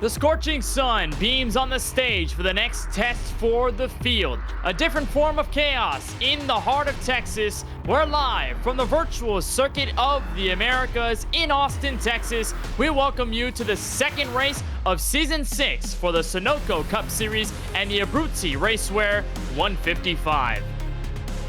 The scorching sun beams on the stage for the next test for the field. A different form of chaos in the heart of Texas. We're live from the virtual circuit of the Americas in Austin, Texas. We welcome you to the second race of Season 6 for the Sunoco Cup Series and the Abruzzi Racewear 155.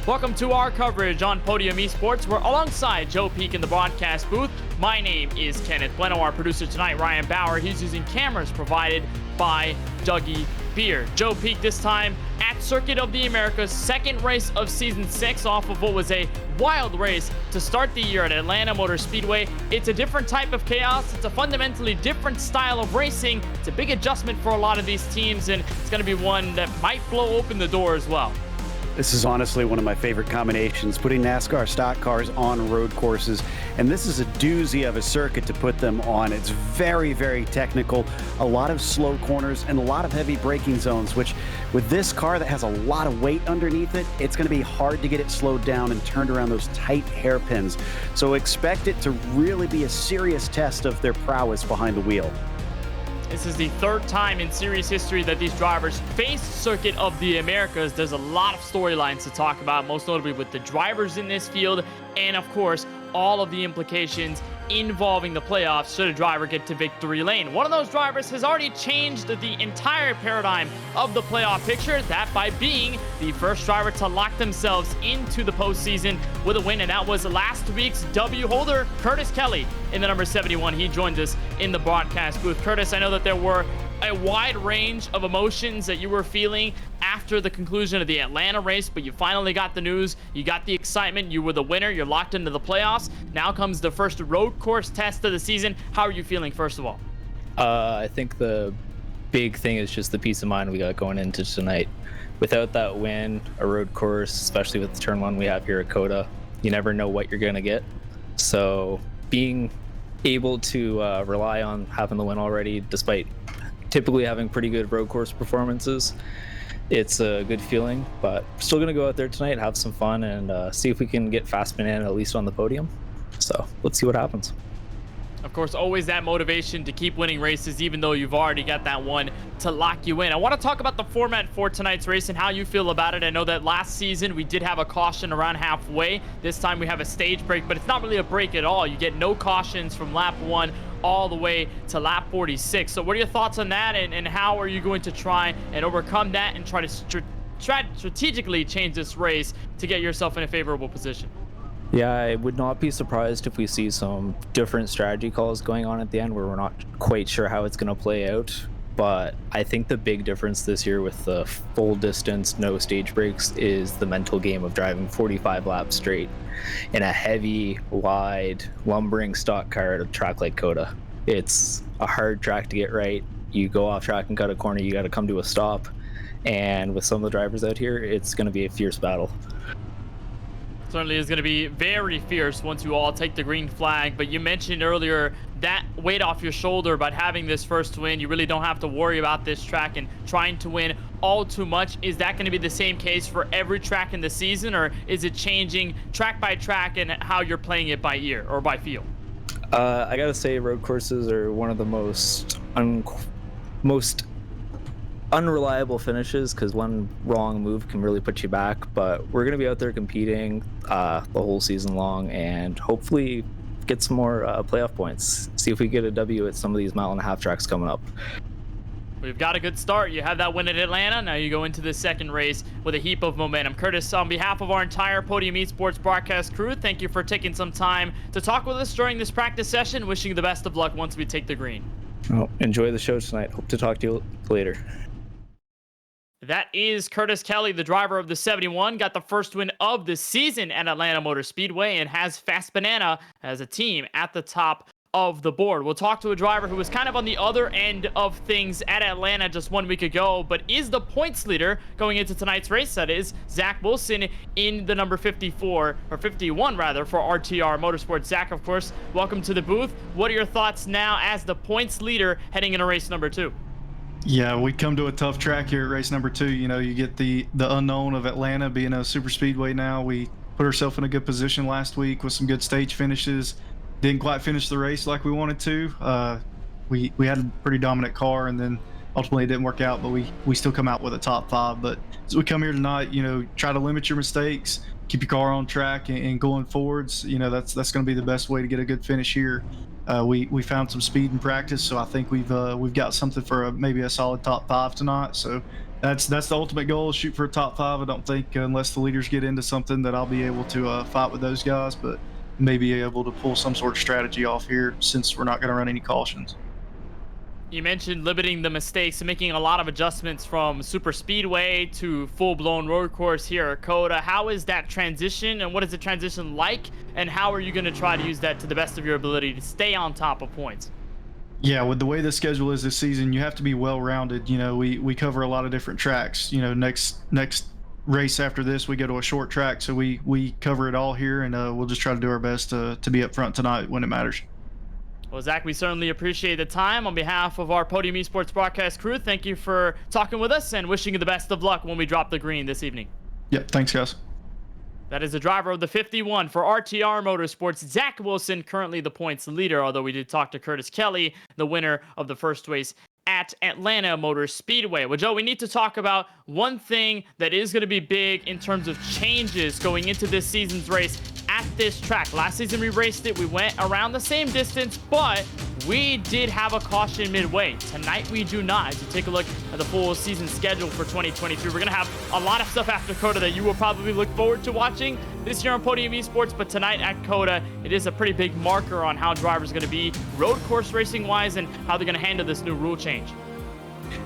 Welcome to our coverage on Podium Esports. We're alongside Joe Peak in the broadcast booth. My name is Kenneth Bueno. Our producer tonight, Ryan Bauer. He's using cameras provided by Dougie Beer. Joe Peak this time at Circuit of the Americas, second race of Season 6 off of what was a wild race to start the year at Atlanta Motor Speedway. It's a different type of chaos. It's a fundamentally different style of racing. It's a big adjustment for a lot of these teams, and it's going to be one that might blow open the door as well. This is honestly one of my favorite combinations, putting NASCAR stock cars on road courses. And this is a doozy of a circuit to put them on. It's very, very technical, a lot of slow corners and a lot of heavy braking zones, which with this car that has a lot of weight underneath it, it's going to be hard to get it slowed down and turned around those tight hairpins. So expect it to really be a serious test of their prowess behind the wheel. This is the third time in series history that these drivers faced Circuit of the Americas. There's a lot of storylines to talk about, most notably with the drivers in this field, and of course, all of the implications involving the playoffs should a driver get to victory lane. One of those drivers has already changed the entire paradigm of the playoff picture, that by being the first driver to lock themselves into the postseason with a win, and that was last week's W holder, Curtis Kelly, in the number 71. He joined us in the broadcast booth. Curtis, I know that there were a wide range of emotions that you were feeling after the conclusion of the Atlanta race, but you finally got the news, you got the excitement, you were the winner, you're locked into the playoffs. Now comes the first road course test of the season. How are you feeling, first of all? I think the big thing is just the peace of mind we got going into tonight. Without that win, a road course, especially with the turn one we have here at COTA, you never know what you're going to get. So being able to rely on having the win already, despite typically having pretty good road course performances, it's a good feeling. But we're still going to go out there tonight, have some fun, and see if we can get Fast Banana at least on the podium. So let's see what happens. Of course, always that motivation to keep winning races, even though you've already got that one to lock you in. I want to talk about the format for tonight's race and how you feel about it. I know that last season we did have a caution around halfway. This time we have a stage break, but it's not really a break at all. You get no cautions from lap 1 all the way to lap 46. So what are your thoughts on that, and how are you going to try and overcome that and try to strategically change this race to get yourself in a favorable position? Yeah, I would not be surprised if we see some different strategy calls going on at the end where we're not quite sure how it's going to play out. But I think the big difference this year with the full distance, no stage breaks, is the mental game of driving 45 laps straight in a heavy, wide, lumbering stock car at a track like COTA. It's a hard track to get right. You go off track and cut a corner, you got to come to a stop. And with some of the drivers out here, it's going to be a fierce battle. Certainly is going to be very fierce once you all take the green flag. But you mentioned earlier that weight off your shoulder about having this first win. You really don't have to worry about this track and trying to win all too much. Is that going to be the same case for every track in the season, or is it changing track by track and how you're playing it by ear or by feel? I gotta say, road courses are one of the most unreliable finishes, because one wrong move can really put you back. But we're going to be out there competing the whole season long and hopefully get some more playoff points. See if we get a W at some of these mile and a half tracks coming up. We've got a good start. You have that win at Atlanta. Now you go into the second race with a heap of momentum. Curtis, on behalf of our entire Podium Esports broadcast crew, thank you for taking some time to talk with us during this practice session. Wishing you the best of luck once we take the green. Well, enjoy the show tonight. Hope to talk to you later. That is Curtis Kelly, the driver of the 71, got the first win of the season at Atlanta Motor Speedway and has Fast Banana as a team at the top of the board. We'll talk to a driver who was kind of on the other end of things at Atlanta just 1 week ago, but is the points leader going into tonight's race. That is Zach Wilson in the number 54, or 51 rather, for RTR Motorsports. Zach, of course, welcome to the booth. What are your thoughts now as the points leader heading into race number 2? Yeah, we come to a tough track here at race number 2. You know, you get the unknown of Atlanta being a super speedway now. We put ourselves in a good position last week with some good stage finishes. Didn't quite finish the race like we wanted to. we had a pretty dominant car, and then ultimately it didn't work out, but we still come out with a top 5. But as we come here tonight, try to limit your mistakes, keep your car on track, and going forwards, that's going to be the best way to get a good finish here. We found some speed in practice, so I think we've got something for maybe a solid top 5 tonight. So that's the ultimate goal, shoot for a top 5. I don't think unless the leaders get into something that I'll be able to fight with those guys, but maybe able to pull some sort of strategy off here since we're not going to run any cautions. You mentioned limiting the mistakes and making a lot of adjustments from super speedway to full-blown road course here at COTA. How is that transition, and what is the transition like, and how are you going to try to use that to the best of your ability to stay on top of points? Yeah, with the way the schedule is this season, you have to be well-rounded. We cover a lot of different tracks. Next race after this, we go to a short track, so we cover it all here, and we'll just try to do our best to be up front tonight when it matters. Well, Zach, we certainly appreciate the time. On behalf of our Podium Esports broadcast crew, thank you for talking with us and wishing you the best of luck when we drop the green this evening. Yep, thanks, guys. That is the driver of the 51 for RTR Motorsports, Zach Wilson, currently the points leader, although we did talk to Curtis Kelly, the winner of the first race at Atlanta Motor Speedway. Well, Joe, we need to talk about one thing that is going to be big in terms of changes going into this season's race at this track. Last season we raced it, we went around the same distance, but we did have a caution midway. Tonight we do not. As you take a look at the full season schedule for 2023, we're going to have a lot of stuff after COTA that you will probably look forward to watching this year on Podium Esports, but tonight at COTA, it is a pretty big marker on how drivers are going to be road course racing wise and how they're going to handle this new rule change.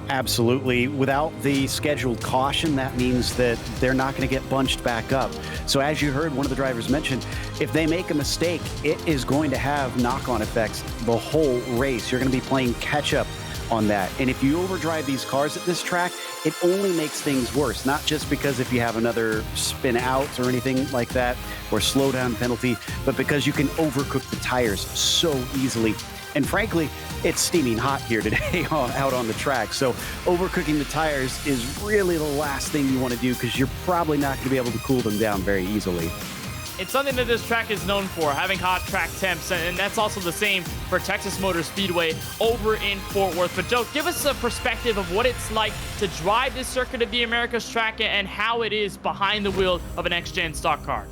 Absolutely. Without the scheduled caution, that means that they're not going to get bunched back up. So as you heard one of the drivers mention, if they make a mistake, it is going to have knock-on effects the whole race. You're going to be playing catch-up on that. And if you overdrive these cars at this track, it only makes things worse. Not just because if you have another spin out or anything like that, or slowdown penalty, but because you can overcook the tires so easily. And frankly, it's steaming hot here today out on the track. So overcooking the tires is really the last thing you want to do because you're probably not going to be able to cool them down very easily. It's something that this track is known for, having hot track temps, and that's also the same for Texas Motor Speedway over in Fort Worth. But Joe, give us a perspective of what it's like to drive this Circuit of the Americas track and how it is behind the wheel of an X-Gen stock car.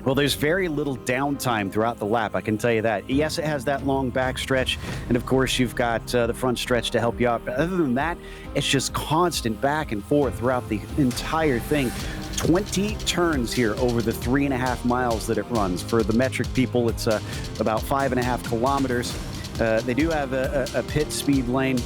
Well, there's very little downtime throughout the lap, I can tell you that. Yes, it has that long back stretch, and of course you've got the front stretch to help you out. But other than that, it's just constant back and forth throughout the entire thing. 20 turns here over the 3.5 miles that it runs. For the metric people, it's about 5.5 kilometers. They do have a pit speed lane,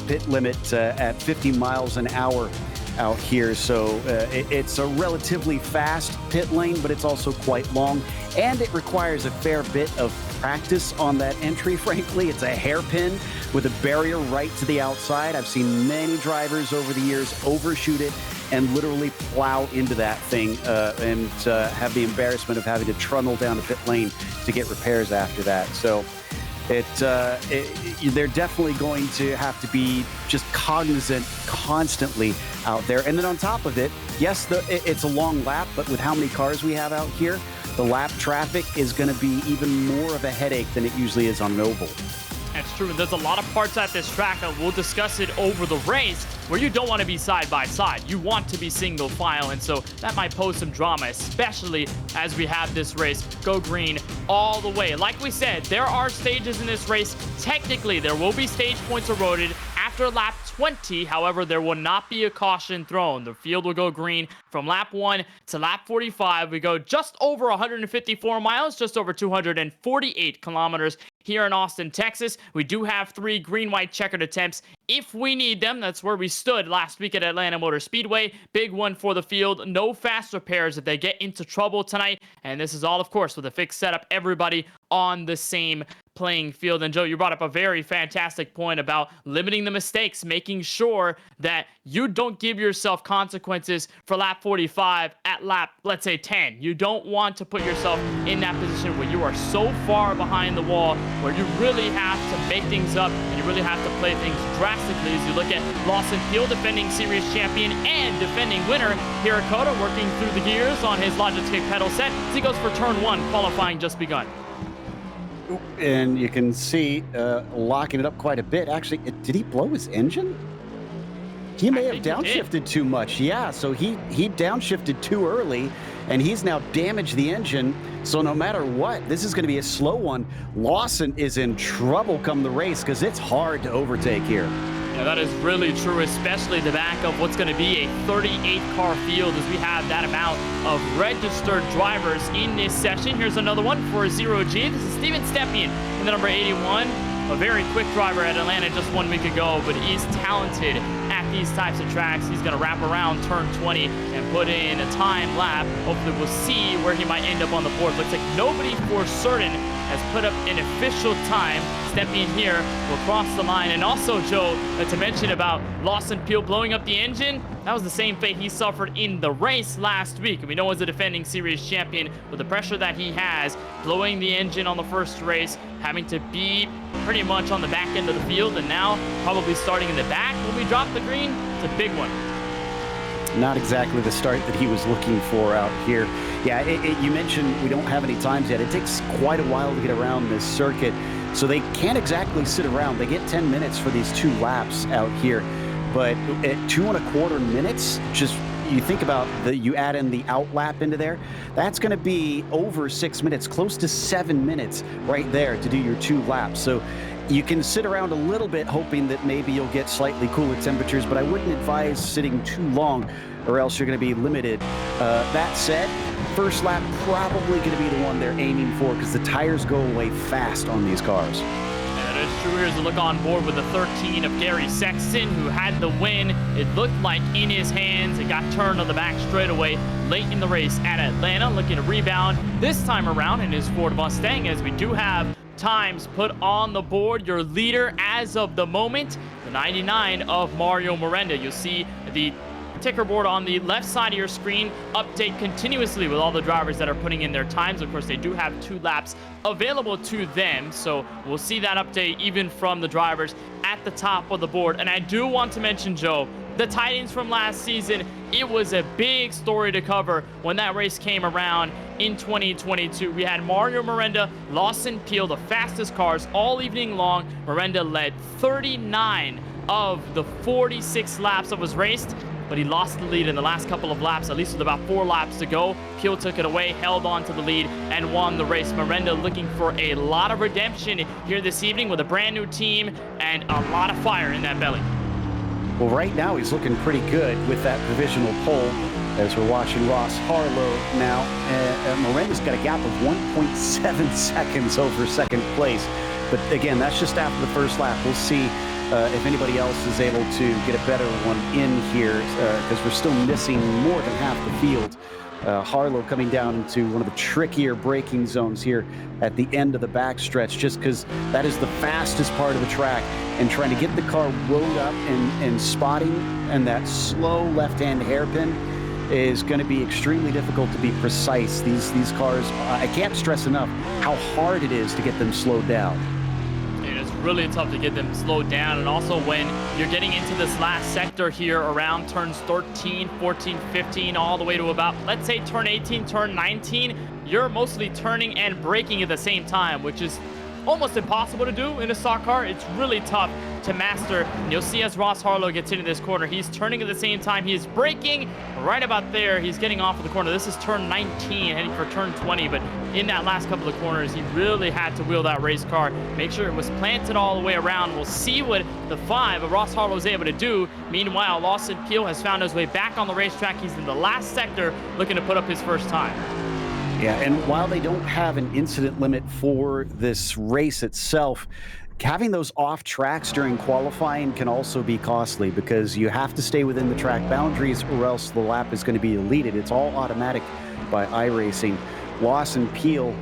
pit limit at 50 miles an hour out here, so it's a relatively fast pit lane, but it's also quite long, and it requires a fair bit of practice on that entry. Frankly, it's a hairpin with a barrier right to the outside. I've seen many drivers over the years overshoot it and literally plow into that thing and have the embarrassment of having to trundle down the pit lane to get repairs after that. So they're definitely going to have to be just cognizant constantly out there. And then on top of it, yes, it's a long lap, but with how many cars we have out here, the lap traffic is going to be even more of a headache than it usually is on an oval. That's true, and there's a lot of parts at this track, and we'll discuss it over the race, where you don't want to be side by side. You want to be single file, and so that might pose some drama, especially as we have this race go green all the way. Like we said, there are stages in this race. Technically, there will be stage points eroded after lap 20. However, there will not be a caution thrown. The field will go green from lap 1 to lap 45. We go just over 154 miles, just over 248 kilometers here in Austin, Texas. We do have 3 green-white checkered attempts if we need them. That's where we stood last week at Atlanta Motor Speedway. Big one for the field. No fast repairs if they get into trouble tonight. And this is all, of course, with a fixed setup. Everybody on the same playing field. And Joe, you brought up a very fantastic point about limiting the mistakes, making sure that you don't give yourself consequences for lap 45 at lap, let's say 10. You don't want to put yourself in that position where you are so far behind the wall, where you really have to make things up and you really have to play things drastically. As you look at Lawson Field, defending series champion and defending winner here at COTA, working through the gears on his Logitech pedal set as he goes for turn 1, qualifying just begun. And you can see locking it up quite a bit. Actually, did he blow his engine? He may have downshifted too much. Yeah, so he downshifted too early, and he's now damaged the engine. So no matter what, this is going to be a slow one. Lawson is in trouble come the race because it's hard to overtake here. Yeah, that is really true, especially the back of what's going to be a 38-car field as we have that amount of registered drivers in this session. Here's another one for 0G. This is Steven Stepien in the number 81. A very quick driver at Atlanta just 1 week ago, but is talented at these types of tracks. He's going to wrap around turn 20 and put in a time lap. Hopefully we'll see where he might end up on the board. Looks like nobody for certain has put up an official time. Stepien here will cross the line. And also, Joe, to mention about Lawson Peel blowing up the engine, that was the same fate he suffered in the race last week. And we know as a defending series champion, with the pressure that he has, blowing the engine on the first race, having to be pretty much on the back end of the field, and now probably starting in the back when we drop the green, it's a big one. Not exactly the start that he was looking for out here. Yeah, you mentioned we don't have any times yet. It takes quite a while to get around this circuit, so they can't exactly sit around. They get 10 minutes for these 2 laps out here, but at 2.25 minutes, just you think about you add in the out lap into there, that's going to be over 6 minutes, close to 7 minutes right there to do your 2 laps. So you can sit around a little bit hoping that maybe you'll get slightly cooler temperatures, but I wouldn't advise sitting too long or else you're going to be limited. That said, first lap probably going to be the one they're aiming for because the tires go away fast on these cars. That is true. Here's a look on board with the 13 of Gary Sexton, who had the win. It looked like in his hands. It got turned on the back straightaway late in the race at Atlanta, looking to rebound this time around in his Ford Mustang, as we do have times put on the board. Your leader as of the moment, the 99 of Mario Miranda. You'll see the ticker board on the left side of your screen update continuously with all the drivers that are putting in their times. Of course, they do have 2 laps available to them, so we'll see that update even from the drivers at the top of the board. And I do want to mention, Joe, the tidings from last season. It was a big story to cover when that race came around in 2022. We had Mario Miranda, Lawson Peel, the fastest cars all evening long. Miranda led 39 of the 46 laps that was raced, but he lost the lead in the last couple of laps, at least with about 4 laps to go. Peel took it away, held on to the lead, and won the race. Miranda looking for a lot of redemption here this evening with a brand new team and a lot of fire in that belly. Well, right now he's looking pretty good with that provisional pole as we're watching Ross Harlow now. Miranda's got a gap of 1.7 seconds over second place. But again, that's just after the first lap. We'll see if anybody else is able to get a better one in here because we're still missing more than half the field. Harlow coming down into one of the trickier braking zones here at the end of the backstretch, just because that is the fastest part of the track, and trying to get the car rode up and spotting and that slow left-hand hairpin is going to be extremely difficult to be precise. These cars, I can't stress enough how hard it is to get them slowed down. It's really tough to get them slowed down, and also when you're getting into this last sector here around turns 13, 14, 15, all the way to about, let's say, turn 18, turn 19, you're mostly turning and braking at the same time, which is almost impossible to do in a stock car. It's really tough to master. And you'll see as Ross Harlow gets into this corner, he's turning at the same time. He is braking right about there. He's getting off of the corner. This is turn 19, heading for turn 20. But in that last couple of corners, he really had to wheel that race car, make sure it was planted all the way around. We'll see what the 5 of Ross Harlow is able to do. Meanwhile, Lawson Peel has found his way back on the racetrack. He's in the last sector looking to put up his first time. Yeah, and while they don't have an incident limit for this race itself, having those off tracks during qualifying can also be costly because you have to stay within the track boundaries or else the lap is going to be deleted. It's all automatic by iRacing. Lawson Peel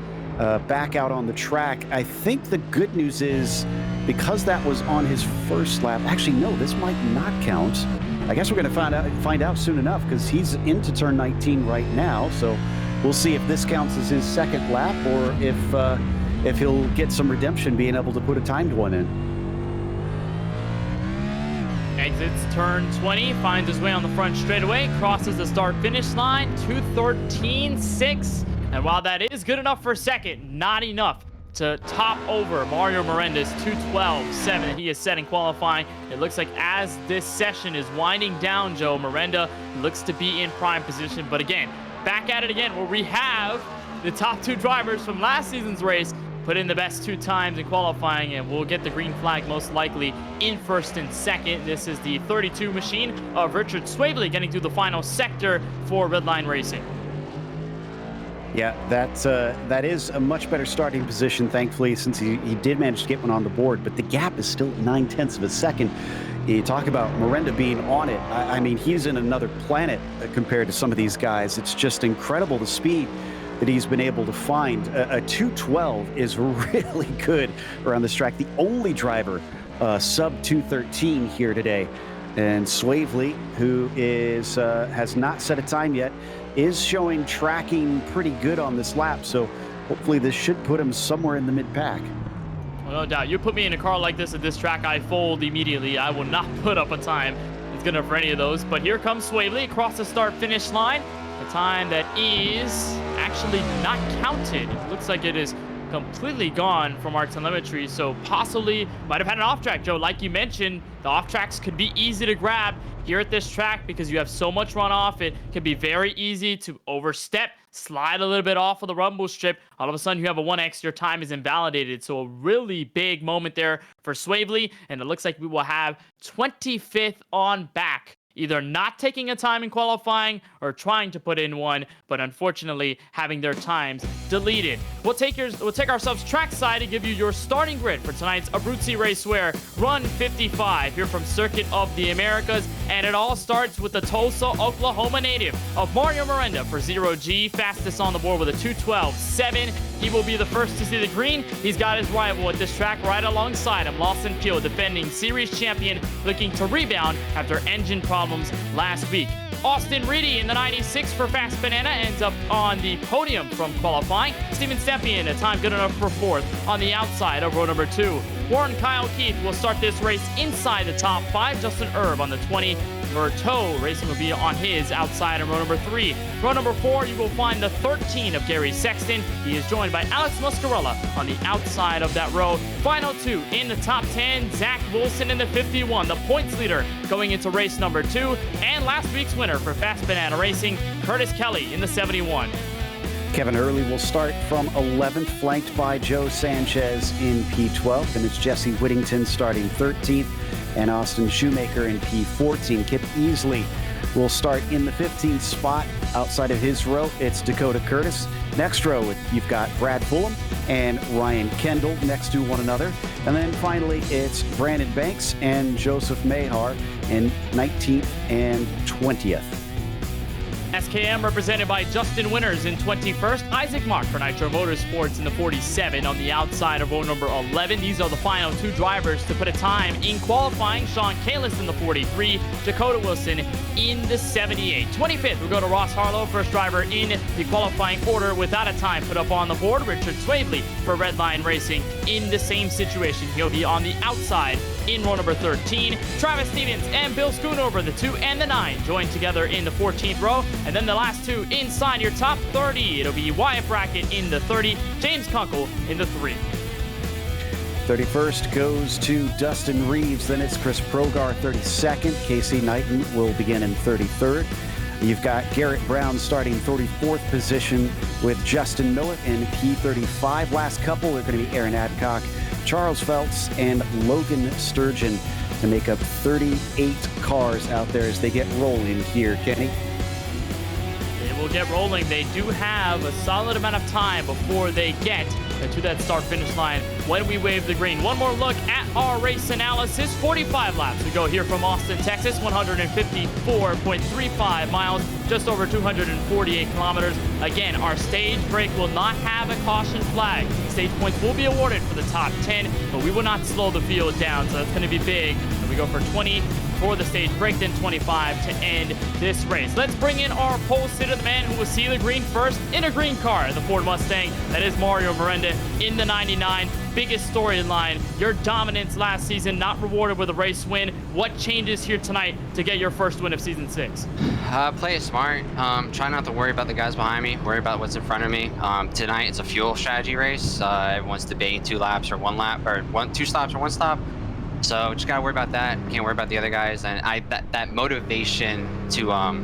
back out on the track. I think the good news is because that was on his first lap. Actually, no, this might not count. I guess we're going to find out soon enough because he's into turn 19 right now. So we'll see if this counts as his second lap or if he'll get some redemption being able to put a timed one in. Exits turn 20, finds his way on the front straightaway, crosses the start-finish line, 2:13.6. And while that is good enough for second, not enough to top over Mario Miranda's 2:12.7 that he has set in qualifying. It looks like as this session is winding down, Joe, Miranda looks to be in prime position. But again, back at it again where we have the top 2 drivers from last season's race put in the best 2 times in qualifying, and we'll get the green flag most likely in first and second. This is the 32 machine of Richard Swavely getting through the final sector for Redline Racing. Yeah, that is a much better starting position, thankfully, since he did manage to get one on the board, but the gap is still 9/10 of a second. You talk about Miranda being on it. I mean, he's in another planet compared to some of these guys. It's just incredible the speed that he's been able to find. A 2:12 is really good around this track. The only driver sub 2:13 here today. And Swavely, who is has not set a time yet, is showing tracking pretty good on this lap. So hopefully this should put him somewhere in the mid-pack. Well, no doubt. You put me in a car like this at this track, I fold immediately. I will not put up a time that's good enough for any of those. But here comes Swavely across the start-finish line. A time that is actually not counted. It looks like it is completely gone from our telemetry, so possibly might have had an off track, Joe. Like you mentioned, the off tracks could be easy to grab here at this track because you have so much runoff. It can be very easy to overstep, slide a little bit off of the rumble strip. All of a sudden you have a 1x, your time is invalidated. So a really big moment there for Swavely, and it looks like we will have 25th on back, either not taking a time in qualifying or trying to put in one, but unfortunately having their times deleted. We'll take ourselves trackside and give you your starting grid for tonight's Abruzzi Racewear Run 55 here from Circuit of the Americas, and it all starts with the Tulsa, Oklahoma native of Mario Miranda for 0G, fastest on the board with a 2:12.7. He will be the first to see the green. He's got his rival at this track right alongside him, Lawson Peel, defending series champion, looking to rebound after engine problems last week. Austin Reedy in the 96 for Fast Banana ends up on the podium from qualifying. Steven Stepien, a time good enough for 4th on the outside of row number 2. Warren Kyle Keith will start this race inside the top 5. Justin Erb on the 20. Verteau Racing will be on his outside in row number 3. Row number 4, you will find the 13 of Gary Sexton. He is joined by Alex Muscarella on the outside of that row. Final 2 in the top 10, Zach Wilson in the 51, the points leader going into race number 2. And last week's winner for Fast Banana Racing, Curtis Kelly in the 71. Kevin Early will start from 11th, flanked by Joe Sanchez in P12, and it's Jesse Whittington starting 13th, and Austin Shoemaker in P14. Kip Easley will start in the 15th spot. Outside of his row, it's Dakota Curtis. Next row, you've got Brad Fulham and Ryan Kendall next to one another. And then finally, it's Brandon Banks and Joseph Mahar in 19th and 20th. SKM represented by Justin Winters in 21st. Isaac Mark for Nitro Motorsports in the 47 on the outside of row number 11. These are the final 2 drivers to put a time in qualifying. Sean Kalis in the 43. Dakota Wilson in the 78. 25th, we'll go to Ross Harlow, first driver in the qualifying order without a time put up on the board. Richard Swavely for Redline Racing in the same situation. He'll be on the outside in row number 13. Travis Stevens and Bill Schoonover, the 2 and the 9, joined together in the 14th row. And then the last 2 inside your top 30. It'll be Wyatt Brackett in the 30, James Kunkel in the 3. 31st goes to Dustin Reeves. Then it's Chris Progar, 32nd. Casey Knighton will begin in 33rd. You've got Garrett Brown starting 34th position with Justin Miller in P35. Last couple are going to be Aaron Adcock, Charles Phelps, and Logan Sturgeon to make up 38 cars out there as they get rolling here. Kenny? They will get rolling. They do have a solid amount of time before they get to that start-finish line when we wave the green. One more look at our race analysis. 45 laps we go here from Austin, Texas. 154.35 miles, just over 248 kilometers. Again, our stage break will not have a caution flag. Stage points will be awarded for the top 10, but we will not slow the field down, so that's going to be big. And we go for 20 for the stage break, then 25 to end this race. Let's bring in our pole sitter, the man who will see the green first in a green car, the Ford Mustang. That is Mario Miranda in the 99. Biggest storyline, your dominance last season not rewarded with a race win. What changes here tonight to get your first win of season 6? Play it smart. Try not to worry about the guys behind me. Worry about what's in front of me. Tonight it's a fuel strategy race. Everyone's debating 2 laps or 1 lap, or 2 stops or 1 stop. So just gotta worry about that. Can't worry about the other guys. And that motivation to I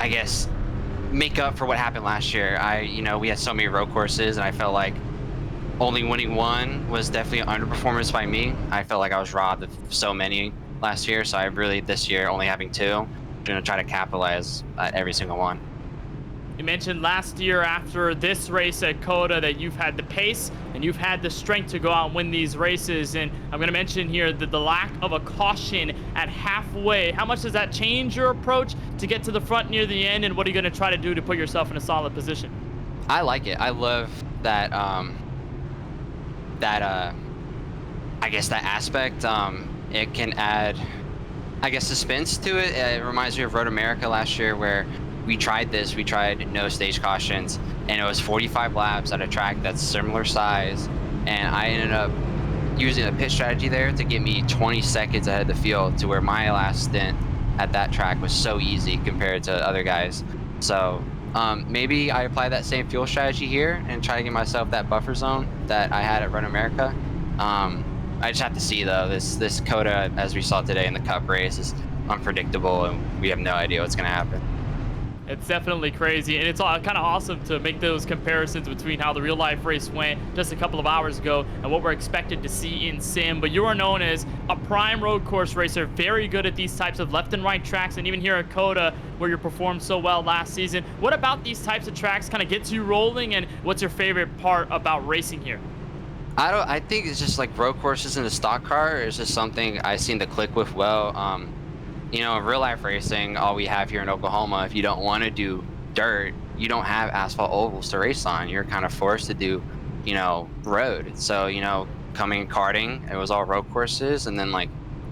guess make up for what happened last year. We had so many road courses, and I felt like only winning 1 was definitely an underperformance by me. I felt like I was robbed of so many last year, so I really, this year, only having 2, I'm gonna try to capitalize at every single one. You mentioned last year after this race at COTA that you've had the pace and you've had the strength to go out and win these races. And I'm going to mention here that the lack of a caution at halfway, how much does that change your approach to get to the front near the end? And what are you going to try to do to put yourself in a solid position? I like it. I love that, I guess that aspect. It can add, I guess, suspense to it. It reminds me of Road America last year, where we tried this. We tried no stage cautions, and it was 45 laps at a track that's similar size, and I ended up using a pit strategy there to get me 20 seconds ahead of the field, to where my last stint at that track was so easy compared to other guys. So maybe I apply that same fuel strategy here and try to get myself that buffer zone that I had at Road America. I just have to see, though. This COTA, as we saw today in the Cup race, is unpredictable, and we have no idea what's going to happen. It's definitely crazy, and it's kind of awesome to make those comparisons between how the real life race went just a couple of hours ago and what we're expected to see in sim. But you are known as a prime road course racer, very good at these types of left and right tracks, and even here at COTA, where you performed so well last season. What about these types of tracks kind of gets you rolling, and what's your favorite part about racing here? I think it's just like road courses in the stock car is just something I seem to click with well. In real life racing, all we have here in Oklahoma, if you don't want to do dirt, you don't have asphalt ovals to race on. You're kind of forced to do, road. So, coming karting, it was all road courses. And then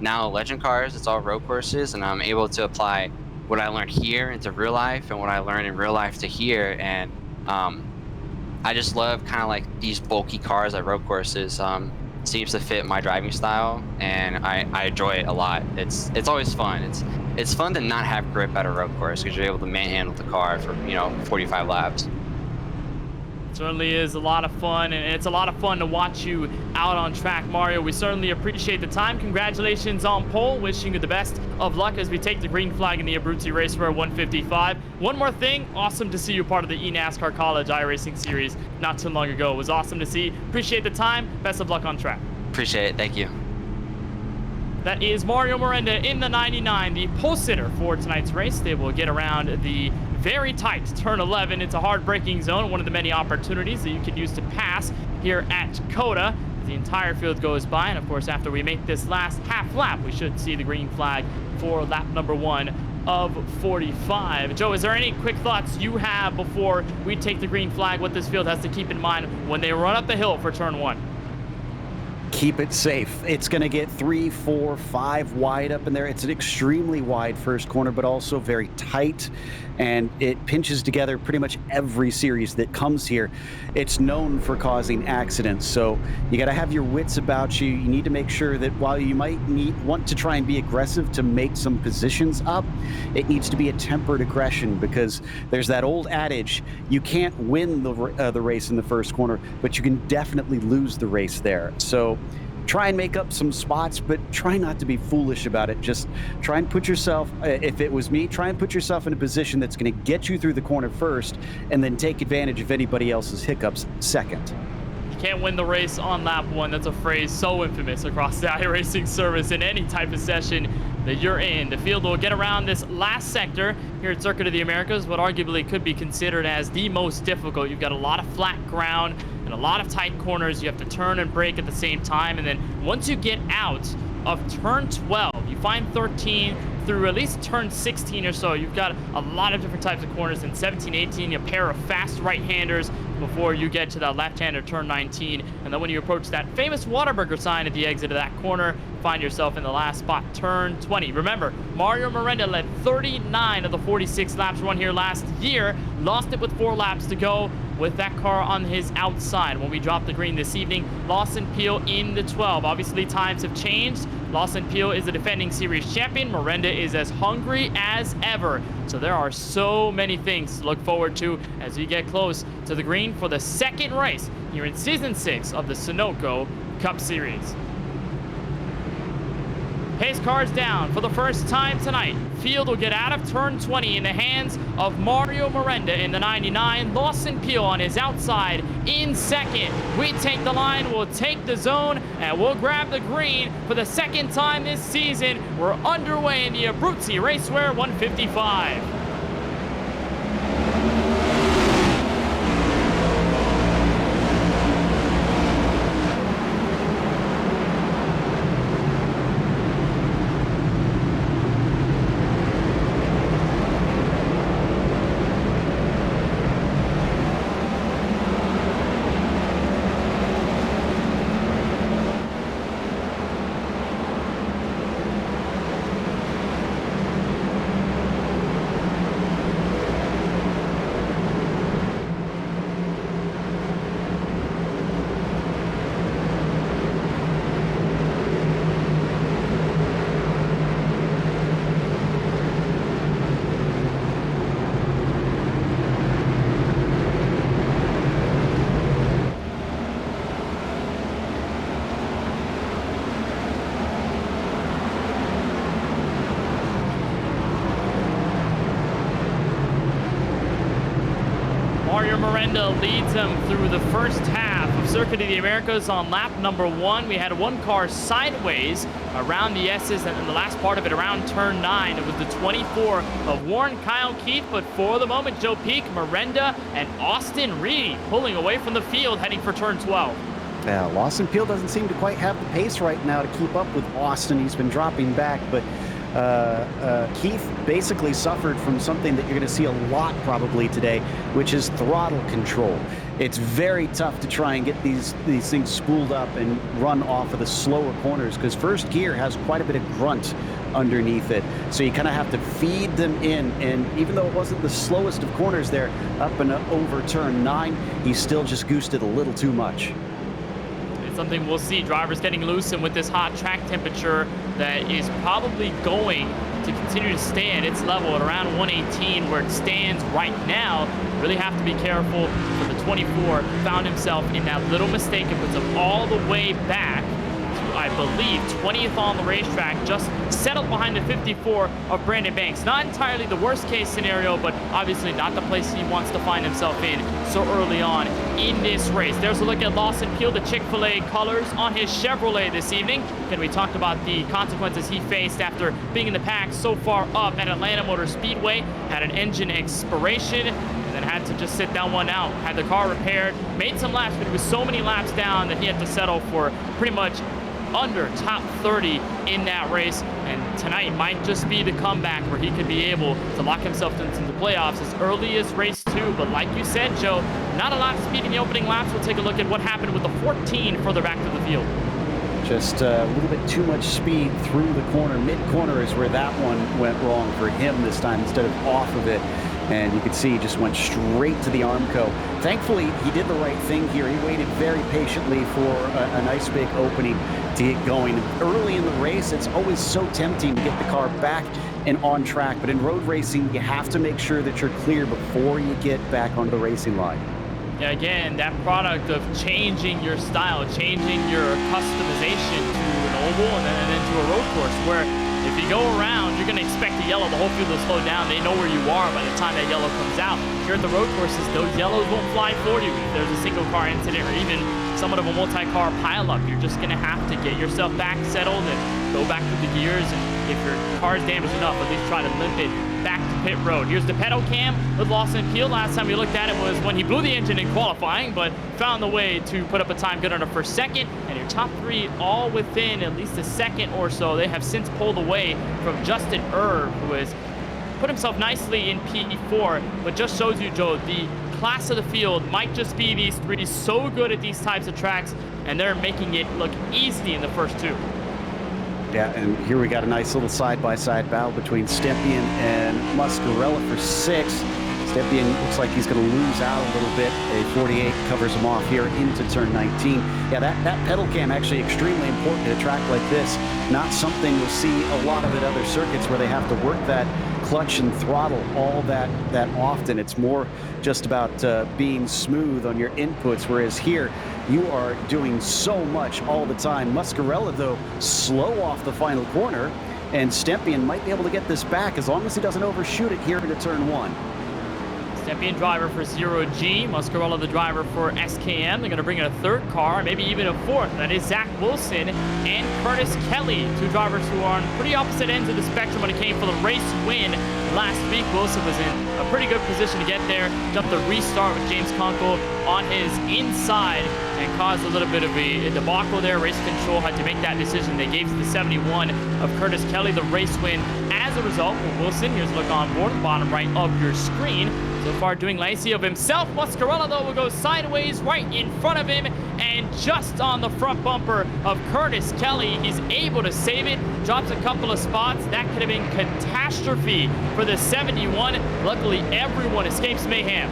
now legend cars, it's all road courses. And I'm able to apply what I learned here into real life and what I learned in real life to here. And I just love kind of these bulky cars at road courses. Seems to fit my driving style, and I enjoy it a lot. It's always fun. It's fun to not have grip at a road course because you're able to manhandle the car for 45 laps. It certainly is a lot of fun, and it's a lot of fun to watch you out on track, Mario. We certainly appreciate the time. Congratulations on pole. Wishing you the best of luck as we take the green flag in the Abruzzi Racewear 155. One more thing, awesome to see you part of the eNASCAR College iRacing Series not too long ago. It was awesome to see. Appreciate the time. Best of luck on track. Appreciate it. Thank you. That is Mario Miranda in the 99, the pole sitter for tonight's race. They will get around the very tight turn 11. It's a hard braking zone, one of the many opportunities that you can use to pass here at COTA. The entire field goes by, and of course, after we make this last half lap, we should see the green flag for lap number 1 of 45. Joe, is there any quick thoughts you have before we take the green flag, what this field has to keep in mind when they run up the hill for turn 1? Keep it safe. It's going to get 3, 4, 5 wide up in there. It's an extremely wide first corner, but also very tight, and it pinches together pretty much every series that comes here. It's known for causing accidents, so you got to have your wits about you. You need to make sure that while you might want to try and be aggressive to make some positions up, it needs to be a tempered aggression, because there's that old adage, you can't win the race in the first corner, but you can definitely lose the race there. So try and make up some spots, but try not to be foolish about it. Just try and put yourself, if it was me, try and put yourself in a position that's going to get you through the corner first, and then take advantage of anybody else's hiccups second. You can't win the race on lap 1. That's a phrase so infamous across the iRacing service in any type of session that you're in. The field will get around this last sector here at Circuit of the Americas, what arguably could be considered as the most difficult. You've got a lot of flat ground and a lot of tight corners. You have to turn and brake at the same time. And then once you get out of turn 12, you find 13 through at least turn 16 or so. You've got a lot of different types of corners. In 17, 18, a pair of fast right-handers before you get to that left-hander turn 19. And then when you approach that famous Whataburger sign at the exit of that corner, find yourself in the last spot, turn 20. Remember, Mario Miranda led 39 of the 46 laps run here last year, lost it with 4 laps to go with that car on his outside. When we drop the green this evening, Lawson Peel in the 12. Obviously, times have changed. Lawson Peel is the defending series champion. Miranda is as hungry as ever. So there are so many things to look forward to as we get close to the green for the second race here in Season 6 of the Sunoco Cup Series. Pace cars down for the first time tonight. Field will get out of turn 20 in the hands of Mario Miranda in the 99. Lawson Peel on his outside in second. We take the line, we'll take the zone, and we'll grab the green for the second time this season. We're underway in the Abruzzi Racewear 155. Mario Miranda leads them through the first half of Circuit of the Americas on lap number 1. We had one car sideways around the S's, and in the last part of it around turn 9. It was the 24 of Warren Kyle Keith, but for the moment, Joe Peak, Miranda, and Austin Reed pulling away from the field heading for turn 12. Yeah, Lawson Peel doesn't seem to quite have the pace right now to keep up with Austin. He's been dropping back, but Keith basically suffered from something that you're going to see a lot probably today, which is throttle control. It's very tough to try and get these things spooled up and run off of the slower corners because first gear has quite a bit of grunt underneath it. So you kind of have to feed them in, and even though it wasn't the slowest of corners there, up and over turn 9, he still just goosed it a little too much. Something we'll see. Drivers getting loose, and with this hot track temperature that is probably going to continue to stay at its level at around 118 where it stands right now, really have to be careful. For the 24 found himself in that little mistake. It puts him all the way back to, I believe, 20th on the racetrack, just settled behind the 54 of Brandon Banks. Not entirely the worst case scenario, but obviously not the place he wants to find himself in so early on in this race. There's a look at Lawson Peel, the Chick-fil-A colors on his Chevrolet this evening. And we talked about the consequences he faced after being in the pack so far up at Atlanta Motor Speedway. Had an engine expiration and then had to just sit that one out. Had the car repaired, made some laps, but it was so many laps down that he had to settle for pretty much under top 30 in that race, and tonight might just be the comeback where he could be able to lock himself into the playoffs as early as race 2. But like you said, Joe, not a lot of speed in the opening laps. We'll take a look at what happened with the 14 further back to the field. Just a little bit too much speed through the corner. Mid-corner is where that one went wrong for him this time instead of off of it. And you can see he just went straight to the Armco. Thankfully, he did the right thing here. He waited very patiently for a nice big opening to get going. Early in the race, it's always so tempting to get the car back and on track. But in road racing, you have to make sure that you're clear before you get back onto the racing line. Yeah, again, that product of changing your style, changing your customization to an oval and then to a road course, where if you go around, you're going to expect the yellow. The whole field will slow down. They know where you are by the time that yellow comes out. Here at the road courses, those yellows won't fly for you. If there's a single car incident or even somewhat of a multi-car pileup, you're just going to have to get yourself back settled and go back through the gears. And if your car's damaged enough, at least try to limp it back to pit road. Here's the pedal cam with Lawson Peel. Last time we looked at it was when he blew the engine in qualifying, but found the way to put up a time good enough for second. And your top 3 all within at least a second or so. They have since pulled away from Justin Erb, who has put himself nicely in P4, but just shows you, Joe, the class of the field might just be these three so good at these types of tracks, and they're making it look easy in the first two. Yeah, and here we got a nice little side-by-side battle between Stepien and Muscarella for 6. Stepien looks like he's going to lose out a little bit. A 48 covers him off here into turn 19. Yeah, that pedal cam actually extremely important at a track like this. Not something you'll see a lot of at other circuits where they have to work that clutch and throttle all that often. It's more just about being smooth on your inputs, whereas here you are doing so much all the time. Muscarella, though, slow off the final corner, and Stepien might be able to get this back as long as he doesn't overshoot it here into turn 1. Stepien driver for 0G, Muscarella the driver for SKM. They're going to bring in a third car, maybe even a fourth. That is Zach Wilson and Curtis Kelly, two drivers who are on pretty opposite ends of the spectrum when it came for the race win last week. Wilson was in a pretty good position to get there, jumped the restart with James Conkle on his inside and caused a little bit of a debacle there. Race control had to make that decision. They gave the 71 of Curtis Kelly the race win. As a result, for Wilson, here's a look on board, the bottom right of your screen. So far doing nicely of himself. Muscarella, though, will go sideways right in front of him and just on the front bumper of Curtis Kelly. He's able to save it, drops a couple of spots. That could have been catastrophe for the 71. Luckily, everyone escapes mayhem.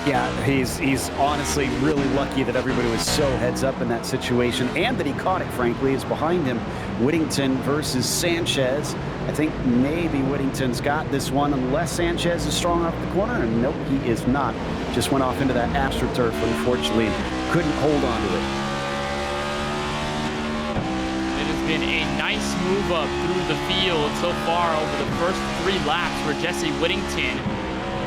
Yeah, he's honestly really lucky that everybody was so heads up in that situation, and that he caught it, frankly. Is behind him, Whittington versus Sanchez. I think maybe Whittington's got this one, unless Sanchez is strong off the corner, and nope, he is not. Just went off into that AstroTurf, unfortunately, and couldn't hold on to it. It has been a nice move up through the field so far over the first 3 laps for Jesse Whittington.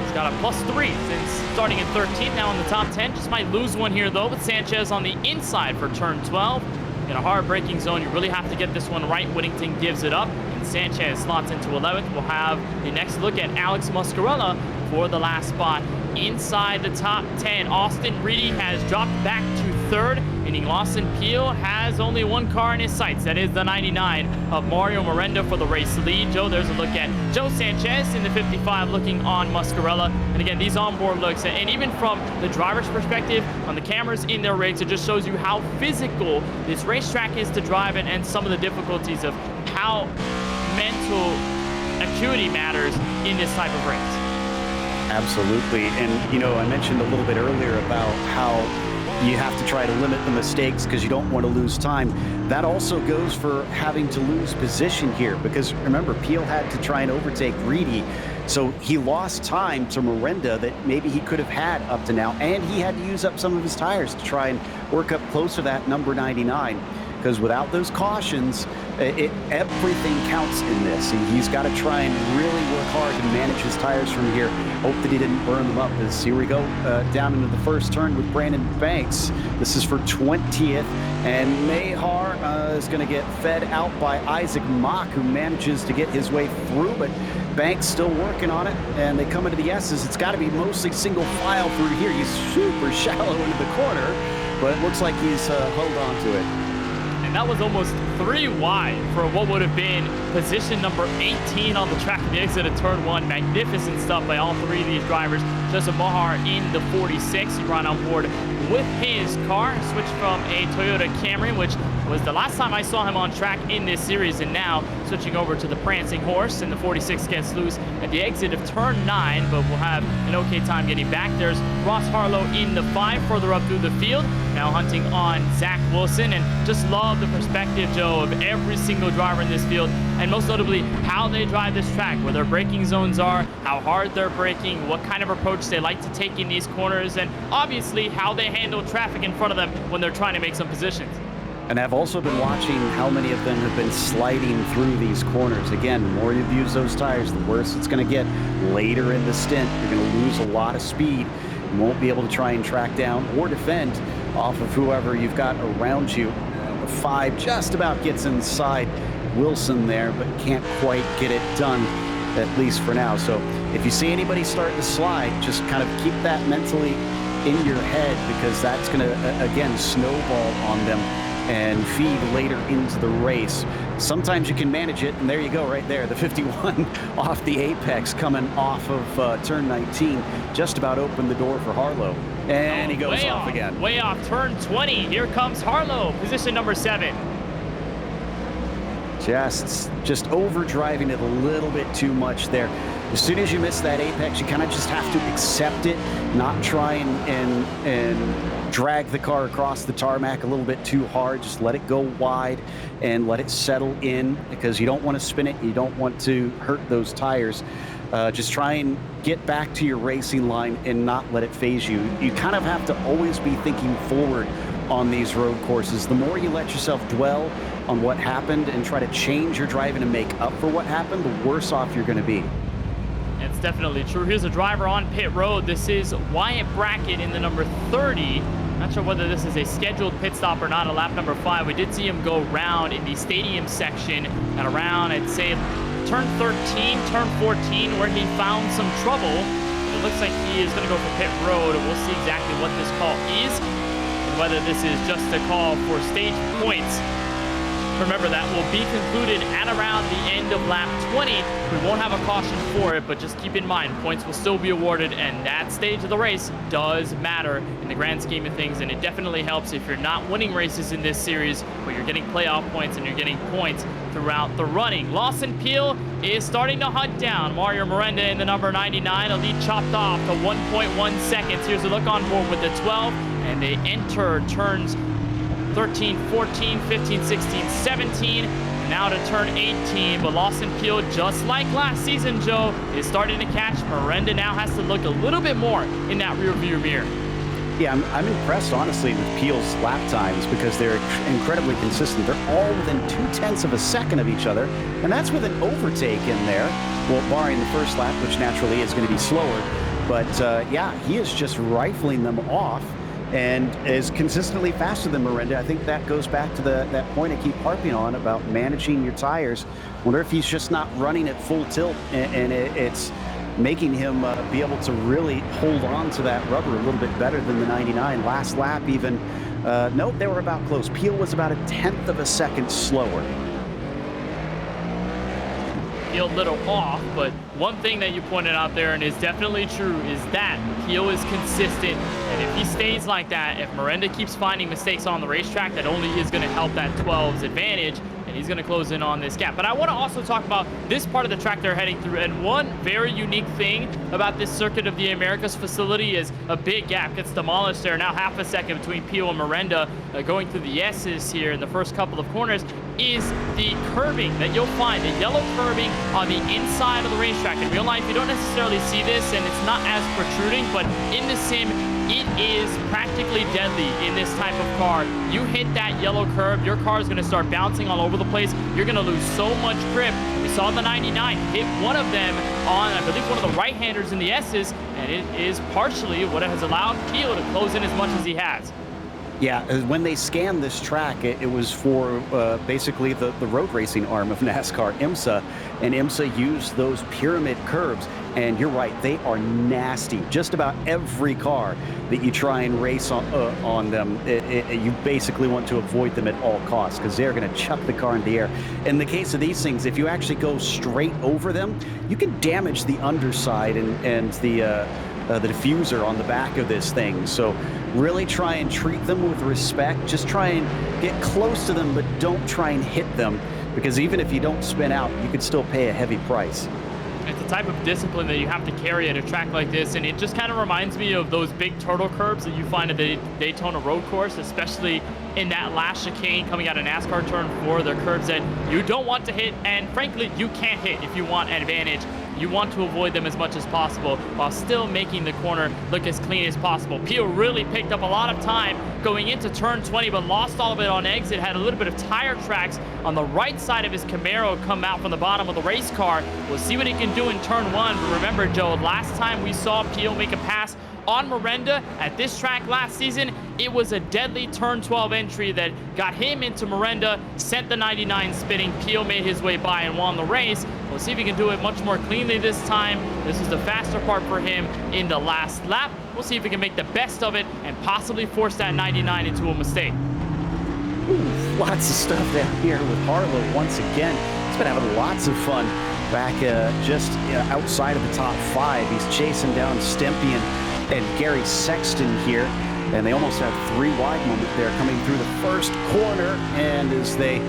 He's got a +3 since starting in 13th, now in the top 10. Just might lose one here, though, with Sanchez on the inside for turn 12. In a hard braking zone, you really have to get this one right. Whittington gives it up, and Sanchez slots into 11th. We'll have the next look at Alex Muscarella for the last spot inside the top 10. Austin Reedy has dropped back to 3rd, meaning Lawson Peel has only one car in his sights. That is the 99 of Mario Miranda for the race lead. Joe, there's a look at Joe Sanchez in the 55 looking on Muscarella. And again, these onboard looks, and even from the driver's perspective on the cameras in their rigs, it just shows you how physical this racetrack is to drive in, and some of the difficulties of how mental acuity matters in this type of race. Absolutely. And, you know, I mentioned a little bit earlier about how you have to try to limit the mistakes because you don't want to lose time. That also goes for having to lose position here, because remember, Peel had to try and overtake Reedy. So he lost time to Miranda that maybe he could have had up to now, and he had to use up some of his tires to try and work up close to that number 99. Because without those cautions, everything counts in this. He's got to try and really work hard to manage his tires from here. Hope that he didn't burn them up. As here we go down into the first turn with Brandon Banks. This is for 20th, and Mahar is going to get fed out by Isaac Mock, who manages to get his way through, but Banks still working on it, and they come into the S's. It's got to be mostly single file through here. He's super shallow into the corner, but it looks like he's held on to it. And that was almost 3 wide for what would have been position number 18 on the track at the exit of turn 1. Magnificent stuff by all 3 of these drivers. Joseph Mahar in the 46. He ran on board with his car, switched from a Toyota Camry, which was the last time I saw him on track in this series, and now switching over to the Prancing Horse, and the 46 gets loose at the exit of turn 9, but we'll have an okay time getting back. There's Ross Harlow in the 5 further up through the field, now hunting on Zach Wilson, and just love the perspective, Joe, of every single driver in this field, and most notably how they drive this track, where their braking zones are, how hard they're braking, what kind of approach they like to take in these corners, and obviously how they handle traffic in front of them when they're trying to make some positions. And I've also been watching how many of them have been sliding through these corners. Again, the more you use those tires, the worse it's going to get later in the stint. You're going to lose a lot of speed. You won't be able to try and track down or defend off of whoever you've got around you. The 5 just about gets inside Wilson there, but can't quite get it done, at least for now. So if you see anybody starting to slide, just kind of keep that mentally in your head, because that's going to, again, snowball on them and feed later into the race. sometimes you can manage it, and there you go right there, the 51 off the apex coming off of turn 19, just about opened the door for Harlow, and he goes off again. Way off, turn 20, here comes Harlow, position number 7. Just overdriving it a little bit too much there. As soon as you miss that apex, you kind of just have to accept it, not try and drag the car across the tarmac a little bit too hard. Just let it go wide and let it settle in, because you don't want to spin it. You don't want to hurt those tires. Just try and get back to your racing line and not let it phase you. You kind of have to always be thinking forward on these road courses. The more you let yourself dwell on what happened and try to change your driving to make up for what happened, the worse off you're going to be. It's definitely true. Here's a driver on pit road. This is Wyatt Brackett in the number 30. Not sure whether this is a scheduled pit stop or not, a lap number 5. We did see him go round in the stadium section at around, I'd say, turn 13, turn 14, where he found some trouble. It looks like he is going to go for pit road, and we'll see exactly what this call is and whether this is just a call for stage points. Remember, that will be concluded at around the end of lap 20. We won't have a caution for it, but just keep in mind, points will still be awarded, and that stage of the race does matter in the grand scheme of things, and it definitely helps if you're not winning races in this series, but you're getting playoff points and you're getting points throughout the running. Lawson Peel is starting to hunt down Mario Miranda in the number 99. A lead chopped off to 1.1 seconds. Here's a look on board with the 12, and they enter turns 13, 14, 15, 16, 17, and now to turn 18. But Lawson Peel, just like last season, Joe, is starting to catch. Miranda now has to look a little bit more in that rear view mirror. Yeah, I'm impressed, honestly, with Peel's lap times, because they're incredibly consistent. They're all within 0.2 of a second of each other, and that's with an overtake in there. Well, barring the first lap, which naturally is going to be slower. But, yeah, he is just rifling them off and is consistently faster than Miranda. I think that goes back to that point I keep harping on about managing your tires. Wonder if he's just not running at full tilt, and it's making him be able to really hold on to that rubber a little bit better than the 99. Last lap even, nope, they were about close. Peel was about 1/10 of a second slower. Peel a little off, but one thing that you pointed out there, and is definitely true, is that Peel is consistent, and if he stays like that, if Miranda keeps finding mistakes on the racetrack, that only is going to help that 12's advantage, and he's going to close in on this gap. But I want to also talk about this part of the track they're heading through, and one very unique thing about this Circuit of the Americas facility is a big gap gets demolished there. Now half a second between Peel and Miranda going through the S's here in the first couple of corners is the curbing that you'll find, the yellow curbing on the inside of the racetrack. In real life, you don't necessarily see this, and it's not as protruding, but in the sim, it is practically deadly in this type of car. You hit that yellow curb, your car is going to start bouncing all over the place. You're going to lose so much grip. We saw the 99 hit one of them on, I believe, one of the right-handers in the S's, and it is partially what has allowed Peel to close in as much as he has. Yeah, when they scanned this track, it was for basically the road racing arm of NASCAR, IMSA, and IMSA used those pyramid curves. And you're right, they are nasty. Just about every car that you try and race on them, you basically want to avoid them at all costs, because they're going to chuck the car into the air. In the case of these things, if you actually go straight over them, you can damage the underside and the diffuser on the back of this thing. So really try and treat them with respect. Just try and get close to them, but don't try and hit them, because even if you don't spin out, you could still pay a heavy price. It's the type of discipline that you have to carry at a track like this, and it just kind of reminds me of those big turtle curbs that you find at the Daytona road course, especially in that last chicane coming out of NASCAR turn 4. They're curbs that you don't want to hit, and frankly, you can't hit if you want an advantage. You want to avoid them as much as possible while still making the corner look as clean as possible. Peel really picked up a lot of time going into turn 20, but lost all of it on exit. Had a little bit of tire tracks on the right side of his Camaro come out from the bottom of the race car. We'll see what he can do in turn 1. But remember, Joe, last time we saw Peel make a pass on Miranda at this track last season, it was a deadly turn 12 entry that got him into Miranda, sent the 99 spinning. Peel made his way by and won the race. We'll see if he can do it much more cleanly this time. This is the faster part for him in the last lap. We'll see if he can make the best of it and possibly force that 99 into a mistake. Ooh, Lots of stuff down here with Harlow once again. He's been having lots of fun back just outside of the top 5. He's chasing down Stempian and Gary Sexton here. And they almost have 3 wide moment there coming through the first corner. And as they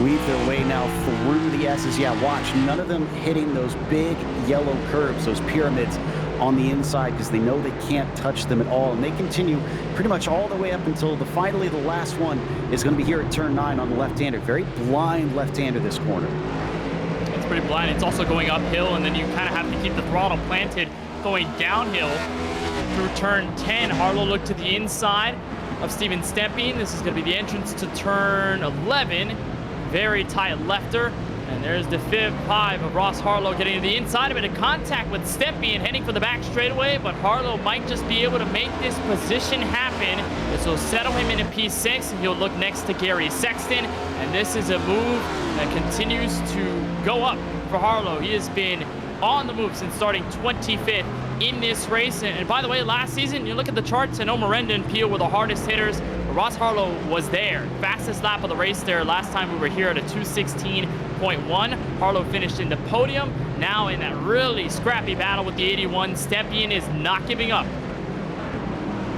weave their way now through the S's, yeah, watch, none of them hitting those big yellow curves, those pyramids on the inside, because they know they can't touch them at all. And they continue pretty much all the way up until finally the last one is going to be here at turn 9 on the left-hander. Very blind left-hander this corner. It's pretty blind. It's also going uphill, and then you kind of have to keep the throttle planted going downhill through turn 10. Harlow looked to the inside of Steven Stempian. This is going to be the entrance to turn 11. Very tight lefter. And there's the Fib 5 of Ross Harlow getting to the inside of it in contact with Stempian, heading for the back straightaway, but Harlow might just be able to make this position happen. This will settle him into P6, and he'll look next to Gary Sexton. And this is a move that continues to go up for Harlow. He has been on the move since starting 25th in this race. And by the way, last season, you look at the charts, and Omerenda and Peel were the hardest hitters. But Ross Harlow was there. Fastest lap of the race there. Last time we were here at a 2:16.1. Harlow finished in the podium. Now in that really scrappy battle with the 81, Stempian is not giving up.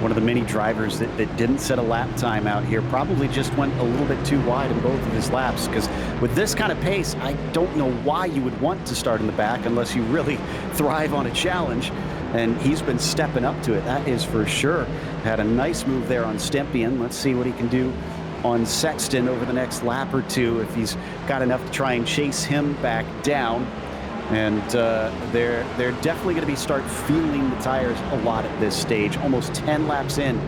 One of the many drivers that didn't set a lap time out here, probably just went a little bit too wide in both of his laps, because with this kind of pace, I don't know why you would want to start in the back unless you really thrive on a challenge. And he's been stepping up to it, that is for sure. Had a nice move there on Stempian. Let's see what he can do on Sexton over the next lap or two, if he's got enough to try and chase him back down. And they're definitely going to be start feeling the tires a lot at this stage. Almost 10 laps in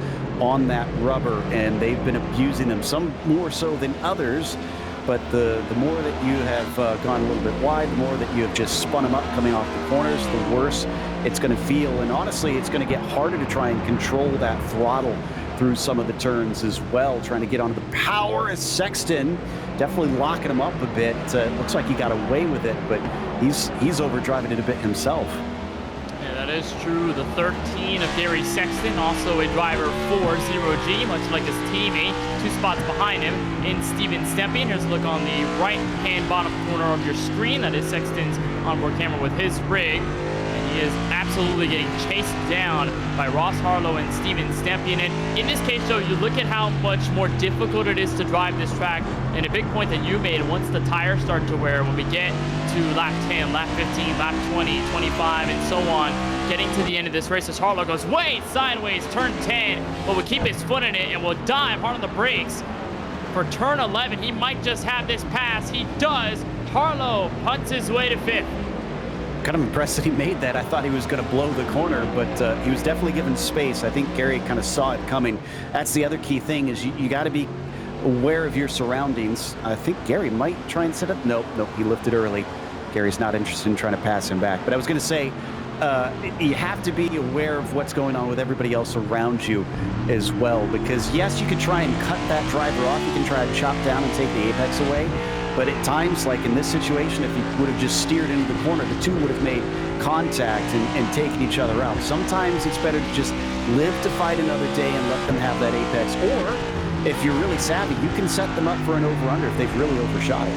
on that rubber, and they've been abusing them, some more so than others. But the more that you have gone a little bit wide, the more that you have just spun them up coming off the corners, the worse it's going to feel. And honestly, it's going to get harder to try and control that throttle through some of the turns as well, trying to get onto the power as Sexton definitely locking him up a bit. Looks like he got away with it, but he's overdriving it a bit himself. Yeah, that is true. The 13 of Gary Sexton, also a driver for 0G, much like his teammate, 2 spots behind him in Steven Stempian. Here's a look on the right-hand bottom corner of your screen. That is Sexton's onboard camera with his rig. He is absolutely getting chased down by Ross Harlow and Steven Stempian. And in this case, though, you look at how much more difficult it is to drive this track. And a big point that you made, once the tires start to wear, when we get to lap 10, lap 15, lap 20, 25, and so on, getting to the end of this race as Harlow goes way sideways, turn 10, but will keep his foot in it and will dive hard on the brakes. For turn 11, he might just have this pass. He does. Harlow punts his way to 5th. Kind of impressed that he made that. I thought he was going to blow the corner, but he was definitely given space. I think Gary kind of saw it coming. That's the other key thing, is you got to be aware of your surroundings. I think Gary might try and set up. Nope, he lifted early. Gary's not interested in trying to pass him back. But I was going to say, you have to be aware of what's going on with everybody else around you as well, because yes, you could try and cut that driver off. You can try to chop down and take the apex away. But at times, like in this situation, if he would have just steered into the corner, the two would have made contact and taken each other out. Sometimes it's better to just live to fight another day and let them have that apex. Or if you're really savvy, you can set them up for an over-under if they've really overshot it.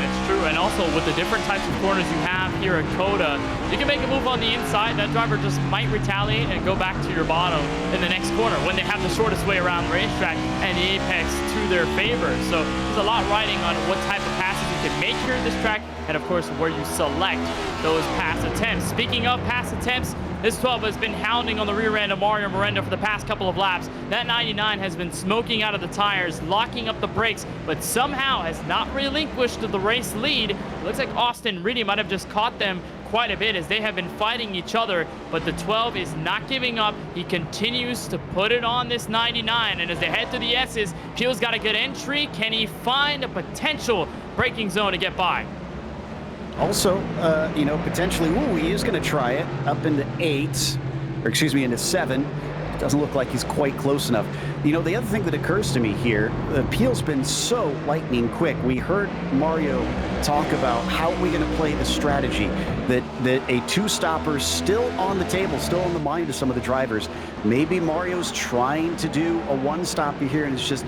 That's true. And also with the different types of corners you have here at COTA, you can make a move on the inside. That driver just might retaliate and go back to your bottom in the next corner when they have the shortest way around the racetrack and the apex to their favor. So there's a lot riding on what type of passes you can make here at this track, and of course where you select those pass attempts. Speaking of pass attempts, this 12 has been hounding on the rear end of Mario Omerenda for the past couple of laps. That 99 has been smoking out of the tires, locking up the brakes, but somehow has not relinquished the race lead. It looks like Austin Reedy might have just caught them quite a bit as they have been fighting each other, but the 12 is not giving up. He continues to put it on this 99, and as they head to the S's, Peel's got a good entry. Can he find a potential braking zone to get by? Also, potentially, he is going to try it up into 8, or excuse me, into 7. Doesn't look like he's quite close enough. The other thing that occurs to me here, Peel's been so lightning quick. We heard Mario talk about how we're going to play the strategy, that a 2-stopper still on the table, still on the mind of some of the drivers. Maybe Mario's trying to do a 1-stopper here, and it's just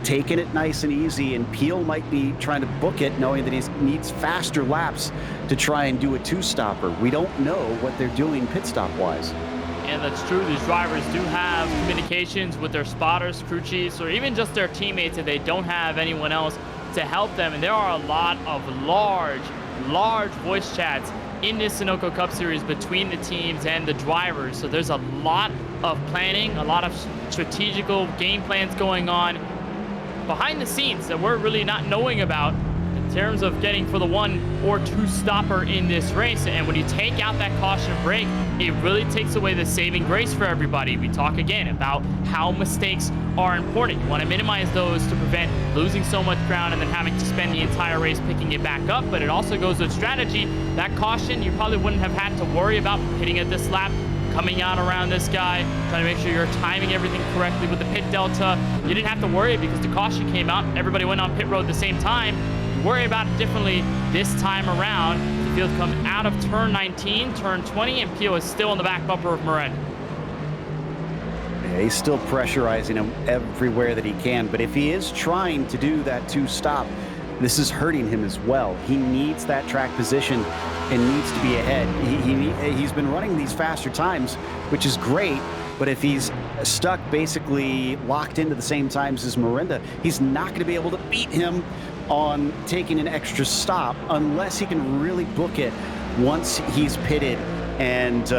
taking it nice and easy, and Peel might be trying to book it, knowing that he needs faster laps to try and do a two-stopper. We don't know what they're doing pit stop-wise. And that's true. These drivers do have communications with their spotters, crew chiefs, or even just their teammates if they don't have anyone else to help them. And there are a lot of large voice chats in this Sunoco Cup Series between the teams and the drivers. So there's a lot of planning, a lot of strategical game plans going on behind the scenes that we're really not knowing about in terms of getting for the 1 or 2 stopper in this race. And when you take out that caution brake, it really takes away the saving grace for everybody. We talk again about how mistakes are important. You want to minimize those to prevent losing so much ground and then having to spend the entire race picking it back up. But it also goes with strategy. That caution, you probably wouldn't have had to worry about hitting it this lap, coming out around this guy, trying to make sure you're timing everything correctly with the pit delta. You didn't have to worry because the caution came out. Everybody went on pit road at the same time. You worry about it differently this time around. The field come out of turn 19, turn 20, and Pio is still in the back bumper of Miranda. Yeah, he's still pressurizing him everywhere that he can, but if he is trying to do that two-stop, this is hurting him as well. He needs that track position and needs to be ahead. He's been running these faster times, which is great, but if he's stuck basically locked into the same times as Miranda, he's not going to be able to beat him on taking an extra stop unless he can really book it once he's pitted and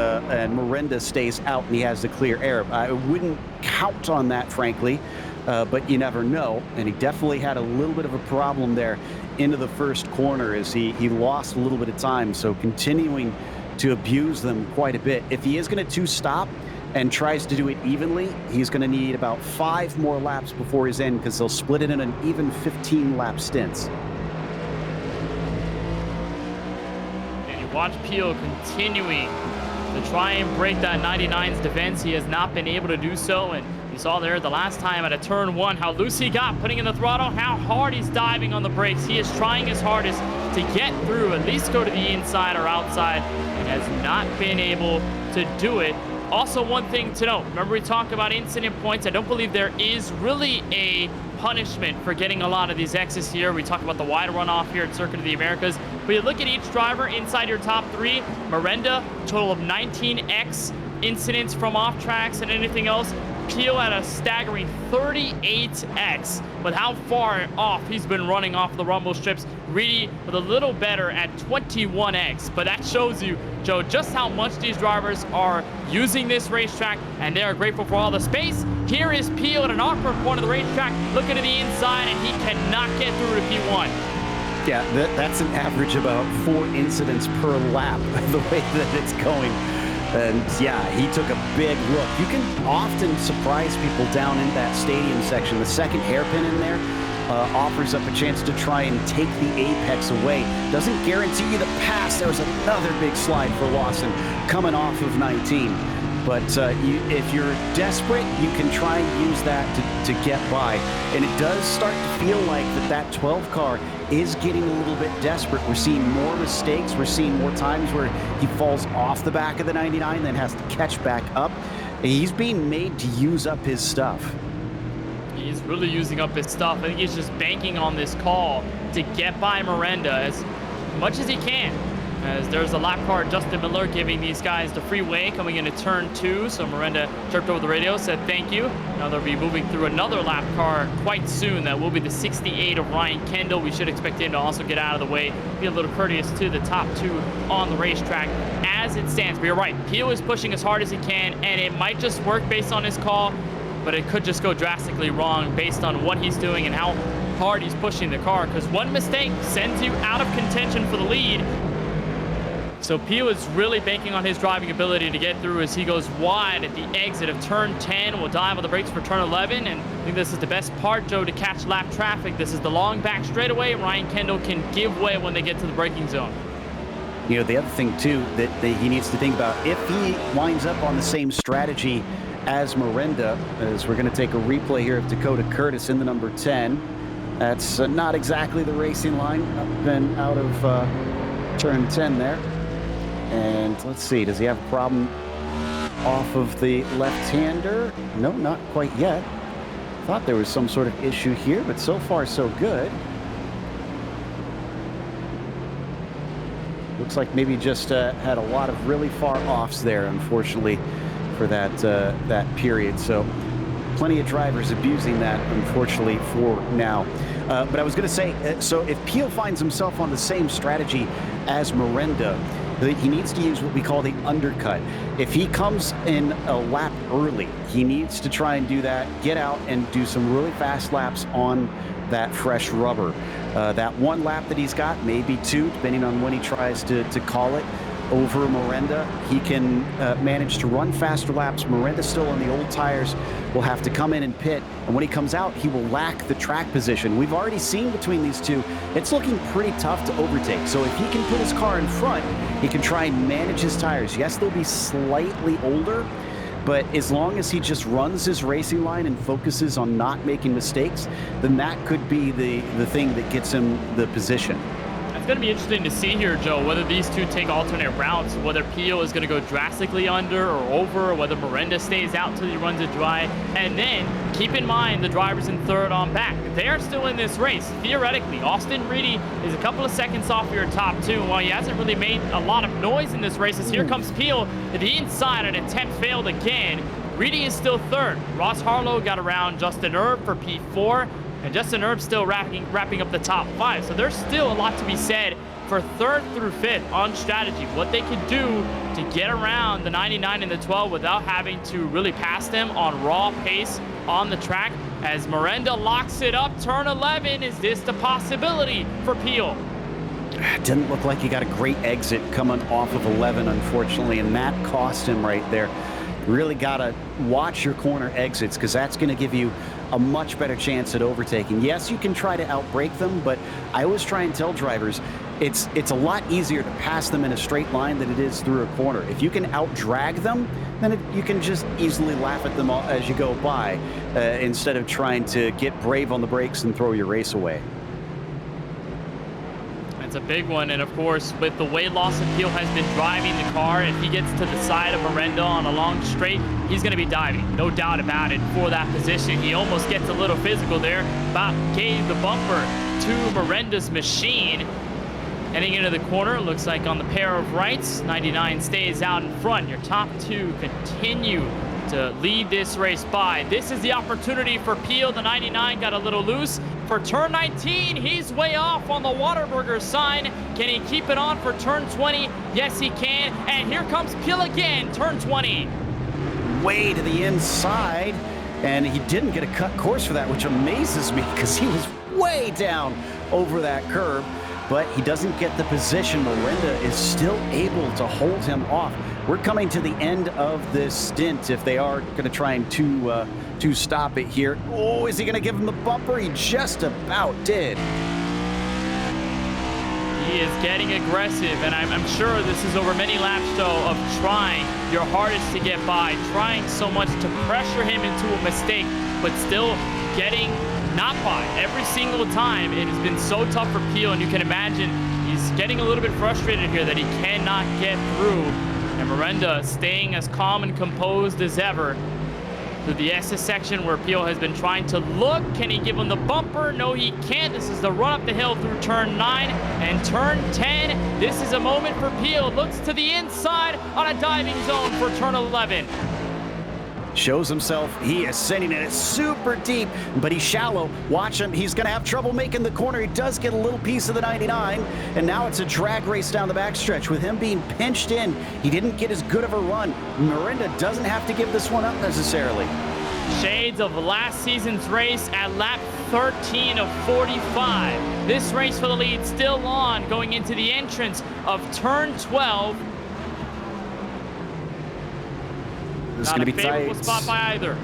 Miranda stays out and he has the clear air. I wouldn't count on that, frankly, but you never know. And he definitely had a little bit of a problem there into the first corner as he lost a little bit of time. So continuing to abuse them quite a bit. If he is going to two-stop and tries to do it evenly, he's going to need about 5 more laps before his end because they'll split it in an even 15-lap stints. Watch Peel continuing to try and break that 99's defense. He has not been able to do so, and you saw there the last time at a turn 1 how loose he got putting in the throttle, how hard he's diving on the brakes. He is trying his hardest to get through, at least go to the inside or outside, and has not been able to do it. Also, one thing to note, remember we talked about incident points. I don't believe there is really a punishment for getting a lot of these X's here. We talked about the wide runoff here at Circuit of the Americas. But you look at each driver inside your top 3. Miranda, total of 19 X incidents from off tracks and anything else. Peel at a staggering 38x with how far off he's been running off the rumble strips. Reedy with a little better at 21x. But that shows you, Joe, just how much these drivers are using this racetrack, and they are grateful for all the space. Here is Peel at an awkward point of the racetrack, looking to the inside, and he cannot get through to P1. Yeah, that's an average about 4 incidents per lap, the way that it's going. And yeah, he took a big look. You can often surprise people down in that stadium section. The second hairpin in there offers up a chance to try and take the apex away. Doesn't guarantee you the pass. There was another big slide for Lawson coming off of 19. But if you're desperate, you can try and use that to get by. And it does start to feel like that 12 car is getting a little bit desperate. We're seeing more mistakes. We're seeing more times where he falls off the back of the 99, then has to catch back up. He's being made to use up his stuff. He's really using up his stuff. I think he's just banking on this call to get by Miranda as much as he can. As there's a lap car, Justin Miller, giving these guys the freeway coming into turn 2. So Miranda chirped over the radio, said thank you. Now they'll be moving through another lap car quite soon. That will be the 68 of Ryan Kendall. We should expect him to also get out of the way, be a little courteous to the top 2 on the racetrack as it stands. But you're right, Pio is pushing as hard as he can, and it might just work based on his call, but it could just go drastically wrong based on what he's doing and how hard he's pushing the car, because one mistake sends you out of contention for the lead. So Pio is really banking on his driving ability to get through as he goes wide at the exit of turn 10. We'll dive on the brakes for turn 11, and I think this is the best part, Joe, to catch lap traffic. This is the long back straightaway. Ryan Kendall can give way when they get to the braking zone. You know, the other thing, too, that he needs to think about, if he winds up on the same strategy as Miranda, as we're going to take a replay here of Dakota Curtis in the number 10. That's not exactly the racing line, up and out of turn 10 there. And let's see, does he have a problem off of the left-hander? No, not quite yet. Thought there was some sort of issue here, but so far so good. Looks like maybe just had a lot of really far offs there, unfortunately, for that period. So plenty of drivers abusing that, unfortunately, for now. But I was going to say, so if Peel finds himself on the same strategy as Miranda, he needs to use what we call the undercut. If he comes in a lap early, he needs to try and do that, get out and do some really fast laps on that fresh rubber. That one lap that he's got, maybe two, depending on when he tries to call it, over Miranda, he can manage to run faster laps. Miranda still on the old tires will have to come in and pit, and when he comes out, he will lack the track position. We've already seen between these two, it's looking pretty tough to overtake. So if he can put his car in front, he can try and manage his tires. Yes, they'll be slightly older, but as long as he just runs his racing line and focuses on not making mistakes, then that could be the thing that gets him the position. It's going to be interesting to see here, Joe, whether these two take alternate routes, whether Peel is going to go drastically under or over, or whether Miranda stays out till he runs it dry. And then keep in mind the drivers in third on back. They are still in this race. Theoretically, Austin Reedy is a couple of seconds off your top two. While he hasn't really made a lot of noise in this race, as here comes Peel to the inside. An attempt failed again. Reedy is still third. Ross Harlow got around Justin Erb for P4. And Justin Erb still wrapping up the top five. So there's still a lot to be said for third through fifth on strategy. What they could do to get around the 99 and the 12 without having to really pass them on raw pace on the track. As Miranda locks it up, turn 11. Is this the possibility for Peel? Didn't look like he got a great exit coming off of 11, unfortunately, and that cost him right there. You really got to watch your corner exits, because that's going to give you a much better chance at overtaking. Yes, you can try to outbrake them, but I always try and tell drivers it's a lot easier to pass them in a straight line than it is through a corner. If you can outdrag them, then you can just easily laugh at them as you go by, instead of trying to get brave on the brakes and throw your race away. It's a big one, and of course, with the way Lawson Peel has been driving the car, if he gets to the side of Miranda on a long straight, he's going to be diving, no doubt about it, for that position. He almost gets a little physical there, about gave the bumper to Miranda's machine. Heading into the corner, looks like on the pair of rights, 99 stays out in front. Your top two continue to lead this race by. This is the opportunity for Peel. The 99 got a little loose. For turn 19, he's way off on the Whataburger sign. Can he keep it on for turn 20? Yes, he can. And here comes Peel again, turn 20. Way to the inside, and he didn't get a cut course for that, which amazes me, because he was way down over that curb. But he doesn't get the position. Miranda is still able to hold him off. We're coming to the end of this stint if they are going to try and to stop it here. Oh, is he going to give him the bumper? He just about did. He is getting aggressive, and I'm sure this is over many laps, though, of trying your hardest to get by, trying so much to pressure him into a mistake, but still getting not by every single time. It has been so tough for Peel, and you can imagine he's getting a little bit frustrated here that he cannot get through. And Miranda staying as calm and composed as ever through the SS section where Peel has been trying to look. Can he give him the bumper? No, he can't. This is the run up the hill through turn 9 and turn 10. This is a moment for Peel. Looks to the inside on a diving zone for turn 11. Shows himself. He is sending it super deep, but he's shallow. Watch him. He's going to have trouble making the corner. He does get a little piece of the 99, and now it's a drag race down the backstretch. With him being pinched in, he didn't get as good of a run. Miranda doesn't have to give this one up necessarily. Shades of last season's race at lap 13 of 45. This race for the lead still on, going into the entrance of turn 12. This is Not going a to be favorable tight. spot by either.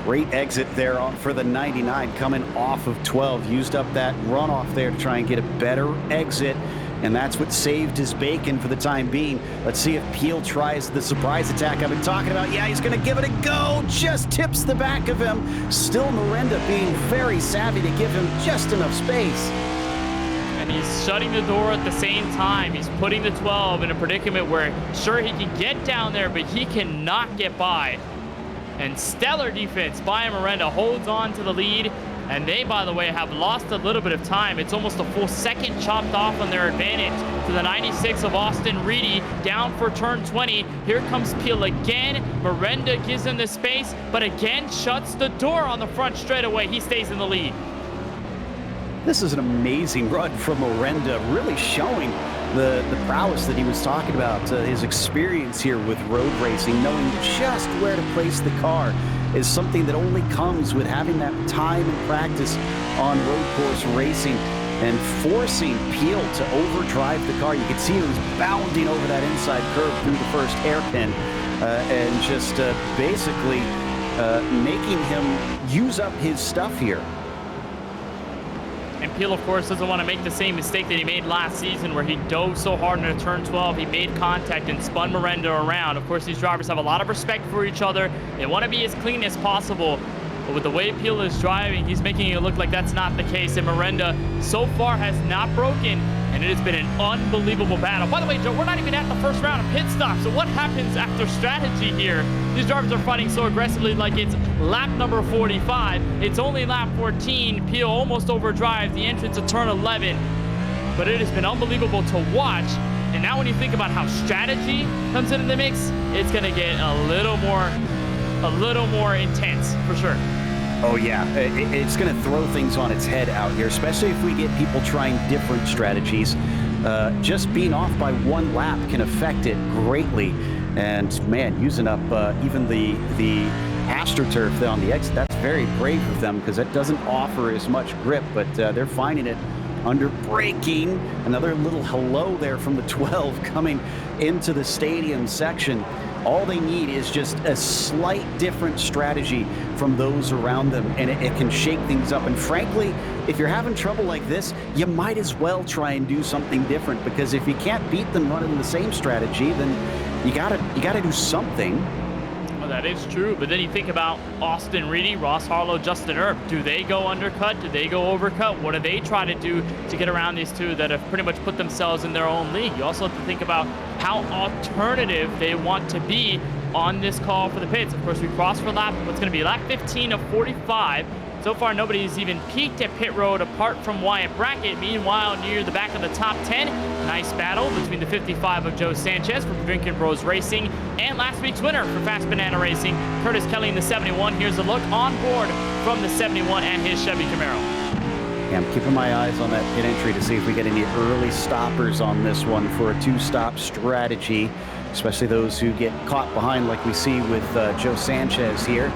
Great exit there for the 99 coming off of 12. Used up that runoff there to try and get a better exit, and that's what saved his bacon for the time being. Let's see if Peel tries the surprise attack I've been talking about. Yeah, he's going to give it a go. Just tips the back of him. Still Miranda being very savvy to give him just enough space. And he's shutting the door at the same time. He's putting the 12 in a predicament where, sure, he can get down there, but he cannot get by. And stellar defense by Miranda holds on to the lead. And they, by the way, have lost a little bit of time. It's almost a full second chopped off on their advantage to the 96 of Austin Reedy, down for turn 20. Here comes Peel again. Miranda gives him the space, but again shuts the door on the front straightaway. He stays in the lead. This is an amazing run from Miranda, really showing the prowess that he was talking about, his experience here with road racing, knowing just where to place the car is something that only comes with having that time and practice on road course racing, and forcing Peel to overdrive the car. You could see he was bounding over that inside curve through the first hairpin, and just basically making him use up his stuff here. And Peel, of course, doesn't want to make the same mistake that he made last season, where he dove so hard into turn 12. He made contact and spun Miranda around. Of course, these drivers have a lot of respect for each other. They want to be as clean as possible. But with the way Peel is driving, he's making it look like that's not the case. And Miranda so far has not broken, and it has been an unbelievable battle. By the way, Joe, we're not even at the first round of pit stop. So what happens after strategy here? These drivers are fighting so aggressively like it's lap number 45. It's only lap 14. Peel almost overdrives the entrance of turn 11. But it has been unbelievable to watch. And now when you think about how strategy comes into the mix, it's going to get a little more intense for sure. Oh yeah, it's going to throw things on its head out here, especially if we get people trying different strategies. Just being off by one lap can affect it greatly. And man, using up even the AstroTurf on the exit, that's very brave of them, because it doesn't offer as much grip, but they're finding it under braking. Another little hello there from the 12 coming into the stadium section. All they need is just a slight different strategy from those around them, and it can shake things up. And frankly, if you're having trouble like this, you might as well try and do something different, because if you can't beat them running the same strategy, then you gotta do something. Well, that is true, but then you think about Austin Reedy, Ross Harlow, Justin Earp. Do they go undercut? Do they go overcut? What do they try to do to get around these two that have pretty much put themselves in their own league? You also have to think about how alternative they want to be on this call for the pits. Of course, we cross for lap, what's going to be lap 15 of 45. So far, nobody's even peaked at pit road apart from Wyatt Brackett. Meanwhile, near the back of the top 10, nice battle between the 55 of Joe Sanchez from Drinking Bros Racing and last week's winner for Fast Banana Racing, Curtis Kelly in the 71. Here's a look on board from the 71 and his Chevy Camaro. Yeah, I'm keeping my eyes on that pit entry to see if we get any early stoppers on this one for a two-stop strategy, especially those who get caught behind like we see with Joe Sanchez here.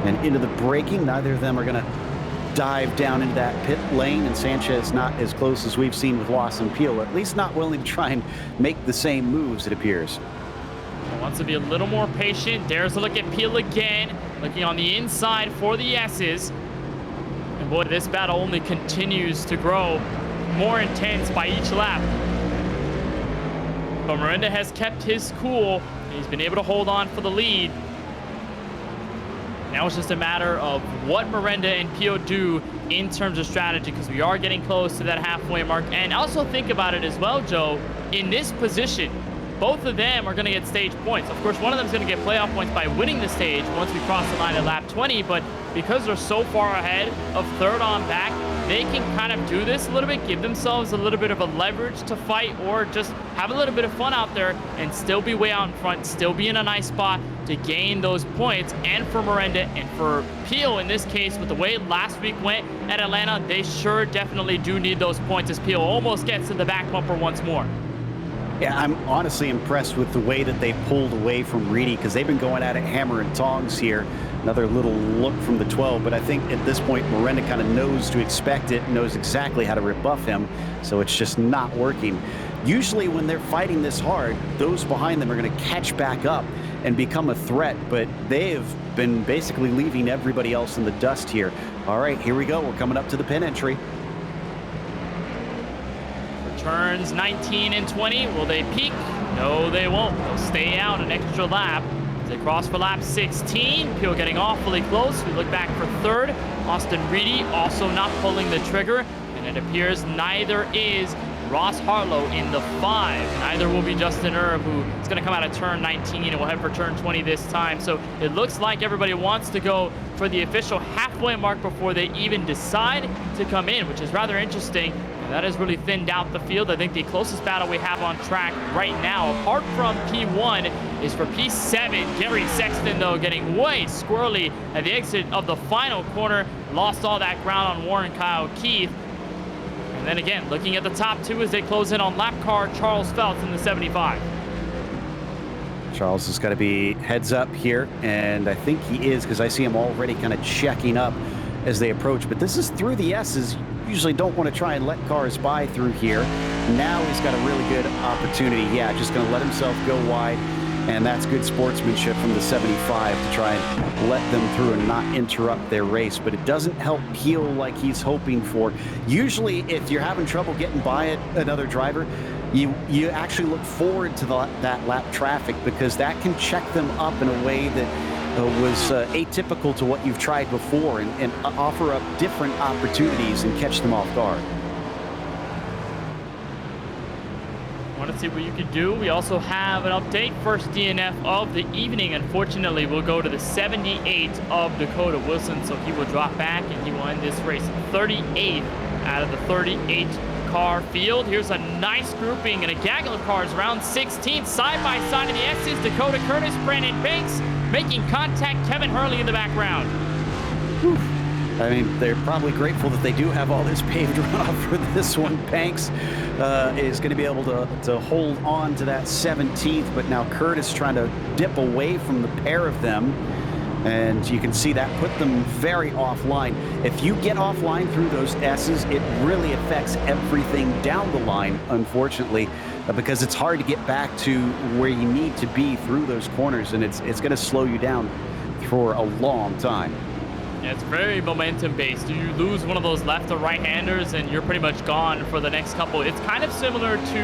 And into the braking, neither of them are going to dive down into that pit lane, and Sanchez not as close as we've seen with Lawson Peel, or at least not willing to try and make the same moves, it appears. Wants to be a little more patient. Dares to look at Peel again, looking on the inside for the S's. And boy, this battle only continues to grow more intense by each lap. But Miranda has kept his cool. He's been able to hold on for the lead. Now it's just a matter of what Miranda and Peel do in terms of strategy, because we are getting close to that halfway mark. And also think about it as well, Joe, in this position, both of them are going to get stage points. Of course, one of them is going to get playoff points by winning the stage once we cross the line at lap 20, but because they're so far ahead of third on back, they can kind of do this a little bit, give themselves a little bit of a leverage to fight, or just have a little bit of fun out there and still be way out in front, still be in a nice spot to gain those points. And for Miranda and for Peel in this case, with the way last week went at Atlanta, they sure definitely do need those points, as Peel almost gets to the back bumper once more. Yeah, I'm honestly impressed with the way that they pulled away from Reedy, because they've been going at it hammer and tongs here. Another little look from the 12, but I think at this point Miranda kind of knows to expect it, knows exactly how to rebuff him, so it's just not working. Usually when they're fighting this hard, those behind them are going to catch back up and become a threat, but they have been basically leaving everybody else in the dust here. All right, here we go. We're coming up to the pit entry. Turns 19 and 20. Will they peak? No, they won't. They'll stay out an extra lap. As they cross for lap 16. Peel getting awfully close. We look back for third. Austin Reedy also not pulling the trigger. And it appears neither is Ross Harlow in the 5. Neither will be Justin Erb, who is going to come out of turn 19 and will head for turn 20 this time. So it looks like everybody wants to go for the official halfway mark before they even decide to come in, which is rather interesting. And that has really thinned out the field. I think the closest battle we have on track right now, apart from P1, is for P7. Gary Sexton, though, getting way squirrely at the exit of the final corner. Lost all that ground on Warren Kyle Keith. And then again, looking at the top 2 as they close in on lap car Charles Phelps in the 75. Charles has got to be heads up here, and I think he is, because I see him already kind of checking up as they approach. But this is through the S's. Usually don't want to try and let cars by through here. Now he's got a really good opportunity. Yeah, just going to let himself go wide, and that's good sportsmanship from the 75 to try and let them through and not interrupt their race. But it doesn't help Peel like he's hoping for. Usually, if you're having trouble getting by another driver, you actually look forward to that lap traffic, because that can check them up in a way that was atypical to what you've tried before, and offer up different opportunities and catch them off guard. Want to see what you can do. We also have an update. First DNF of the evening, unfortunately, will go to the 78 of Dakota Wilson, so he will drop back and he will end this race 38th out of the 38 car field. Here's a nice grouping and a gaggle of cars around 16th, side by side in the X's. Dakota Curtis, Brandon Banks making contact, Kevin Hurley in the background. Whew. I mean, they're probably grateful that they do have all this paved runoff for this one. Banks is going to be able to hold on to that 17th, but now Curtis trying to dip away from the pair of them. And you can see that put them very offline. If you get offline through those S's, it really affects everything down the line, unfortunately, because it's hard to get back to where you need to be through those corners, and it's going to slow you down for a long time. Yeah, it's very momentum based. You lose one of those left or right handers and you're pretty much gone for the next couple. It's kind of similar to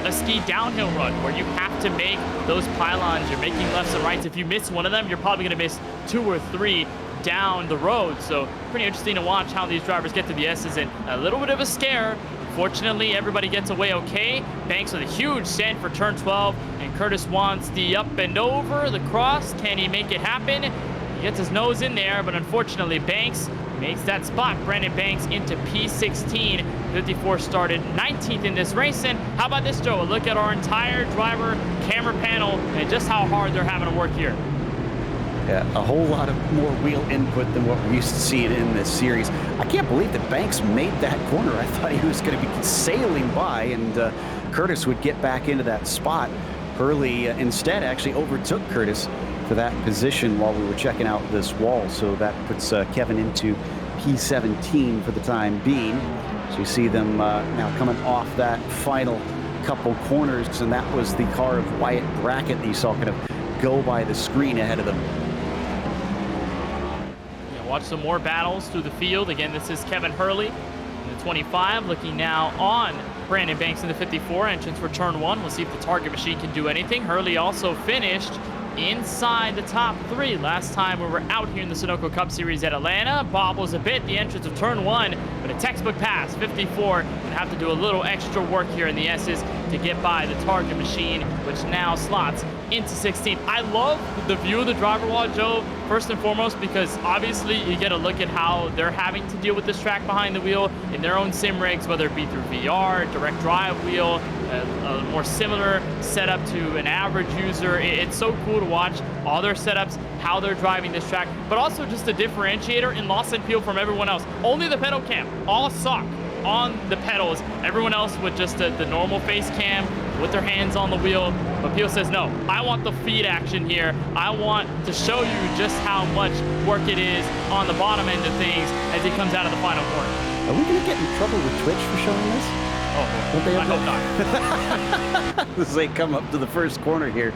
a ski downhill run where you have to make those pylons. You're making lefts and rights. If you miss one of them, you're probably going to miss 2 or 3 down the road. So pretty interesting to watch how these drivers get to the S's, and a little bit of a scare. Fortunately, everybody gets away okay. Banks with a huge send for turn 12, and Curtis wants the up and over, the cross. Can he make it happen? He gets his nose in there, but unfortunately, Banks makes that spot. Brandon Banks into P16. 54 started 19th in this race. And how about this, Joe? A look at our entire driver camera panel and just how hard they're having to work here. Yeah, a whole lot of more wheel input than what we're used to seeing in this series. I can't believe that Banks made that corner. I thought he was going to be sailing by, and Curtis would get back into that spot. Hurley instead actually overtook Curtis for that position while we were checking out this wall. So that puts Kevin into P17 for the time being. So you see them now coming off that final couple corners, and that was the car of Wyatt Brackett that you saw kind of go by the screen ahead of them. Watch some more battles through the field. Again, this is Kevin Hurley in the 25, looking now on Brandon Banks in the 54, entrance for turn 1. We'll see if the target machine can do anything. Hurley also finished inside the top 3 last time we were out here in the Sunoco Cup Series at Atlanta. Bobbles a bit the entrance of turn 1, but a textbook pass. 54 and have to do a little extra work here in the S's to get by the target machine, which now slots into 16th. I love the view of the driver wall, Joe, first and foremost, because obviously you get a look at how they're having to deal with this track behind the wheel in their own sim rigs, whether it be through VR, direct drive wheel, a more similar setup to an average user. It's so cool to watch all their setups, how they're driving this track, but also just a differentiator in Lost and Peel from everyone else. Only the pedal cam, all suck on the pedals. Everyone else with just the normal face cam with their hands on the wheel. But Peel says, no, I want the feed action here. I want to show you just how much work it is on the bottom end of things as he comes out of the final corner. Are we going to get in trouble with Twitch for showing this? Oh, boy. I hope not. As they come up to the first corner here.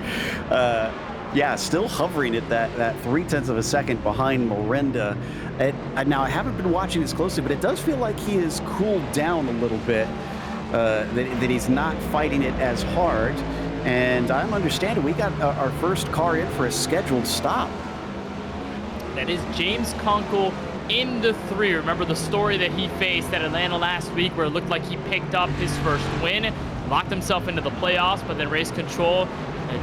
Yeah, still hovering at that 0.3 of a second behind Miranda. Now, I haven't been watching this closely, but it does feel like he has cooled down a little bit, that he's not fighting it as hard. And I'm understanding we got our first car in for a scheduled stop. That is James Conkle in the 3. Remember the story that he faced at Atlanta last week where it looked like he picked up his first win, locked himself into the playoffs, but then race control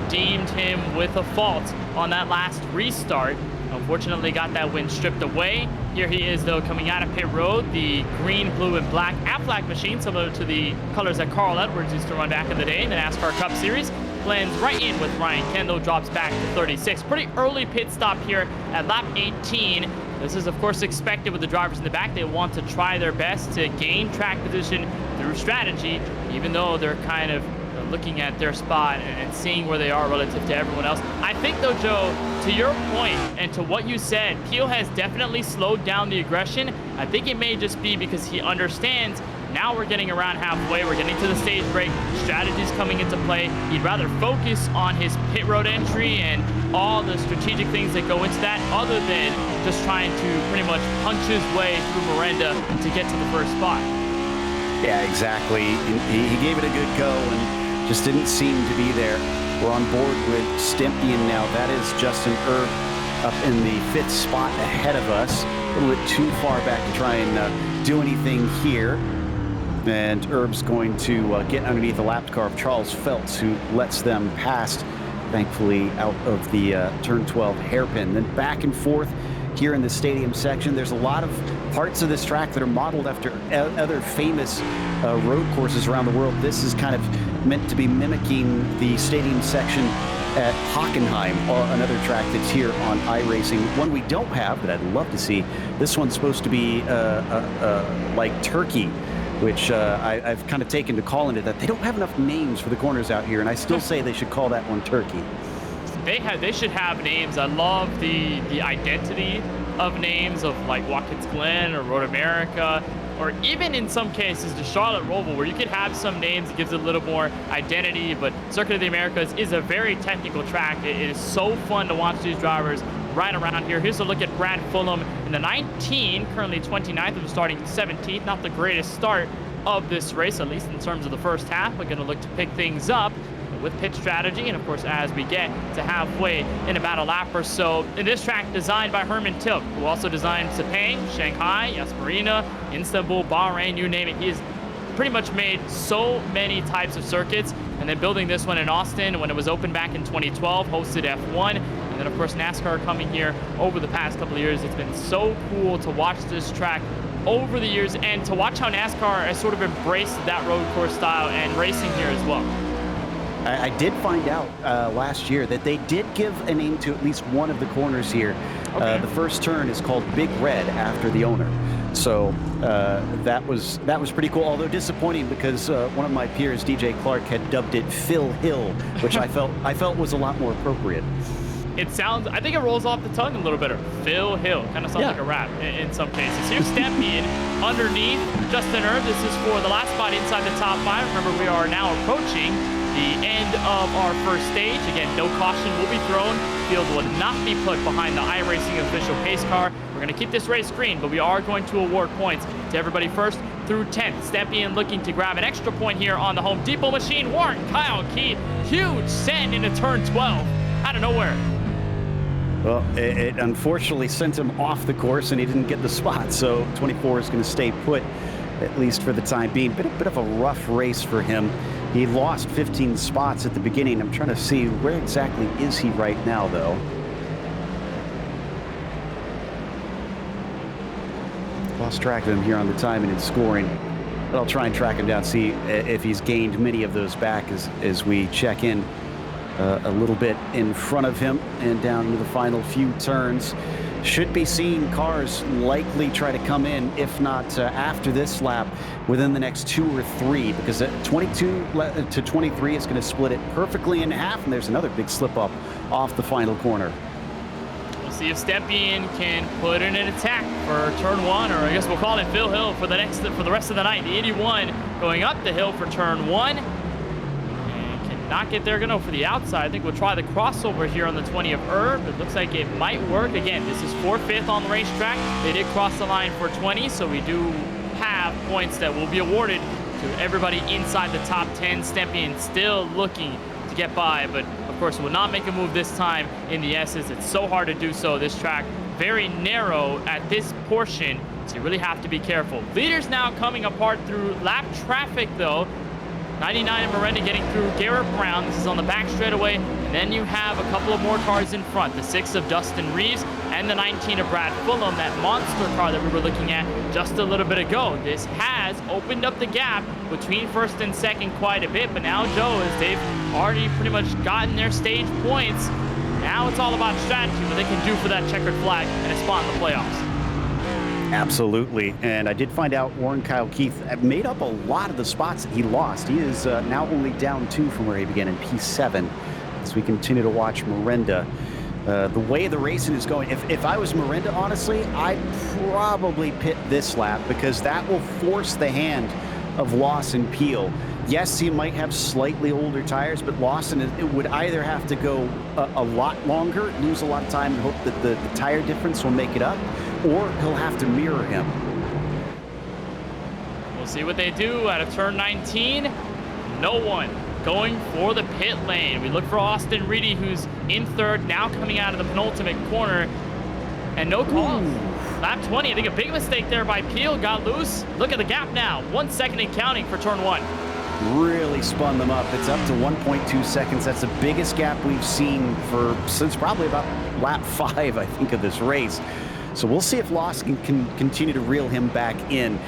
deemed him with a fault on that last restart. Unfortunately, got that win stripped away. Here he is, though, coming out of pit road. The green, blue, and black Aflac machine, similar to the colors that Carl Edwards used to run back in the day in the NASCAR Cup Series. Blends right in with Ryan Kendall, drops back to 36. Pretty early pit stop here at lap 18. This is, of course, expected with the drivers in the back. They want to try their best to gain track position through strategy, even though they're kind of looking at their spot and seeing where they are relative to everyone else. I think, though, Joe, to your point and to what you said, Peel has definitely slowed down the aggression. I think it may just be because he understands now we're getting around halfway, we're getting to the stage break, strategy's coming into play. He'd rather focus on his pit road entry and all the strategic things that go into that, other than just trying to pretty much punch his way through Miranda to get to the first spot. Yeah, exactly. He gave it a good go and just didn't seem to be there. We're on board with Stempien now. That is Justin Erb up in the 5th spot ahead of us. A little bit too far back to try and do anything here. And Erb's going to get underneath the lapped car of Charles Phelps, who lets them pass, thankfully, out of the turn 12 hairpin. Then back and forth here in the stadium section. There's a lot of parts of this track that are modeled after other famous road courses around the world. This is kind of meant to be mimicking the stadium section at Hockenheim, another track that's here on iRacing. One we don't have that I'd love to see. This one's supposed to be like Turkey, which I've kind of taken to calling it that. They don't have enough names for the corners out here, and I still say they should call that one Turkey. They should have names. I love the identity of names of like Watkins Glen or Road America, or even in some cases the Charlotte Roval, where you could have some names that gives it a little more identity. But Circuit of the Americas is a very technical track. It is so fun to watch these drivers right around here. Here's a look at Brad Fulham in the 19, currently 29th, and starting 17th. Not the greatest start of this race, at least in terms of the first half. We're going to look to pick things up with pit strategy, and of course as we get to halfway in about a lap or so. In this track designed by Herman Tilke, who also designed Sepang, Shanghai, Yas Marina, Istanbul, Bahrain, you name it. He has pretty much made so many types of circuits, and then building this one in Austin when it was open back in 2012, hosted F1, and then of course NASCAR coming here over the past couple of years. It's been so cool to watch this track over the years and to watch how NASCAR has sort of embraced that road course style and racing here as well. I did find out last year that they did give a name to at least one of the corners here. Okay. The first turn is called Big Red after the owner. So that was pretty cool, although disappointing because one of my peers, DJ Clark, had dubbed it Phil Hill, which I felt was a lot more appropriate. It sounds, I think it rolls off the tongue a little better. Phil Hill, kind of sounds like a rap in some cases. Here's Stempien underneath Justin Erb. This is for the last spot inside the top 5. Remember, we are now approaching the end of our first stage. Again, no caution will be thrown. Field will not be put behind the iRacing official pace car. We're going to keep this race green, but we are going to award points to everybody first through 10th. Stempien looking to grab an extra point here on the Home Depot machine. Warren Kyle Keith, huge send into turn 12 out of nowhere. Well, it unfortunately sent him off the course, and he didn't get the spot, so 24 is going to stay put, at least for the time being. Bit of a rough race for him. He lost 15 spots at the beginning. I'm trying to see where exactly is he right now, though. Lost track of him here on the timing and scoring. But I'll try and track him down, see if he's gained many of those back as we check in a little bit in front of him and down into the final few turns. Should be seeing cars likely try to come in, if not after this lap, within the next 2 or 3, because 22 to 23 is going to split it perfectly in half, and there's another big slip up off the final corner. We'll see if Stempien can put in an attack for turn 1, or I guess we'll call it Phil Hill for the rest of the night. The 81 going up the hill for turn 1. Not get there, gonna go for the outside. I think we'll try the crossover here on the 20 of Erb. It looks like it might work. Again, this is 4th, 5th on the racetrack. They did cross the line for 20, so we do have points that will be awarded to everybody inside the top 10. Stempien still looking to get by, but of course will not make a move this time in the S's. It's so hard to do so. This track very narrow at this portion, so you really have to be careful. Leaders now coming apart through lap traffic, though. 99 and Miranda getting through Garrett Brown. This is on the back straightaway. And then you have a couple of more cars in front. The 6 of Dustin Reeves and the 19 of Brad Fulham, that monster car that we were looking at just a little bit ago. This has opened up the gap between first and second quite a bit. But now, Joe, as they've already pretty much gotten their stage points, now it's all about strategy, what they can do for that checkered flag and a spot in the playoffs. Absolutely. And I did find out Warren Kyle Keith made up a lot of the spots that he lost. He is now only down 2 from where he began in P7 as we continue to watch Miranda. The way the racing is going, if I was Miranda, honestly, I'd probably pit this lap because that will force the hand of Lawson Peel. Yes, he might have slightly older tires, but Lawson it would either have to go a lot longer, lose a lot of time, and hope that the tire difference will make it up, or he'll have to mirror him. We'll see what they do out of turn 19. No one going for the pit lane. We look for Austin Reedy, who's in third, now coming out of the penultimate corner, and no calls. Lap 20, I think a big mistake there by Peel, got loose. Look at the gap now, 1 second and counting for turn 1. Really spun them up. It's up to 1.2 seconds. That's the biggest gap we've seen since probably about lap 5, I think, of this race. So we'll see if Lawson can continue to reel him back in.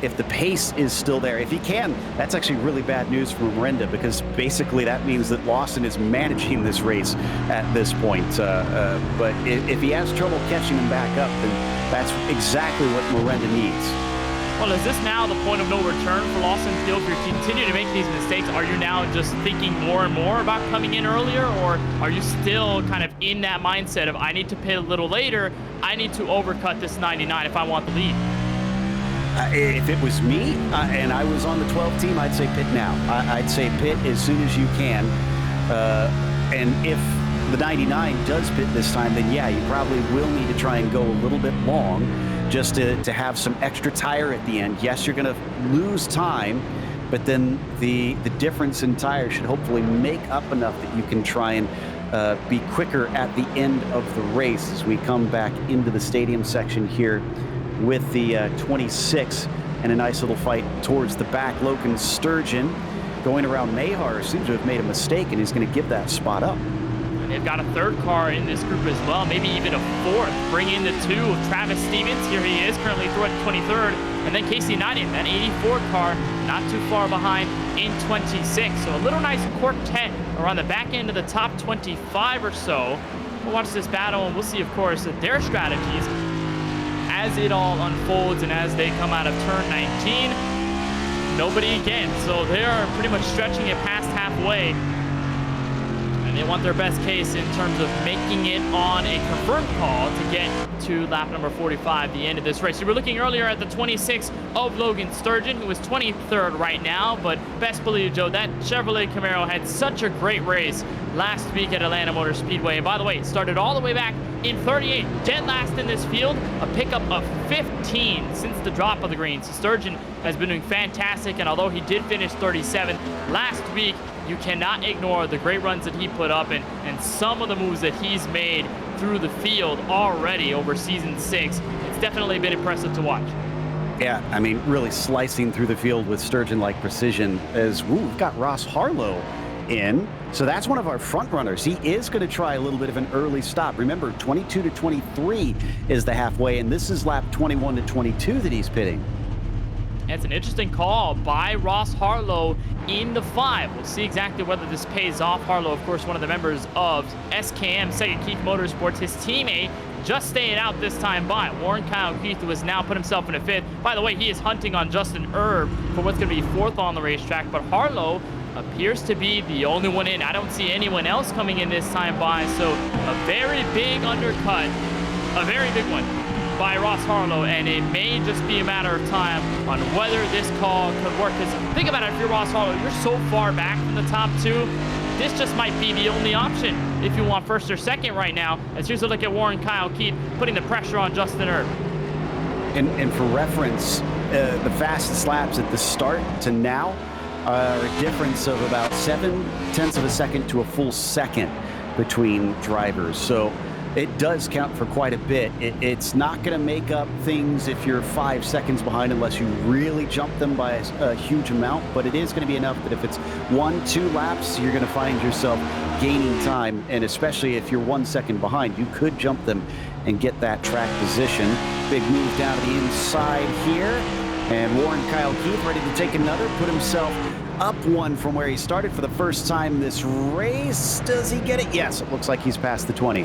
If the pace is still there, if he can, that's actually really bad news for Miranda, because basically that means that Lawson is managing this race at this point. But if he has trouble catching him back up, then that's exactly what Miranda needs. Well, is this now the point of no return for Lawson Peel? If you continue to make these mistakes, are you now just thinking more and more about coming in earlier, or are you still kind of in that mindset of, I need to pit a little later, I need to overcut this 99 if I want the lead? If it was me and I was on the 12 team, I'd say pit now. I'd say pit as soon as you can. And if the 99 does pit this time, then yeah, you probably will need to try and go a little bit long, just to have some extra tire at the end. Yes, you're going to lose time, but then the difference in tire should hopefully make up enough that you can try and be quicker at the end of the race as we come back into the stadium section here with the 26 and a nice little fight towards the back. Logan Sturgeon going around Mahar seems to have made a mistake, and he's going to give that spot up. They've got a third car in this group as well, maybe even a fourth. Bring in the 2 of Travis Stevens. Here he is, currently through at 23rd. And then Casey Knighting, that 84 car, not too far behind in 26. So a little nice quartet around the back end of the top 25 or so. We'll watch this battle, and we'll see, of course, their strategies as it all unfolds and as they come out of turn 19. Nobody again, so they are pretty much stretching it past halfway. And they want their best case in terms of making it on a confirmed call to get to lap number 45, the end of this race. We were looking earlier at the 26 of Logan Sturgeon, who was 23rd right now, but best believe, Joe, that Chevrolet Camaro had such a great race last week at Atlanta Motor Speedway. And by the way, it started all the way back in 38, dead last in this field, a pickup of 15 since the drop of the green. So Sturgeon has been doing fantastic, and although he did finish 37 last week, you cannot ignore the great runs that he put up and some of the moves that he's made through the field already over season 6. It's definitely been impressive to watch. Yeah, I mean, really slicing through the field with Sturgeon-like precision. As we've got Ross Harlow in, so that's one of our front runners. He is going to try a little bit of an early stop. Remember, 22 to 23 is the halfway, and this is lap 21 to 22 that he's pitting. It's an interesting call by Ross Harlow in the 5. We'll see exactly whether this pays off. Harlow, of course, one of the members of SKM, Second Keith Motorsports. His teammate just staying out this time by Warren Kyle Keith, who has now put himself in a 5th. By the way, he is hunting on Justin Erb for what's going to be 4th on the racetrack, but Harlow appears to be the only one in. I don't see anyone else coming in this time by, so a very big undercut, a very big one by Ross Harlow, and it may just be a matter of time on whether this call could work. Because think about it, if you're Ross Harlow, you're so far back from the top 2, this just might be the only option if you want 1st or 2nd right now. As here's a look at Warren Kyle Keith putting the pressure on Justin Erb. And for reference, the fastest laps at the start to now are a difference of about 0.7 of a second to a full second between drivers. So it does count for quite a bit. It's not going to make up things if you're 5 seconds behind unless you really jump them by a huge amount, but it is going to be enough that if it's 1-2 laps, you're going to find yourself gaining time, and especially if you're 1 second behind, you could jump them and get that track position. Big move down to the inside here, and Warren Kyle Keith ready to take another, put himself up one from where he started for the first time this race. Does he get it? Yes, it looks like he's past the 20.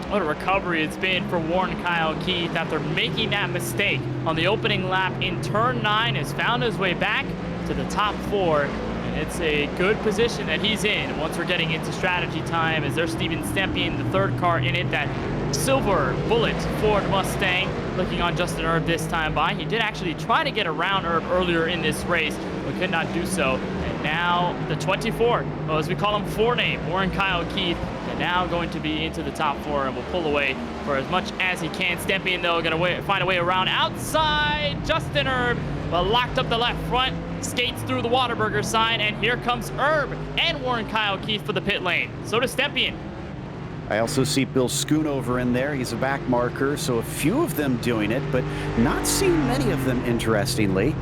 What a recovery it's been for Warren Kyle Keith after making that mistake on the opening lap in turn 9. Has found his way back to the top 4, and it's a good position that he's in. Once we're getting into strategy time, as there's Steven Stempien, the third car in it, that silver bullet Ford Mustang, looking on Justin Erb this time by. He did actually try to get around Erb earlier in this race, but could not do so. And now the 24, well, as we call him, 4-name, Warren Kyle Keith, now going to be into the top 4 and will pull away for as much as he can. Stempien, though, going to find a way around outside Justin Erb, but locked up the left front, skates through the Whataburger sign, and here comes Erb and Warren Kyle Keith for the pit lane. So does Stempien. I also see Bill Schoonover in there. He's a back marker, so a few of them doing it, but not seeing many of them, interestingly.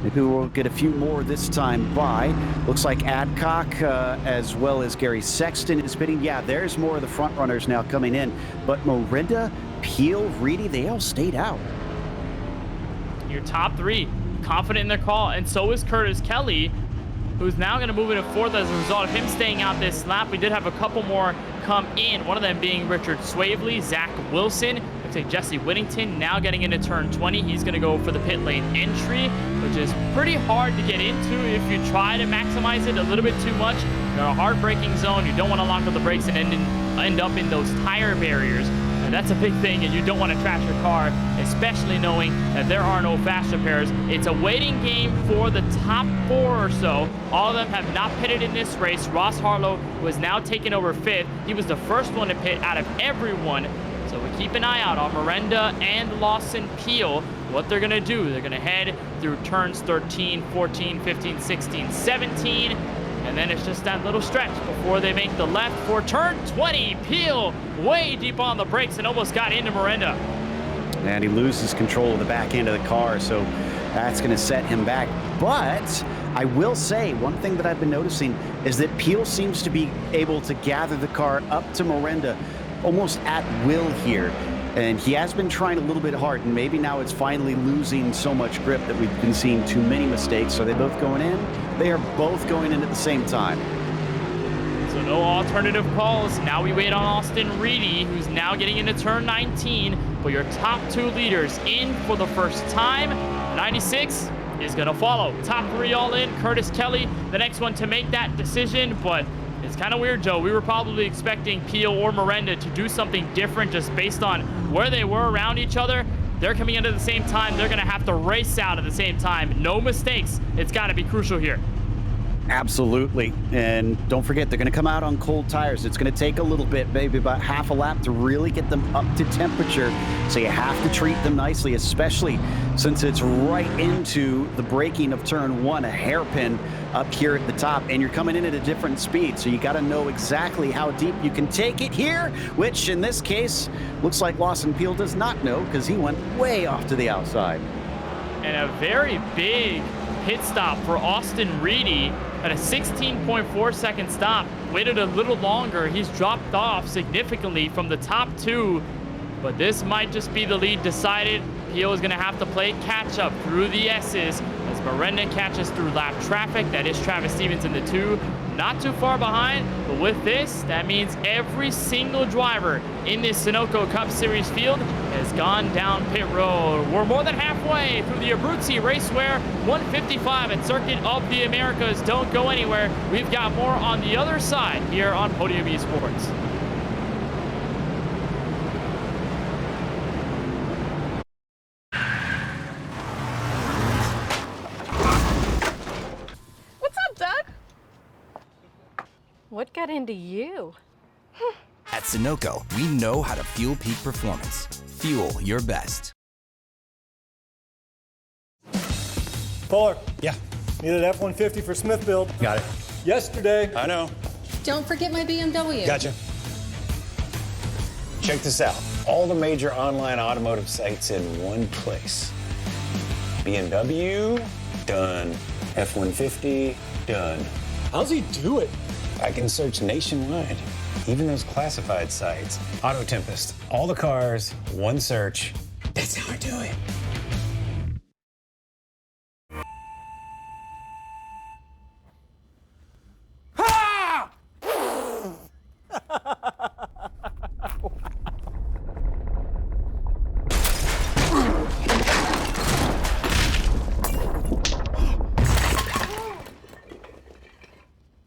Maybe we'll get a few more this time by. Looks like Adcock, as well as Gary Sexton is pitting. Yeah, there's more of the front runners now coming in. But Morinda, Peel, Reedy, they all stayed out. Your top 3, confident in their call, and so is Curtis Kelly, who's now going to move into 4th as a result of him staying out this lap. We did have a couple more come in, one of them being Richard Swavely, Zach Wilson, looks like Jesse Whittington now getting into turn 20. He's going to go for the pit lane entry, which is pretty hard to get into if you try to maximize it a little bit too much. You're in a hard braking zone. You don't want to lock up the brakes and end up in those tire barriers. And that's a big thing, and you don't want to trash your car, especially knowing that there are no fast repairs. It's a waiting game for the top 4 or so. All of them have not pitted in this race. Ross Harlow was now taking over 5th. He was the first one to pit out of everyone. So we keep an eye out on Miranda and Lawson Peel. What they're going to do, they're going to head through turns 13, 14, 15, 16, 17. And then it's just that little stretch before they make the left for turn 20. Peel way deep on the brakes and almost got into Miranda. And he loses control of the back end of the car, so that's going to set him back. But I will say, one thing that I've been noticing is that Peel seems to be able to gather the car up to Miranda almost at will here. And he has been trying a little bit hard, and maybe now it's finally losing so much grip that we've been seeing too many mistakes. Are they both going in? They are both going in at the same time. So no alternative calls. Now we wait on Austin Reedy, who's now getting into turn 19. But your top 2 leaders in for the first time. 96 is going to follow. Top 3 all in. Curtis Kelly, the next one to make that decision. But it's kind of weird, Joe. We were probably expecting Peel or Miranda to do something different just based on where they were around each other. They're coming in at the same time. They're going to have to race out at the same time. No mistakes. It's got to be crucial here. Absolutely. And don't forget, they're going to come out on cold tires. It's going to take a little bit, maybe about half a lap to really get them up to temperature. So you have to treat them nicely, especially since it's right into the braking of turn 1, a hairpin up here at the top, and you're coming in at a different speed. So you got to know exactly how deep you can take it here, which in this case looks like Lawson Peel does not know because he went way off to the outside. And a very big pit stop for Austin Reedy at a 16.4 second stop. Waited a little longer. He's dropped off significantly from the top 2, but this might just be the lead decided. Peel is going to have to play catch up through the S's as Miranda catches through lap traffic. That is Travis Stevens in the 2. Not too far behind, but with this, that means every single driver in this Sunoco Cup Series field has gone down pit road. We're more than halfway through the Abruzzi Racewear 155 at Circuit of the Americas. Don't go anywhere. We've got more on the other side here on Podium Esports. What got into you? At Sunoco, we know how to fuel peak performance. Fuel your best. Fuller. Yeah. Needed F-150 for Smith build. Got it. Yesterday. I know. Don't forget my BMW. Gotcha. Check this out. All the major online automotive sites in one place. BMW, done. F-150, done. How's he do it? I can search nationwide. Even those classified sites. Auto Tempest, all the cars, one search. That's how I do it.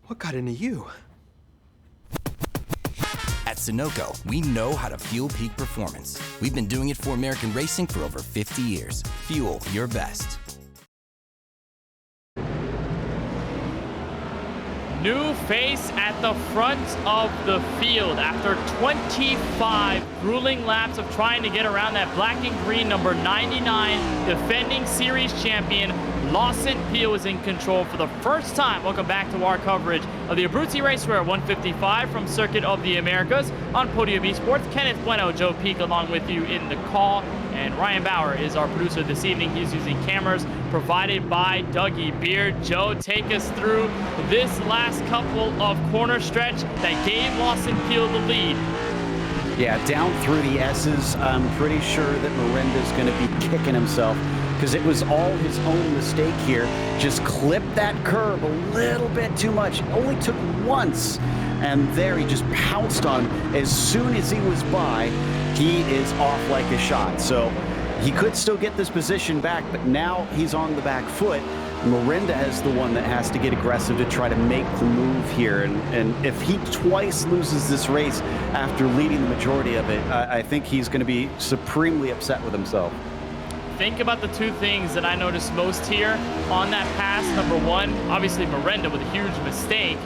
What got into you? At Sunoco, we know how to fuel peak performance. We've been doing it for American racing for over 50 years. Fuel your best. New face at the front of the field after 25 grueling laps of trying to get around that black and green number 99 defending series champion. Lawson Peel is in control for the first time. Welcome back to our coverage of the Abruzzi Racewear 155 from Circuit of the Americas on Podium Esports. Kenneth Bueno, Joe Peak along with you in the call. And Ryan Bauer is our producer this evening. He's using cameras provided by Dougie Beard. Joe, take us through this last couple of corner stretch that gave Lawson Peel the lead. Yeah, down through the S's, I'm pretty sure that Miranda's going to be kicking himself because it was all his own mistake here. Just clipped that curb a little bit too much. Only took once, and there he just pounced on. As soon as he was by, he is off like a shot. So he could still get this position back, but now he's on the back foot. Miranda is the one that has to get aggressive to try to make the move here. And if he twice loses this race after leading the majority of it, I think he's going to be supremely upset with himself. Think about the two things that I noticed most here on that pass. Number one, obviously Miranda with a huge mistake.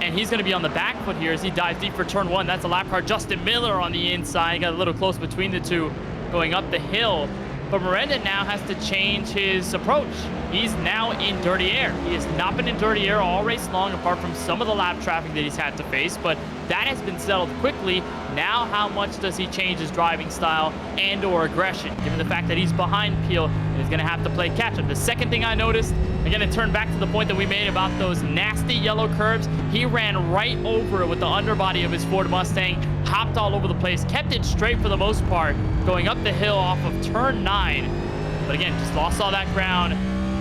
And he's going to be on the back foot here as he dives deep for turn one. That's a lap car. Justin Miller on the inside. Got a little close between the two going up the hill. But Miranda now has to change his approach. He's now in dirty air. He has not been in dirty air all race long, apart from some of the lap traffic that he's had to face, but that has been settled quickly. Now, how much does he change his driving style and or aggression, given the fact that he's behind Peel and is going to have to play catch-up? The second thing I noticed, again, to turn back to the point that we made about those nasty yellow curbs, he ran right over it with the underbody of his Ford Mustang, hopped all over the place, kept it straight for the most part, going up the hill off of turn 9. But again, just lost all that ground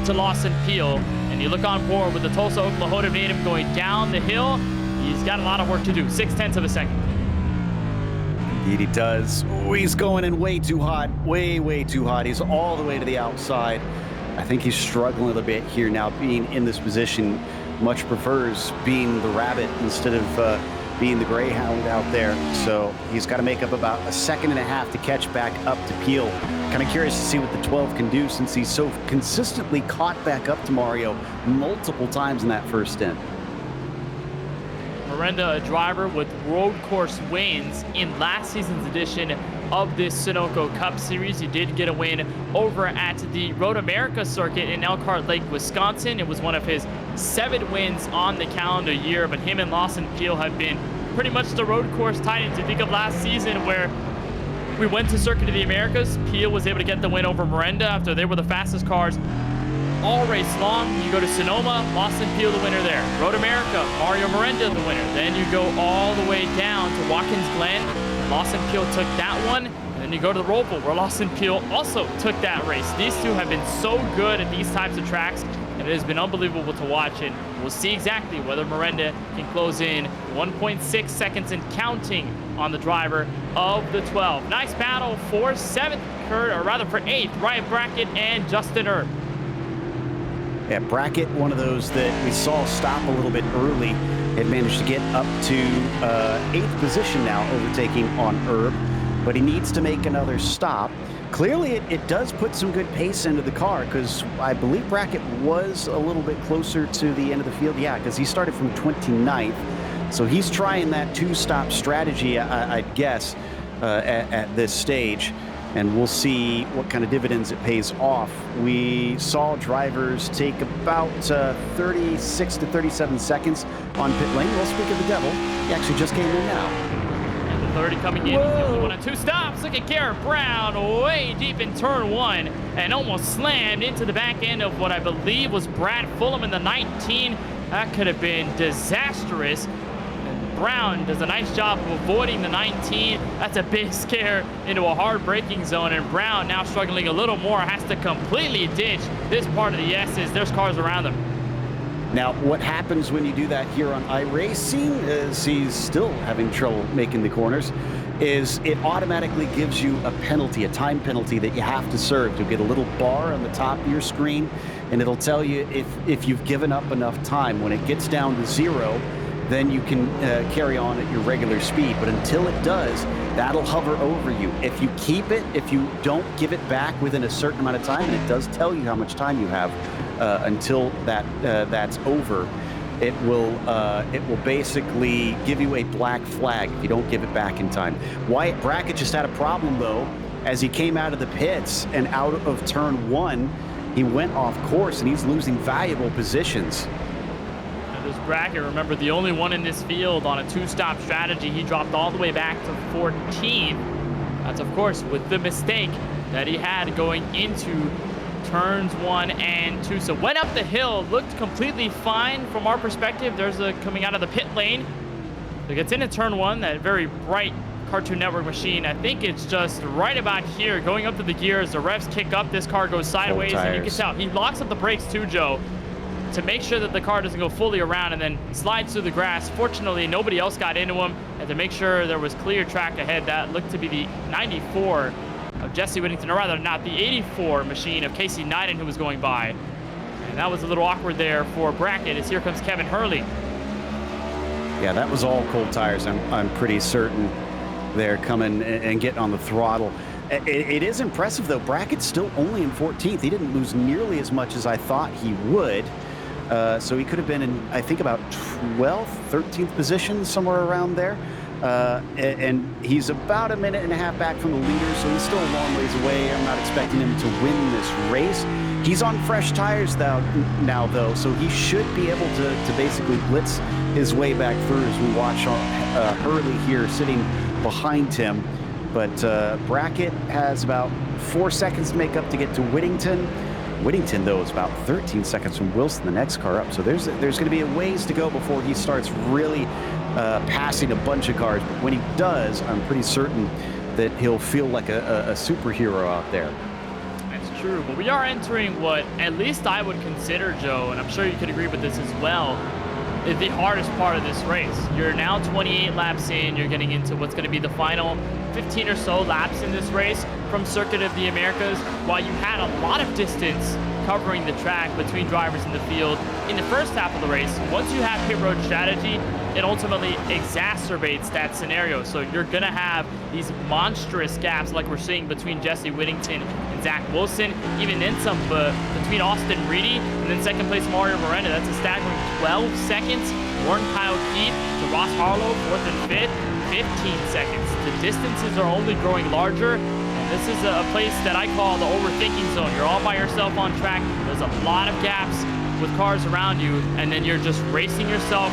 to Lawson Peel. And you look on board with the Tulsa, Oklahoma native going down the hill. He's got a lot of work to do. 0.6 of a second. Indeed he does. Ooh, he's going in way too hot. Way too hot. He's all the way to the outside. I think he's struggling a little bit here now, being in this position. Much prefers being the rabbit instead of being the greyhound out there. So he's got to make up about 1.5 seconds to catch back up to Peel. Kind of curious to see what the 12 can do since he's so consistently caught back up to Mario multiple times in that first stint. Miranda, a driver with road course wins in last season's edition of this Sunoco Cup Series. He did get a win over at the Road America circuit in Elkhart Lake, Wisconsin. It was one of his 7 wins on the calendar year, but him and Lawson Peel have been pretty much the road course titans. You think of last season where we went to Circuit of the Americas. Peel was able to get the win over Miranda after they were the fastest cars all race long. You go to Sonoma, Lawson Peel the winner there. Road America, Mario Miranda the winner. Then you go all the way down to Watkins Glen. Lawson Peel took that one. And then you go to the Roval, where Lawson Peel also took that race. These two have been so good at these types of tracks, and it has been unbelievable to watch. And we'll see exactly whether Miranda can close in 1.6 seconds and counting on the driver of the 12. Nice battle for 7th, or rather for 8th, Ryan Brackett and Justin Erb. Yeah, Brackett, one of those that we saw stop a little bit early, had managed to get up to 8th position now, overtaking on Erb, but he needs to make another stop. Clearly, it does put some good pace into the car, because I believe Brackett was a little bit closer to the end of the field. Yeah, because he started from 29th, so he's trying that 2-stop strategy, I'd guess, at this stage. And we'll see what kind of dividends it pays off. We saw drivers take about 36 to 37 seconds on pit lane. Well, speak of the devil, he actually just came in now. And 30 coming in. He's the only one on 2 stops. Look at Garrett Brown way deep in turn 1 and almost slammed into the back end of what I believe was Brad Fulham in the 19. That could have been disastrous. And Brown does a nice job of avoiding the 19. That's a big scare into a hard braking zone. And Brown now struggling a little more, has to completely ditch this part of the S's. There's cars around him. Now, what happens when you do that here on iRacing, as he's still having trouble making the corners, is it automatically gives you a penalty, a time penalty that you have to serve. You'll get a little bar on the top of your screen, and it'll tell you if you've given up enough time. When it gets down to 0, then you can carry on at your regular speed. But until it does, that'll hover over you. If you keep it, if you don't give it back within a certain amount of time, and it does tell you how much time you have until that's over, it will basically give you a black flag if you don't give it back in time. Wyatt Brackett just had a problem, though, as he came out of the pits and out of turn 1. He went off course, and he's losing valuable positions. This Brackett, remember, the only one in this field on a 2-stop strategy. He dropped all the way back to 14. That's, of course, with the mistake that he had going into turns 1 and 2. So went up the hill, looked completely fine from our perspective. There's a coming out of the pit lane. So gets into turn 1, that very bright Cartoon Network machine. I think it's just right about here, going up to the gears. The revs kick up, this car goes sideways, and you can tell he locks up the brakes too, Joe, to make sure that the car doesn't go fully around and then slides through the grass. Fortunately, nobody else got into him, and to make sure there was clear track ahead. That looked to be the 94 of Jesse Whittington, or rather not, the 84 machine of Casey Neiden, who was going by. And that was a little awkward there for Brackett, as here comes Kevin Hurley. Yeah, that was all cold tires. I'm pretty certain they're coming and getting on the throttle. It is impressive, though. Brackett's still only in 14th. He didn't lose nearly as much as I thought he would. So he could have been in, I think, about 12th, 13th position, somewhere around there. And he's about a minute and a half back from the leader, so he's still a long ways away. I'm not expecting him to win this race. He's on fresh tires now, though, so he should be able to basically blitz his way back through as we watch Hurley here sitting behind him. But Brackett has about 4 seconds to make up to get to Whittington. Whittington, though, is about 13 seconds from Wilson, the next car up. So there's going to be a ways to go before he starts really passing a bunch of cars. But when he does, I'm pretty certain that he'll feel like a superhero out there. That's true, but we are entering what at least I would consider, Joe, and I'm sure you could agree with this as well, is the hardest part of this race. You're now 28 laps in. You're getting into what's going to be the final 15 or so laps in this race from Circuit of the Americas. While you had a lot of distance covering the track between drivers in the field in the first half of the race, once you have pit road strategy, it ultimately exacerbates that scenario. So you're going to have these monstrous gaps like we're seeing between Jesse Whittington and Zach Wilson, even then some between Austin Reedy and then second place Mario Miranda. That's a staggering 12 seconds. Warren Kyle Keith to Ross Harlow, 4th and 5th, 15 seconds. The distances are only growing larger. And this is a place that I call the overthinking zone. You're all by yourself on track. There's a lot of gaps with cars around you, and then you're just racing yourself,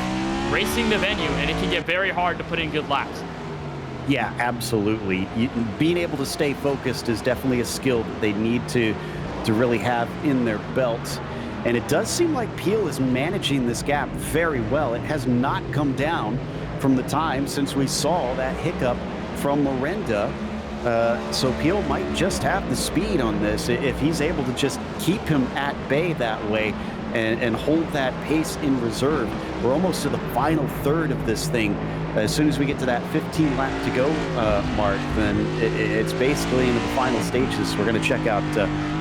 racing the venue, and it can get very hard to put in good laps. Yeah, absolutely. Being able to stay focused is definitely a skill that they need to really have in their belts. And it does seem like Peel is managing this gap very well. It has not come down from the time since we saw that hiccup from Miranda. So Peel might just have the speed on this if he's able to just keep him at bay that way and hold that pace in reserve. We're almost to the final third of this thing. As soon as we get to that 15 lap to go mark, then it's basically into the final stages. We're going to check out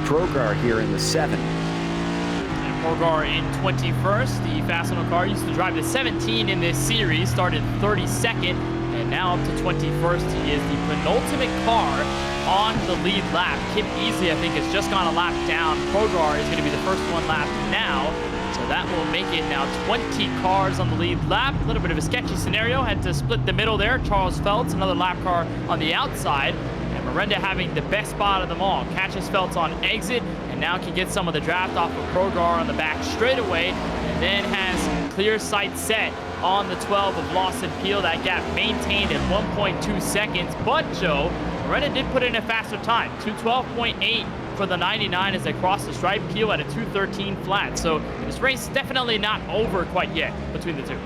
Krogar here in the 7. And Krogar in 21st. The Fastenal car used to drive the 17 in this series, started 32nd, and now up to 21st. He is the penultimate car on the lead lap. Kip Easley, I think, has just gone a lap down. Krogar is going to be the first one lap now. So that will make it now 20 cars on the lead lap. A little bit of a sketchy scenario. Had to split the middle there. Charles Feltz, another lap car on the outside. And Miranda having the best spot of them all. Catches Feltz on exit and now can get some of the draft off of Krogar on the back straightaway. And then has clear sight set on the 12 of Lawson Peel. That gap maintained at 1.2 seconds, but Joe, Miranda did put in a faster time, 2:12.8 for the 99 as they crossed the stripe. Peel at a 2:13 flat. So this race definitely not over quite yet between the two.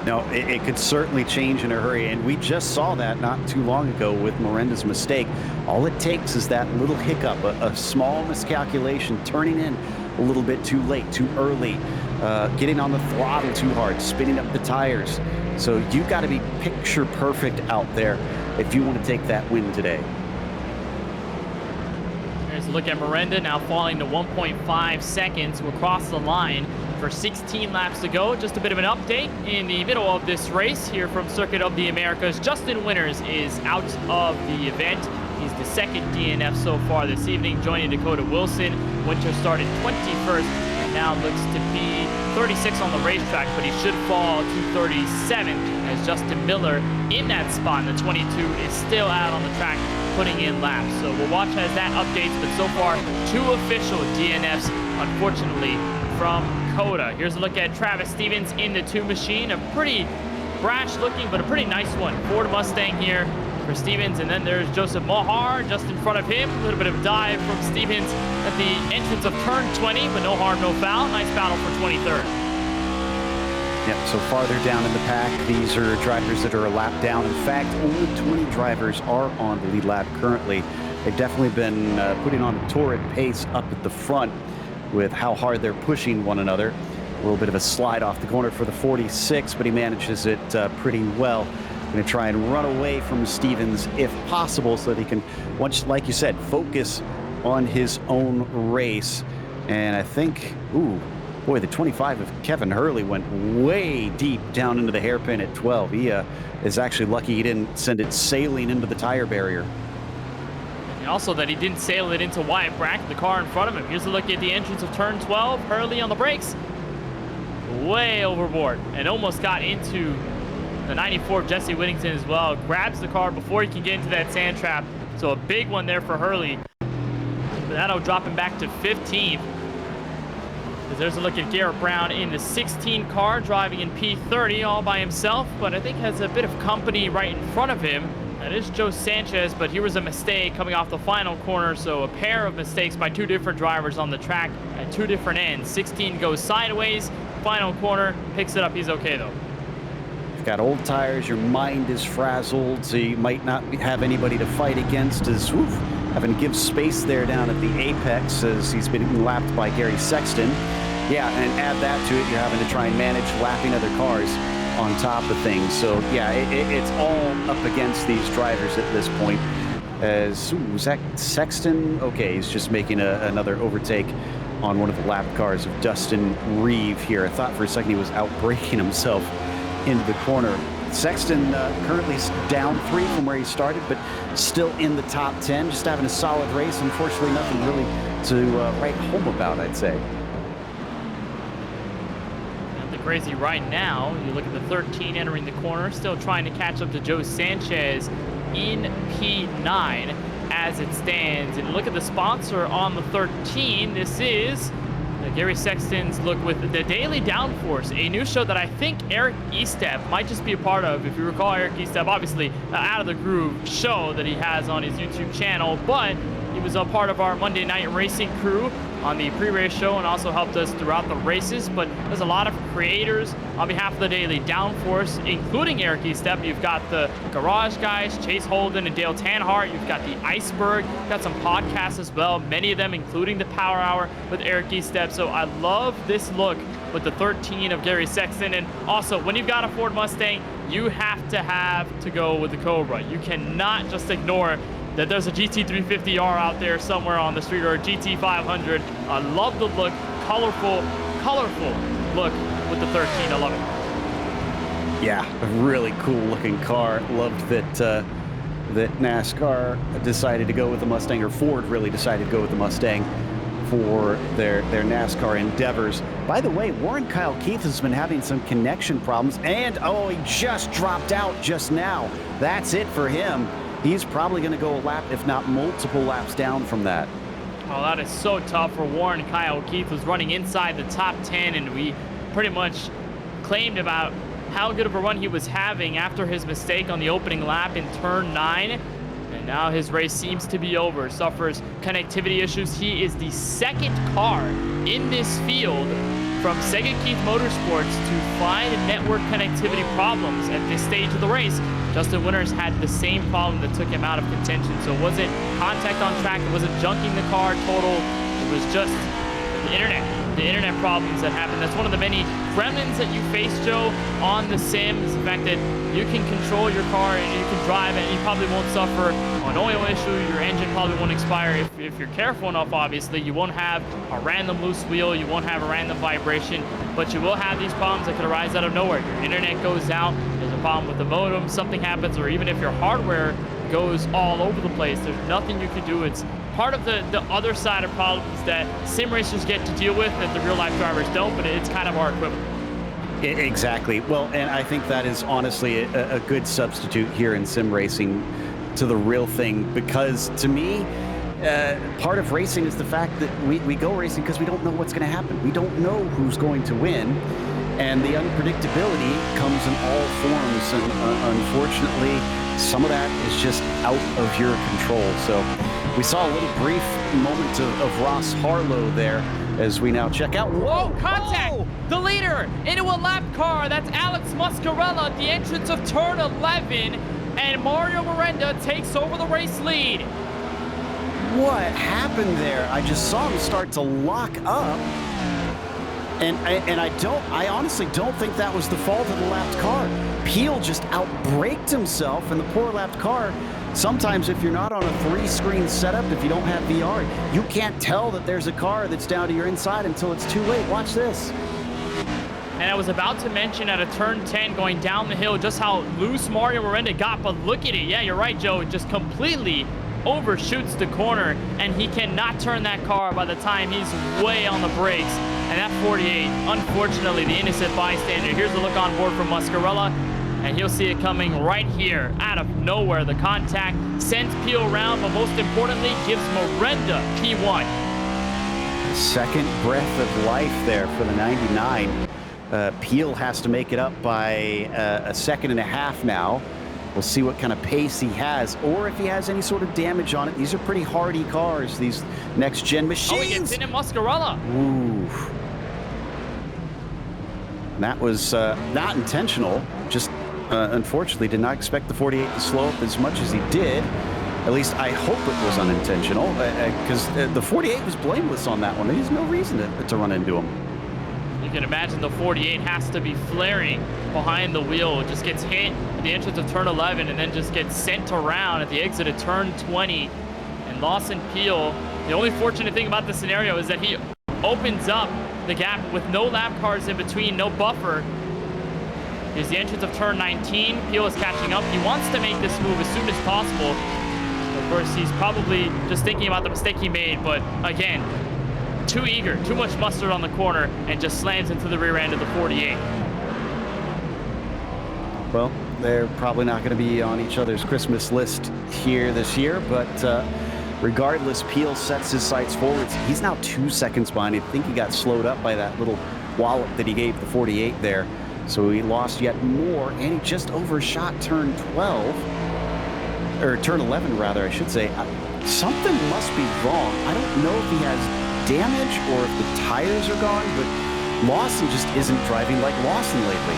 No, it could certainly change in a hurry, and we just saw that not too long ago with Miranda's mistake. All it takes is that little hiccup, a small miscalculation, turning in a little bit too late, too early, getting on the throttle too hard, spinning up the tires. So you got to be picture perfect out there if you want to take that win today. Here's a look at Miranda now falling to 1.5 seconds to across the line for 16 laps to go. Just a bit of an update in the middle of this race here from Circuit of the Americas. Justin Winters is out of the event. He's the second DNF so far this evening, joining Dakota Wilson. Winters started 21st and now looks to be 36 on the racetrack, but he should fall to 37 as Justin Miller in that spot. And the 22 is still out on the track putting in laps. So we'll watch as that updates, but so far 2 official DNFs, unfortunately, from COTA. Here's a look at Travis Stevens in the 2 machine. A pretty brash looking, but a pretty nice one. Ford Mustang here for Stevens. And then there's Joseph Mohar just in front of him. A little bit of a dive from Stevens at the entrance of turn 20, but no harm, no foul. Nice battle for 23rd. Yep, so farther down in the pack, these are drivers that are a lap down. In fact, only 20 drivers are on the lead lap currently. They've definitely been putting on a torrid pace up at the front with how hard they're pushing one another. A little bit of a slide off the corner for the 46, but he manages it pretty well. Going to try and run away from Stevens if possible so that he can, once, like you said, focus on his own race. And I think, ooh, boy, the 25 of Kevin Hurley went way deep down into the hairpin at 12. He is actually lucky he didn't send it sailing into the tire barrier. And also that he didn't sail it into Wyatt Brack, the car in front of him. Here's a look at the entrance of turn 12. Hurley on the brakes, way overboard, and almost got into the 94 of Jesse Whittington as well. Grabs the car before he can get into that sand trap. So a big one there for Hurley. But that'll drop him back to 15th. There's a look at Garrett Brown in the 16 car, driving in P30 all by himself, but I think has a bit of company right in front of him. That is Joe Sanchez, but here was a mistake coming off the final corner, so a pair of mistakes by 2 different drivers on the track at 2 different ends. 16 goes sideways, final corner, picks it up, he's okay though. You've got old tires, your mind is frazzled, so you might not have anybody to fight against as having to give space there down at the apex as he's been lapped by Gary Sexton. Yeah, and add that to it, you're having to try and manage lapping other cars on top of things. So yeah, it's all up against these drivers at this point. As was that Sexton? Okay, he's just making another overtake on one of the lap cars of Dustin Reeve here. I thought for a second he was out braking himself into the corner. Sexton currently down 3 from where he started, but still in the top 10, just having a solid race. Unfortunately, nothing really to write home about, I'd say. Crazy right now. You look at the 13 entering the corner, still trying to catch up to Joe Sanchez in P9 as it stands. And look at the sponsor on the 13. This is Gary Sexton's look with the Daily Downforce, a new show that I think Eric Estep might just be a part of. If you recall, Eric Estep, obviously Out of the Groove show that he has on his YouTube channel, but he was a part of our Monday Night Racing crew on the pre-race show and also helped us throughout the races. But there's a lot of creators on behalf of the Daily Downforce, including Eric Estep. You've got the Garage Guys, Chase Holden and Dale Tanhart. You've got the Iceberg. You've got some podcasts as well, many of them including the Power Hour with Eric Estep. So I love this look with the 13 of Gary Sexton. And also, when you've got a Ford Mustang, you have to go with the Cobra. You cannot just ignore that there's a GT350R out there somewhere on the street, or a GT500. I love the look, colorful look with the 13. I love it. Yeah, a really cool looking car. Loved that that NASCAR decided to go with the Mustang, or Ford really decided to go with the Mustang for their NASCAR endeavors. By the way, Warren Kyle Keith has been having some connection problems, and oh, he just dropped out just now. That's it for him. He's probably going to go a lap, if not multiple laps down from that. Oh, that is so tough for Warren Kyle Keith, who's running inside the top 10, and we pretty much claimed about how good of a run he was having after his mistake on the opening lap in turn 9. And now his race seems to be over. Suffers connectivity issues. He is the second car in this field from Sega Keith Motorsports to find network connectivity problems at this stage of the race. Justin Winters had the same problem that took him out of contention. So it wasn't contact on track. It wasn't junking the car total. It was just the internet problems that happen. That's one of the many gremlins that you face, Joe, on the sim, is the fact that you can control your car and you can drive it and you probably won't suffer an oil issue. Your engine probably won't expire if you're careful enough, obviously. You won't have a random loose wheel. You won't have a random vibration, but you will have these problems that could arise out of nowhere. Your internet goes out, there's a problem with the modem, something happens, or even if your hardware goes all over the place, there's nothing you can do. It's part of the other side of problems that sim racers get to deal with that the real life drivers don't, but it's kind of our equivalent. Exactly. Well, and I think that is honestly a good substitute here in sim racing to the real thing, because to me, part of racing is the fact that we go racing because we don't know what's going to happen. We don't know who's going to win, and the unpredictability comes in all forms, and unfortunately, some of that is just out of your control. So we saw a little brief moment of Ross Harlow there as we now check out. Whoa, contact! Whoa! The leader into a lap car. That's Alex Muscarella at the entrance of turn 11. And Mario Miranda takes over the race lead. What happened there? I just saw him start to lock up. And I honestly don't think that was the fault of the lapped car. Peel just outbraked himself, and the poor lapped car, sometimes if you're not on a 3-screen setup, if you don't have VR, you can't tell that there's a car that's down to your inside until it's too late. Watch this. And I was about to mention at a turn 10 going down the hill just how loose Mario Miranda got, but look at it. Yeah, you're right, Joe. It just completely overshoots the corner, and he cannot turn that car by the time he's way on the brakes. And that 48, unfortunately, the innocent bystander. Here's a look on board from Muscarella, and he'll see it coming right here out of nowhere. The contact sends Peel around, but most importantly, gives Miranda P1. Second breath of life there for the 99. Peel has to make it up by a second and a half now. We'll see what kind of pace he has, or if he has any sort of damage on it. These are pretty hardy cars, these next-gen machines. Oh, he gets in Muscarella. Ooh. That was not intentional. Just unfortunately did not expect the 48 to slow up as much as he did. At least I hope it was unintentional, because the 48 was blameless on that one. There's no reason to run into him. You can imagine the 48 has to be flaring behind the wheel. It just gets hit at the entrance of turn 11 and then just gets sent around at the exit of turn 20. And Lawson Peel, the only fortunate thing about this scenario is that he opens up the gap with no lap cars in between, no buffer. Here's the entrance of turn 19. Peel is catching up. He wants to make this move as soon as possible. Of course, he's probably just thinking about the mistake he made, but again, too eager, too much mustard on the corner, and just slams into the rear end of the 48. Well, they're probably not going to be on each other's Christmas list here this year, but regardless, Peel sets his sights forwards. He's now 2 seconds behind. I think he got slowed up by that little wallop that he gave the 48 there. So he lost yet more, and he just overshot turn 12, or turn 11 rather, I should say. Something must be wrong. I don't know if he has damage or if the tires are gone, but Lawson just isn't driving like Lawson lately.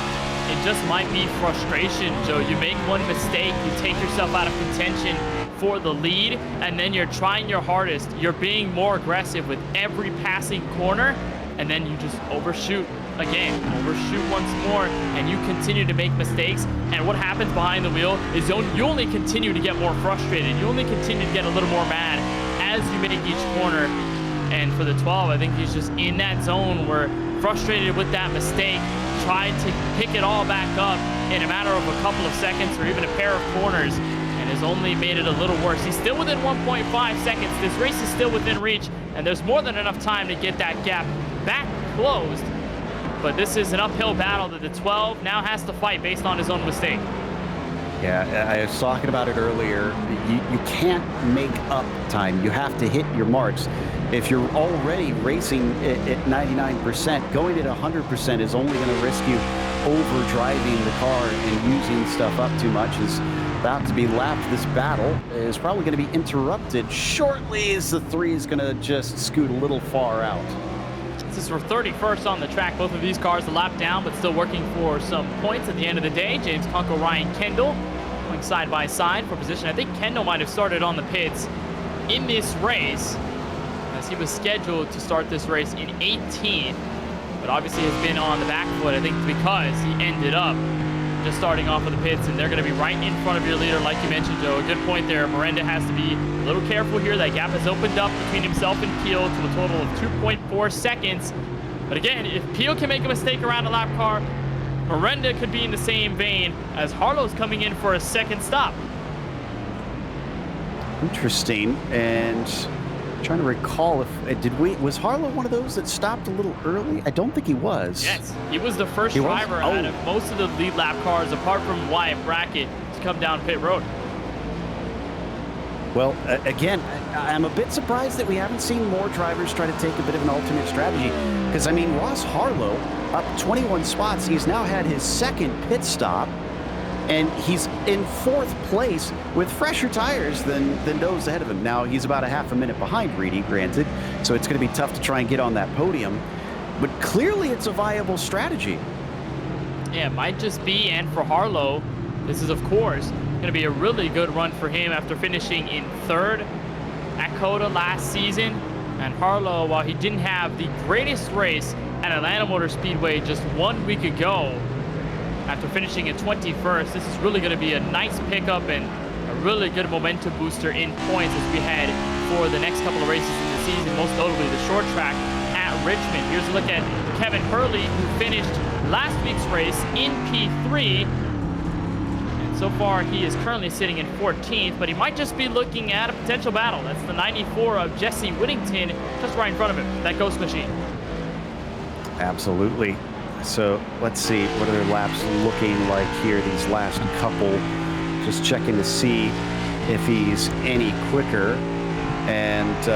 It just might be frustration, Joe. You make one mistake, you take yourself out of contention for the lead, and then you're trying your hardest. You're being more aggressive with every passing corner, and then you just overshoot again, overshoot once more, and you continue to make mistakes. And what happens behind the wheel is you only continue to get more frustrated. You only continue to get a little more mad as you make each corner. And for the 12, I think he's just in that zone where, frustrated with that mistake, tried to pick it all back up in a matter of a couple of seconds or even a pair of corners, and has only made it a little worse. He's still within 1.5 seconds. This race is still within reach, and there's more than enough time to get that gap back closed. But this is an uphill battle that the 12 now has to fight based on his own mistake. Yeah, I was talking about it earlier. You can't make up time. You have to hit your marks. If you're already racing at 99%, going at 100% is only going to risk you overdriving the car and using stuff up too much is about to be lapped. This battle is probably going to be interrupted shortly as the 3 is going to just scoot a little far out. This is for 31st on the track. Both of these cars a lap down, but still working for some points at the end of the day. James Kunkel, Ryan Kendall going side by side for position. I think Kendall might have started on the pits in this race, as he was scheduled to start this race in 18th, but obviously has been on the back foot, I think, because he ended up just starting off with the pits, and they're going to be right in front of your leader, like you mentioned, Joe. A good point there. Miranda has to be a little careful here. That gap has opened up between himself and Peel to a total of 2.4 seconds. But again, if Peel can make a mistake around a lap car, Miranda could be in the same vein, as Harlow's coming in for a second stop. Interesting. And trying to recall if was Harlow one of those that stopped a little early? I don't think he was. Yes, he was the first driver out of most of the lead lap cars, apart from Wyatt Brackett, to come down pit road. Well, again, I'm a bit surprised that we haven't seen more drivers try to take a bit of an alternate strategy, because I mean, Ross Harlow up 21 spots. He's now had his second pit stop, and he's in 4th place with fresher tires than those ahead of him. Now, he's about a half a minute behind Reedy, granted, so it's going to be tough to try and get on that podium, but clearly it's a viable strategy. Yeah, it might just be, and for Harlow, this is, of course, going to be a really good run for him after finishing in 3rd at COTA last season. And Harlow, while he didn't have the greatest race at Atlanta Motor Speedway just 1 week ago, after finishing in 21st, this is really going to be a nice pickup and a really good momentum booster in points as we head for the next couple of races in the season, most notably the short track at Richmond. Here's a look at Kevin Hurley, who finished last week's race in P3. And so far, he is currently sitting in 14th, but he might just be looking at a potential battle. That's the 94 of Jesse Whittington just right in front of him, that ghost machine. Absolutely. So let's see, what are their laps looking like here, these last couple. Just checking to see if he's any quicker. And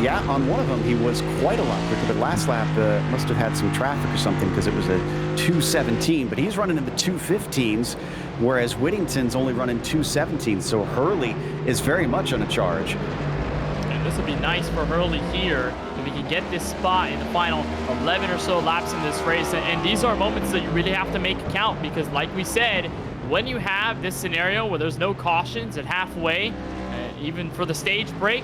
yeah, on one of them, he was quite a lot quicker. But last lap must have had some traffic or something, because it was a 2:17. But he's running in the 2:15s, whereas Whittington's only running 2:17. So Hurley is very much on a charge. And this would be nice for Hurley here, if he can get this spot in the final 11 or so laps in this race. And these are moments that you really have to make count, because like we said, when you have this scenario where there's no cautions at halfway, even for the stage break,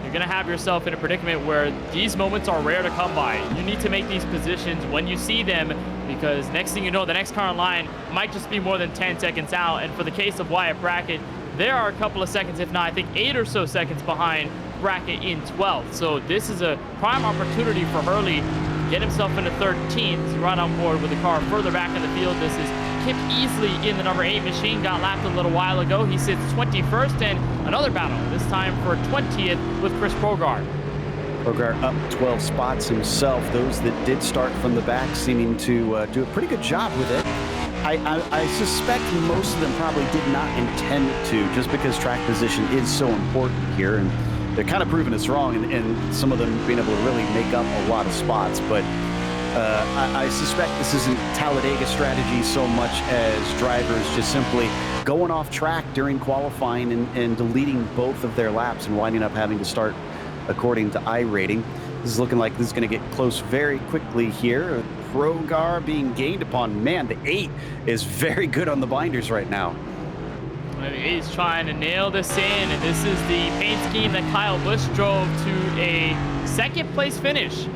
you're going to have yourself in a predicament where these moments are rare to come by. You need to make these positions when you see them, because next thing you know, the next car in line might just be more than 10 seconds out. And for the case of Wyatt Brackett, there are a couple of seconds, if not, I think 8 or so seconds behind Brackett in 12th. So this is a prime opportunity for Hurley to get himself into 13th. He's right on board with the car further back in the field. This is Kip Easley in the number 8 machine, got lapped a little while ago. He sits 21st, and another battle, this time for 20th with Chris Progard. Progard up 12 spots himself. Those that did start from the back seeming to do a pretty good job with it. I suspect most of them probably did not intend to, just because track position is so important here, and they're kind of proving us wrong, and some of them being able to really make up a lot of spots. But I suspect this isn't Talladega strategy so much as drivers just simply going off track during qualifying and deleting both of their laps and winding up having to start according to iRating. This is looking like this is going to get close very quickly here. Progar being gained upon. Man, the 8 is very good on the binders right now. He's trying to nail this in, and this is the paint scheme that Kyle Busch drove to a second place finish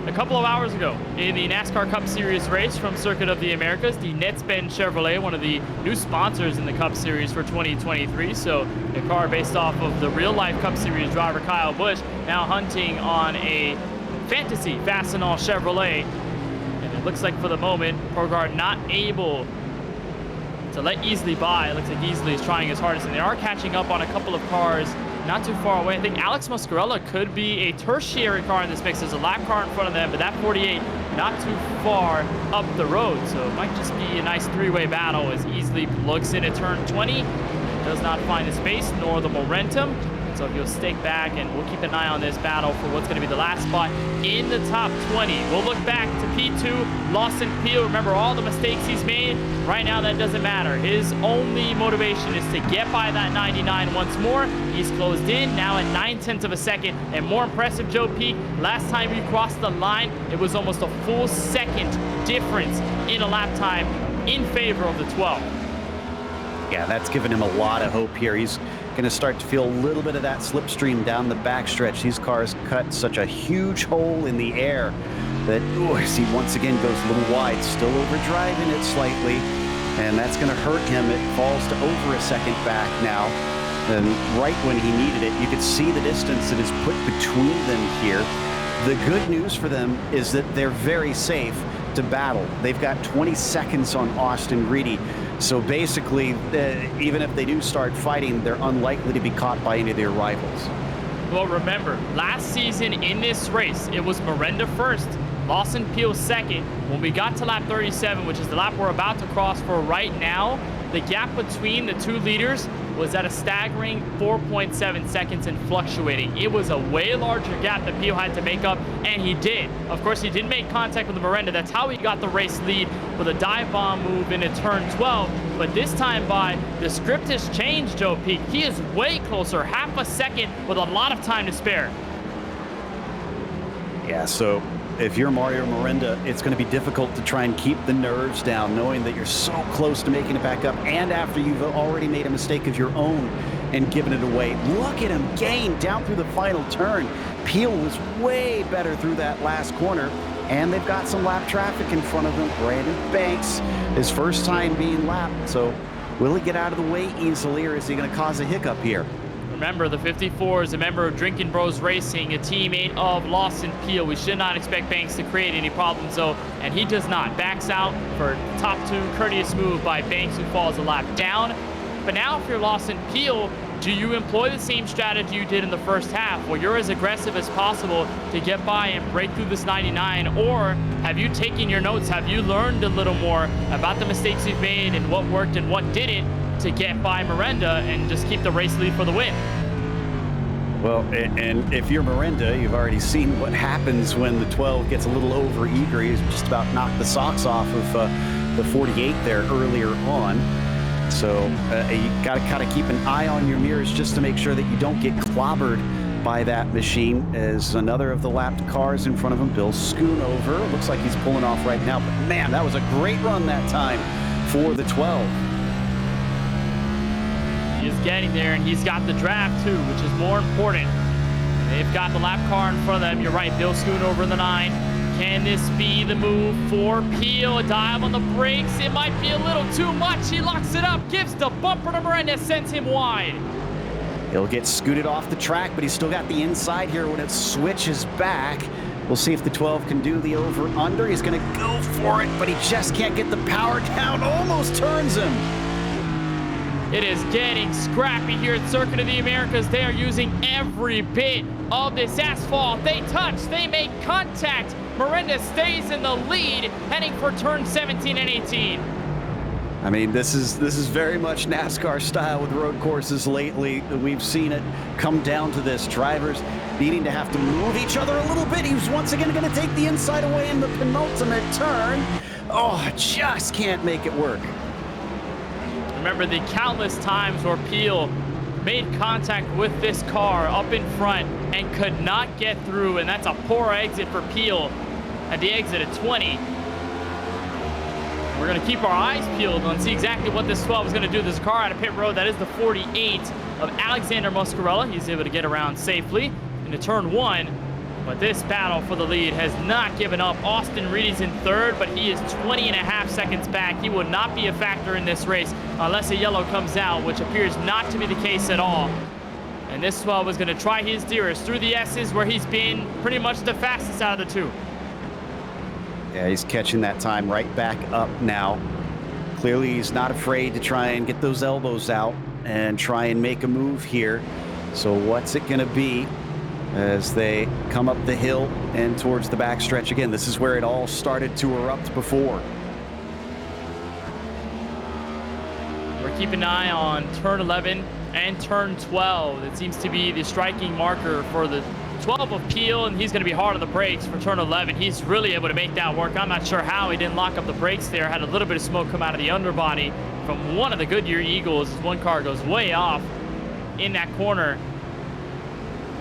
a couple of hours ago in the NASCAR Cup Series race from Circuit of the Americas. The Netsben Chevrolet, one of the new sponsors in the Cup Series for 2023. So a car based off of the real-life Cup Series driver Kyle Busch, now hunting on a fantasy Fastenal Chevrolet. And it looks like for the moment, Progard not able to let Easley by. It looks like Easley is trying his hardest, and they are catching up on a couple of cars not too far away. I think Alex Muscarella could be a tertiary car in this mix. There's a lap car in front of them, but that 48 not too far up the road. So it might just be a nice three-way battle as Easley looks in at turn 20. Does not find the space nor the momentum. So he'll stick back, and we'll keep an eye on this battle for what's going to be the last spot in the top 20. We'll look back to P2, Lawson Peel. Remember all the mistakes he's made. Right now, that doesn't matter. His only motivation is to get by that 99 once more. He's closed in now at 9/10 of a second. And more impressive, Joe Peak, last time you crossed the line, it was almost a full second difference in a lap time in favor of the 12. Yeah, that's given him a lot of hope here. He's going to start to feel a little bit of that slipstream down the backstretch. These cars cut such a huge hole in the air that, as he once again goes a little wide, still overdriving it slightly, and that's going to hurt him. It falls to over a second back now. And right when he needed it, you could see the distance that is put between them here. The good news for them is that they're very safe to battle. They've got 20 seconds on Austin Reedy. So basically, even if they do start fighting, they're unlikely to be caught by any of their rivals. Well, remember, last season in this race, it was Miranda first, Lawson Peel second. When we got to lap 37, which is the lap we're about to cross for right now, the gap between the two leaders was at a staggering 4.7 seconds and fluctuating. It was a way larger gap that Peel had to make up, and he did. Of course, he didn't make contact with the Miranda. That's how he got the race lead with a dive bomb move into turn 12. But this time by, the script has changed, Joe Peak. He is way closer, half a second with a lot of time to spare. Yeah, so if you're Mario Miranda, it's going to be difficult to try and keep the nerves down, knowing that you're so close to making it back up, and after you've already made a mistake of your own and given it away. Look at him gain down through the final turn. Peel was way better through that last corner, and they've got some lap traffic in front of them. Brandon Banks, his first time being lapped, so will he get out of the way easily, or is he going to cause a hiccup here? Remember, the 54 is a member of Drinking Bros Racing, a teammate of Lawson Peel. We should not expect Banks to create any problems, though, and he does not. Backs out for top two, courteous move by Banks, who falls a lap down. But now, if you're Lawson Peel, do you employ the same strategy you did in the first half, where you're as aggressive as possible to get by and break through this 99, or have you taken your notes? Have you learned a little more about the mistakes you've made and what worked and what didn't to get by Miranda and just keep the race lead for the win? Well, and if you're Miranda, you've already seen what happens when the 12 gets a little over-eager. He's just about knocked the socks off of the 48 there earlier on. So you got to kind of keep an eye on your mirrors just to make sure that you don't get clobbered by that machine, as another of the lapped cars in front of him, Bill Schoonover. Looks like he's pulling off right now, but man, that was a great run that time for the 12. He is getting there, and he's got the draft too, which is more important. They've got the lap car in front of them. You're right, Bill Schoonover in the 9. Can this be the move for Peel? A dive on the brakes. It might be a little too much. He locks it up, gives the bumper to Miranda, sends him wide. He'll get scooted off the track, but he's still got the inside here when it switches back. We'll see if the 12 can do the over-under. He's going to go for it, but he just can't get the power down. Almost turns him. It is getting scrappy here at Circuit of the Americas. They are using every bit of this asphalt. They touch, they make contact. Miranda stays in the lead, heading for turn 17 and 18. I mean, this is very much NASCAR style with road courses lately. We've seen it come down to this. Drivers needing to have to move each other a little bit. He's once again going to take the inside away in the penultimate turn. Oh, just can't make it work. Remember the countless times where Peel made contact with this car up in front and could not get through, and that's a poor exit for Peel at the exit at 20. We're going to keep our eyes peeled and see exactly what this 12 is going to do. There's a car out of pit road. That is the 48 of Alexander Muscarella. He's able to get around safely into turn 1. But this battle for the lead has not given up. Austin Reedy's in third, but he is 20.5 seconds back. He will not be a factor in this race unless a yellow comes out, which appears not to be the case at all. And this 12 is going to try his dearest through the S's, where he's been pretty much the fastest out of the two. Yeah, he's catching that time right back up now. Clearly, he's not afraid to try and get those elbows out and try and make a move here. So what's it going to be as they come up the hill and towards the backstretch again? This is where it all started to erupt before. We're keeping an eye on turn 11 and turn 12. It seems to be the striking marker for the 12 of Peel, and he's going to be hard on the brakes for turn 11. He's really able to make that work. I'm not sure how he didn't lock up the brakes there. Had a little bit of smoke come out of the underbody from one of the Goodyear Eagles. One car goes way off in that corner.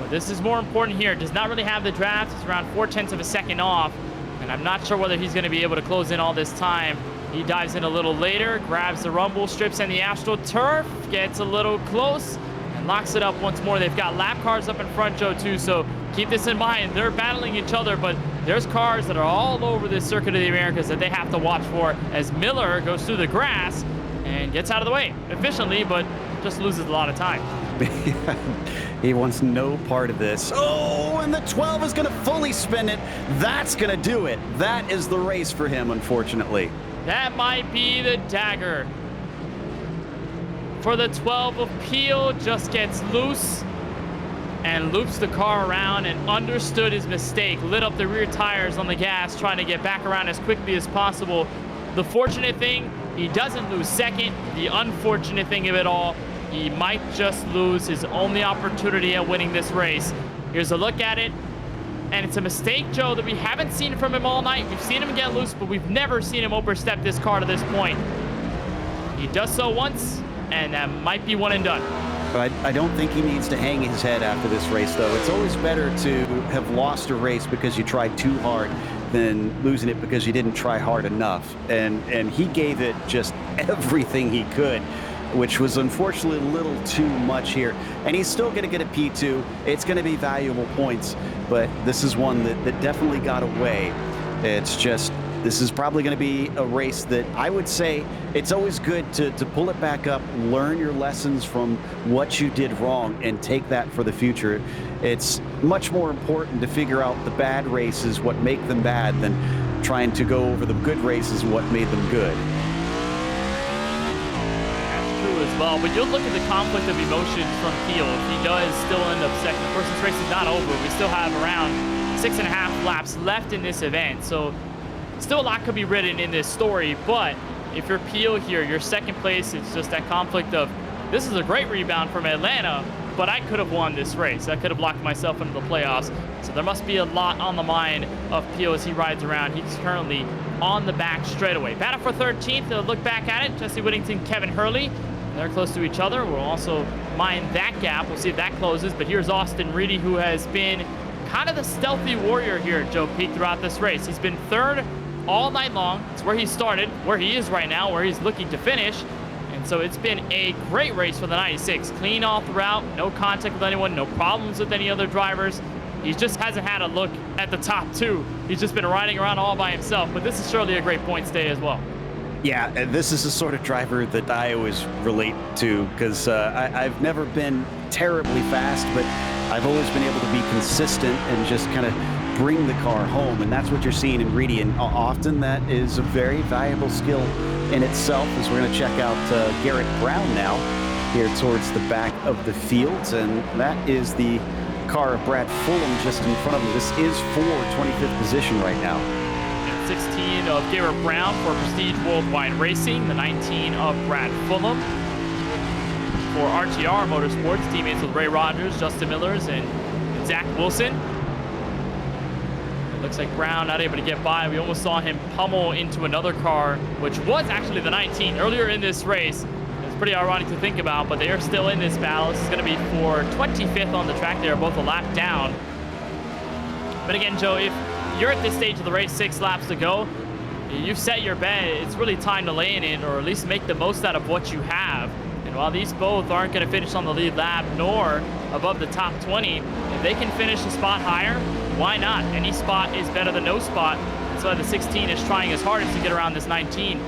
But this is more important here. Does not really have the draft. It's around 0.4 of a second off, and I'm not sure whether he's going to be able to close in all this time. He dives in a little later, grabs the rumble strips and the AstroTurf, gets a little close, and locks it up once more. They've got lap cars up in front, Joe, too, so keep this in mind. They're battling each other, but there's cars that are all over this Circuit of the Americas that they have to watch for as Miller goes through the grass and gets out of the way efficiently, but just loses a lot of time. He wants no part of this. Oh, and the 12 is going to fully spin it. That's going to do it. That is the race for him, unfortunately. That might be the dagger. For the 12 of Peel, just gets loose and loops the car around and understood his mistake. Lit up the rear tires on the gas, trying to get back around as quickly as possible. The fortunate thing, he doesn't lose second. The unfortunate thing of it all, he might just lose his only opportunity at winning this race. Here's a look at it. And it's a mistake, Joe, that we haven't seen from him all night. We've seen him get loose, but we've never seen him overstep this car to this point. He does so once, and that might be one and done. But I don't think he needs to hang his head after this race, though. It's always better to have lost a race because you tried too hard than losing it because you didn't try hard enough. And he gave it just everything he could, which was unfortunately a little too much here. And he's still going to get a P2. It's going to be valuable points, but this is one that definitely got away. It's just, this is probably going to be a race that I would say it's always good to pull it back up, learn your lessons from what you did wrong, and take that for the future. It's much more important to figure out the bad races, what make them bad, than trying to go over the good races, what made them good. As well, but you'll look at the conflict of emotions from Peel. If he does still end up second, of course, this race is not over. We still have around 6.5 laps left in this event, so still a lot could be written in this story. But if you're Peel here, your second place, it's just that conflict of, this is a great rebound from Atlanta, but I could have won this race. I could have locked myself into the playoffs. So there must be a lot on the mind of Peel as he rides around. He's currently on the back straightaway. Battle for 13th. They'll look back at it. Jesse Whittington, Kevin Hurley. They're close to each other. We'll also mind that gap. We'll see if that closes. But here's Austin Reedy, who has been kind of the stealthy warrior here at Joe Peak throughout this race. He's been third all night long. It's where he started, where he is right now, where he's looking to finish. And so it's been a great race for the 96. Clean all throughout, no contact with anyone, no problems with any other drivers. He just hasn't had a look at the top two. He's just been riding around all by himself. But this is surely a great points day as well. Yeah, and this is the sort of driver that I always relate to, because I've never been terribly fast, but I've always been able to be consistent and just kind of bring the car home, and that's what you're seeing in Reedy, and often that is a very valuable skill in itself. As we're going to check out Garrett Brown now here towards the back of the field, and that is the car of Brad Fulham just in front of him. This is for 25th position right now. 16 of Garrett Brown for Prestige Worldwide Racing, the 19 of Brad Fulham. For RTR Motorsports, teammates with Ray Rogers, Justin Millers, and Zach Wilson. It looks like Brown not able to get by. We almost saw him pummel into another car, which was actually the 19 earlier in this race. It's pretty ironic to think about, but they are still in this battle. This is going to be for 25th on the track. They are both a lap down. But again, Joe, if you're at this stage of the race, 6 laps to go, you've set your bet. It's really time to lay it in, or at least make the most out of what you have. And while these both aren't going to finish on the lead lap nor above the top 20, if they can finish a spot higher, why not? Any spot is better than no spot. That's why the 16 is trying his hardest to get around this 19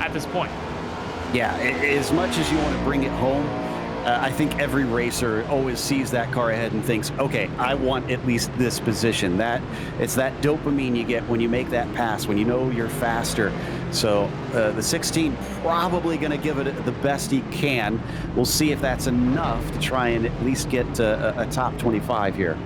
at this point. Yeah, as much as you want to bring it home, I think every racer always sees that car ahead and thinks, okay, I want at least this position. It's that dopamine you get when you make that pass, when you know you're faster. So the 16 probably going to give it the best he can. We'll see if that's enough to try and at least get a top 25 here.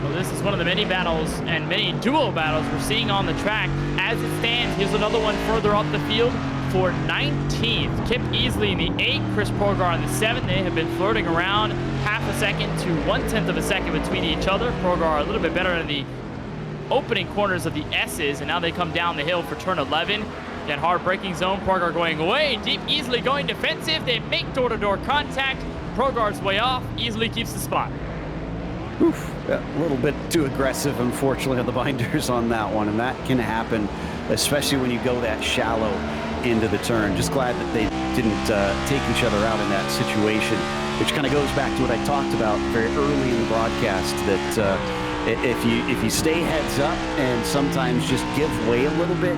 Well, this is one of the many battles and many duo battles we're seeing on the track. As it stands, here's another one further up the field. for 19th. Kip Easley in the 8th, Chris Progar in the 7th. They have been flirting around half a second to 1/10 of a second between each other. Progar a little bit better in the opening corners of the S's, and now they come down the hill for turn 11. Again, hard braking zone. Progar going away deep, Easley going defensive. They make door-to-door contact. Progar's way off. Easley keeps the spot. Oof, a little bit too aggressive, unfortunately, on the binders on that one, and that can happen, especially when you go that shallow into the turn. Just glad that they didn't take each other out in that situation, which kind of goes back to what I talked about very early in the broadcast, that if you stay heads up and sometimes just give way a little bit,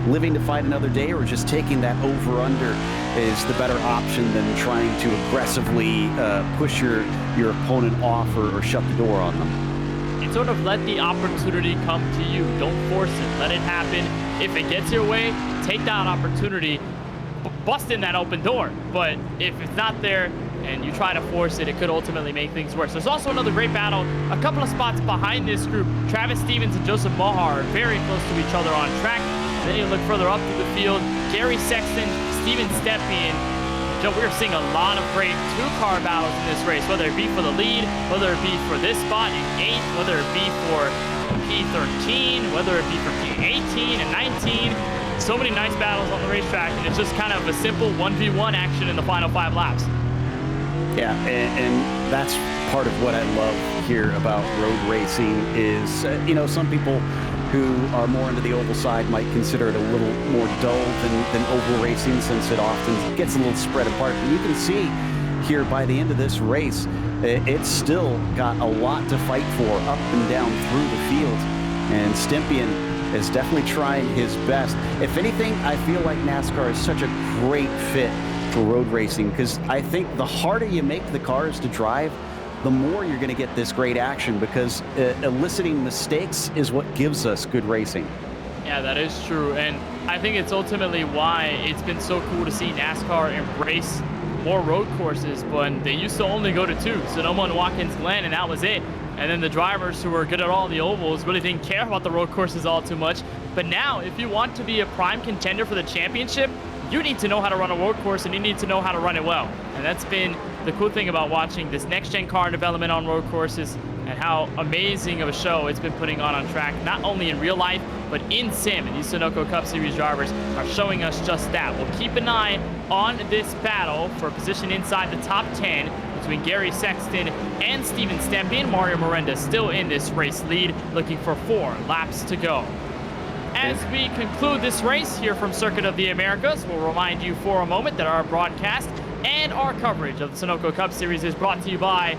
living to fight another day, or just taking that over-under is the better option than trying to aggressively push your opponent off or shut the door on them. And sort of let the opportunity come to you. Don't force it. Let it happen. If it gets your way, take that opportunity, bust in that open door. But if it's not there and you try to force it, it could ultimately make things worse. There's also another great battle a couple of spots behind this group. Travis Stevens and Joseph Mohar are very close to each other on track. Then you look further up through the field, Gary Sexton, Steven Stepien. We're seeing a lot of great two-car battles in this race, whether it be for the lead, whether it be for this spot in 8th, whether it be for P13, whether it be for P18 and 19. So many nice battles on the racetrack, and it's just kind of a simple 1v1 action in the final 5 laps. Yeah, and that's part of what I love here about road racing is, some people who are more into the oval side might consider it a little more dull than oval racing, since it often gets a little spread apart. And you can see here by the end of this race, it's still got a lot to fight for up and down through the field. And Stepien is definitely trying his best. If anything, I feel like NASCAR is such a great fit for road racing, because I think the harder you make the cars to drive, the more you're going to get this great action, because eliciting mistakes is what gives us good racing. Yeah, that is true. And I think it's ultimately why it's been so cool to see NASCAR embrace more road courses. But they used to only go to 2, Sonoma and Watkins Glen, and that was it. And then the drivers who were good at all the ovals really didn't care about the road courses all too much. But now, if you want to be a prime contender for the championship, you need to know how to run a road course, and you need to know how to run it well. And that's been the cool thing about watching this next-gen car development on road courses, and how amazing of a show it's been putting on track, not only in real life, but in sim. And these Sunoco Cup Series drivers are showing us just that. We'll keep an eye on this battle for a position inside the top 10 between Gary Sexton and Steven Stepien. Mario Miranda still in this race lead, looking for 4 laps to go. As we conclude this race here from Circuit of the Americas, we'll remind you for a moment that our broadcast and our coverage of the Sunoco Cup Series is brought to you by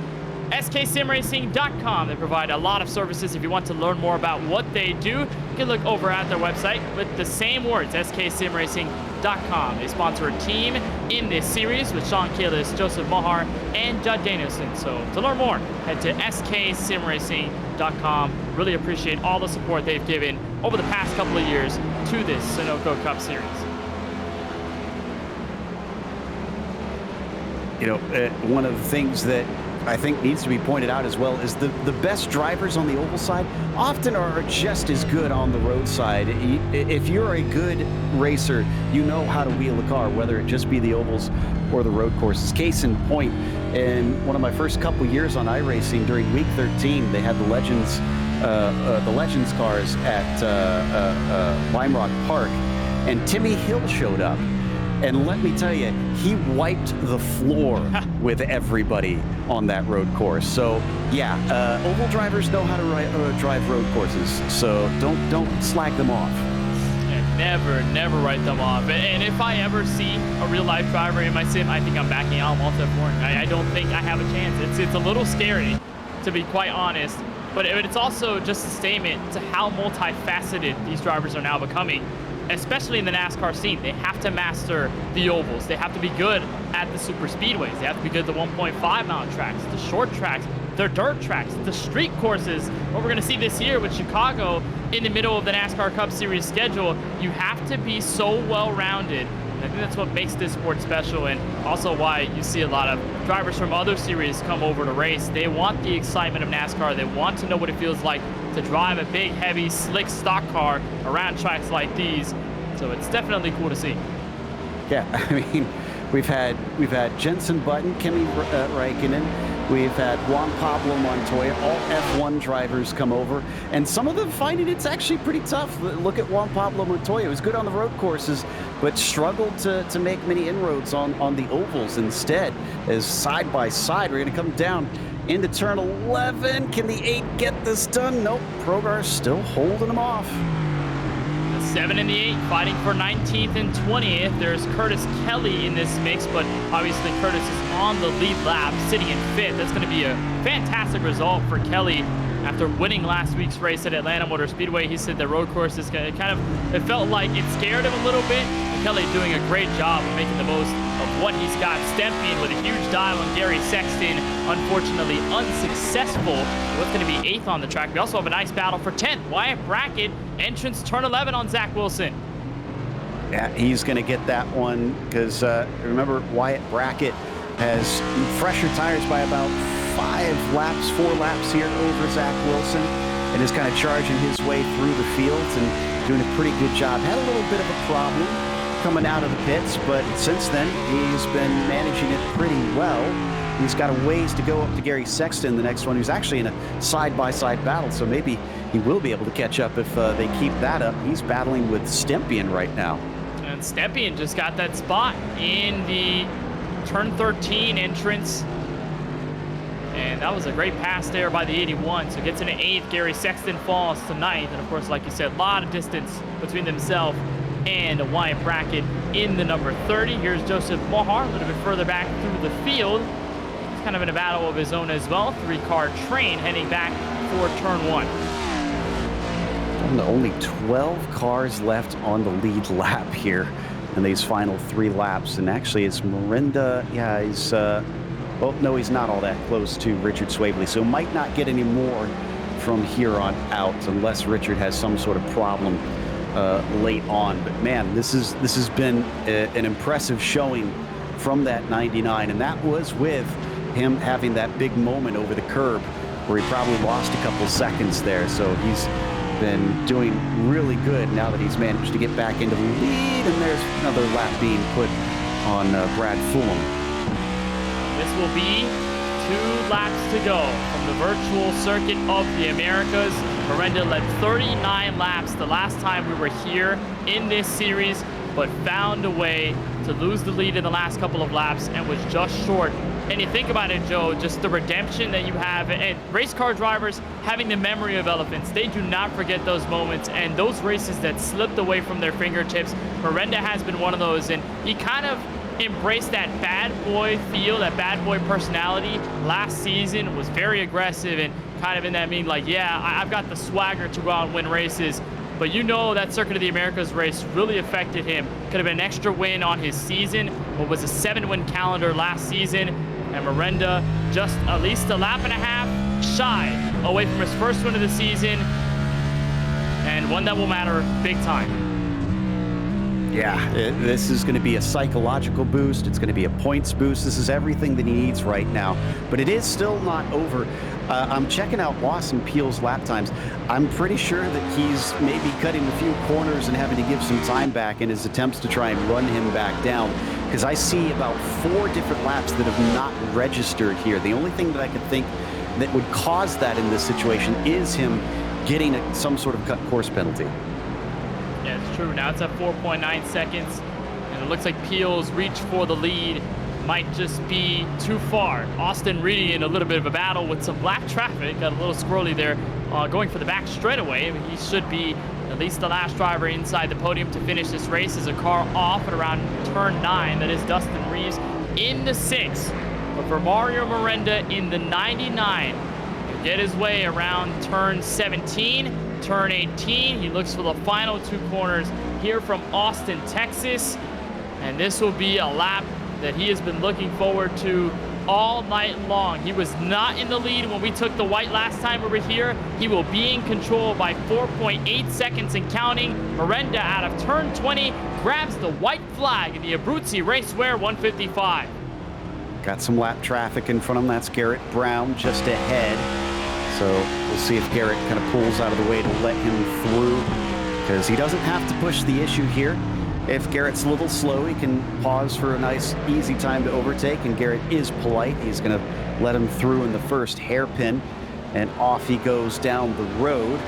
sksimracing.com. They provide a lot of services. If you want to learn more about what they do, you can look over at their website with the same words, sksimracing.com. They sponsor a team in this series with Sean Kalis, Joseph Mohar, and Judd Danielson. So to learn more, head to sksimracing.com. Really appreciate all the support they've given over the past couple of years to this Sunoco Cup Series. One of the things that I think needs to be pointed out as well is the best drivers on the oval side often are just as good on the road side. If you're a good racer, you know how to wheel a car, whether it just be the ovals or the road courses. Case in point, in one of my first couple years on iRacing during week 13, they had the Legends cars at Lime Rock Park, and Timmy Hill showed up. And let me tell you, he wiped the floor with everybody on that road course. So, yeah, oval drivers know how to drive road courses. So don't slack them off. Yeah, never write them off. And if I ever see a real-life driver in my sim, I think I'm backing out multi-foreign. I don't think I have a chance. It's a little scary, to be quite honest. But it's also just a statement to how multifaceted these drivers are now becoming, especially in the NASCAR scene. They have to master the ovals. They have to be good at the super speedways. They have to be good at the 1.5 mile tracks, the short tracks, their dirt tracks, the street courses. What we're gonna see this year with Chicago in the middle of the NASCAR Cup Series schedule, you have to be so well-rounded. I think that's what makes this sport special, and also why you see a lot of drivers from other series come over to race. They want the excitement of NASCAR. They want to know what it feels like to drive a big, heavy, slick stock car around tracks like these. So it's definitely cool to see. Yeah, I mean, we've had Jensen Button, Kimi Räikkönen, we've had Juan Pablo Montoya, all F1 drivers come over, and some of them finding it's actually pretty tough. Look at Juan Pablo Montoya. He was good on the road courses, but struggled to make many inroads on the ovals instead. As side by side, we're going to come down into turn 11. Can the 8 get this done? Nope. Progar's still holding them off. 7 and the 8 fighting for 19th and 20th. There's Curtis Kelly in this mix, but obviously Curtis is on the lead lap, sitting in 5th. That's going to be a fantastic result for Kelly after winning last week's race at Atlanta Motor Speedway. He said the road course is it felt like it scared him a little bit. And Kelly doing a great job of making the most of what he's got. Stemping with a huge dive on Gary Sexton, unfortunately unsuccessful. What's going to be 8th on the track. We also have a nice battle for 10th. Wyatt Brackett, entrance turn 11 on Zach Wilson. Yeah, he's going to get that one because remember, Wyatt Brackett has fresher tires by about 4 laps here over Zach Wilson, and is kind of charging his way through the fields and doing a pretty good job. Had a little bit of a problem coming out of the pits, but since then he's been managing it pretty well. He's got a ways to go up to Gary Sexton, the next one, who's actually in a side-by-side battle, so maybe he will be able to catch up if they keep that up. He's battling with Stempien right now. And Stempien just got that spot in the turn 13 entrance. And that was a great pass there by the 81. So gets into 8th. Gary Sexton falls to 9th. And of course, like you said, a lot of distance between themselves and Wyatt Brackett in the number 30. Here's Joseph Mohar a little bit further back through the field. He's kind of in a battle of his own as well. 3-car train heading back for turn 1. And only 12 cars left on the lead lap here in these final 3 laps. And actually, it's Miranda. Yeah, he's... well, no, he's not all that close to Richard Swavely, so might not get any more from here on out unless Richard has some sort of problem late on. But man, this has been an impressive showing from that 99, and that was with him having that big moment over the curb where he probably lost a couple seconds there. So he's been doing really good now that he's managed to get back into the lead, and there's another lap being put on Brad Fulham. This will be 2 laps to go from the virtual circuit of the Americas. Miranda led 39 laps the last time we were here in this series, but found a way to lose the lead in the last couple of laps and was just short. And you think about it, Joe, just the redemption that you have, and race car drivers having the memory of elephants. They do not forget those moments, and those races that slipped away from their fingertips. Miranda has been one of those, and he kind of embraced that bad boy feel, that bad boy personality last season. Was very aggressive and kind of in that mean, like, yeah, I've got the swagger to go out and win races. But you know that Circuit of the Americas race really affected him. Could have been an extra win on his season, what was a 7-win calendar last season. And Miranda just at least a lap and a half shy away from his first win of the season, and one that will matter big time. Yeah, this is going to be a psychological boost. It's going to be a points boost. This is everything that he needs right now. But it is still not over. I'm checking out Lawson Peel's lap times. I'm pretty sure that he's maybe cutting a few corners and having to give some time back in his attempts to try and run him back down, because I see about 4 different laps that have not registered here. The only thing that I could think that would cause that in this situation is him getting some sort of cut course penalty. Yeah, it's true. Now it's at 4.9 seconds, and it looks like Peel's reach for the lead might just be too far. Austin Reedy in a little bit of a battle with some black traffic, got a little squirrely there, going for the back straightaway. I mean, he should be at least the last driver inside the podium to finish this race. As a car off at around turn 9. That is Dustin Reeves in the 6. But for Mario Miranda in the 99, to get his way around turn 17, turn 18. He looks for the final 2 corners here from Austin, Texas. And this will be a lap that he has been looking forward to all night long. He was not in the lead when we took the white last time we were here. He will be in control by 4.8 seconds and counting. Miranda out of turn 20 grabs the white flag in the Abruzzi Racewear 155. Got some lap traffic in front of him. That's Garrett Brown just ahead. So we'll see if Garrett kind of pulls out of the way to let him through, because he doesn't have to push the issue here. If Garrett's a little slow, he can pause for a nice, easy time to overtake, and Garrett is polite. He's going to let him through in the first hairpin, and off he goes down the road.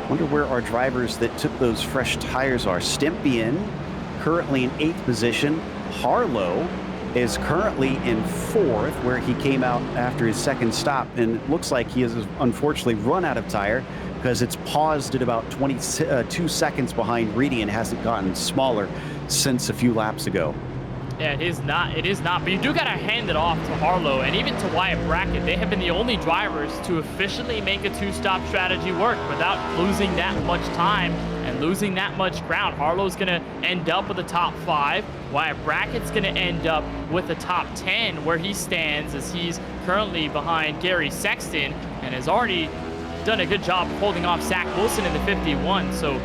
Wonder where our drivers that took those fresh tires are. Stempian currently in 8th position. Harlow is currently in 4th, where he came out after his second stop, and it looks like he has unfortunately run out of tire because it's paused at about 22 seconds behind Reedy and hasn't gotten smaller since a few laps ago. Yeah, it is not, but you do gotta hand it off to Harlow and even to Wyatt Brackett. They have been the only drivers to efficiently make a 2-stop strategy work without losing that much time and losing that much ground. Harlow's gonna end up with the top 5. Wyatt Brackett's gonna end up with the top 10, where he stands as he's currently behind Gary Sexton and has already done a good job of holding off Zach Wilson in the 51. So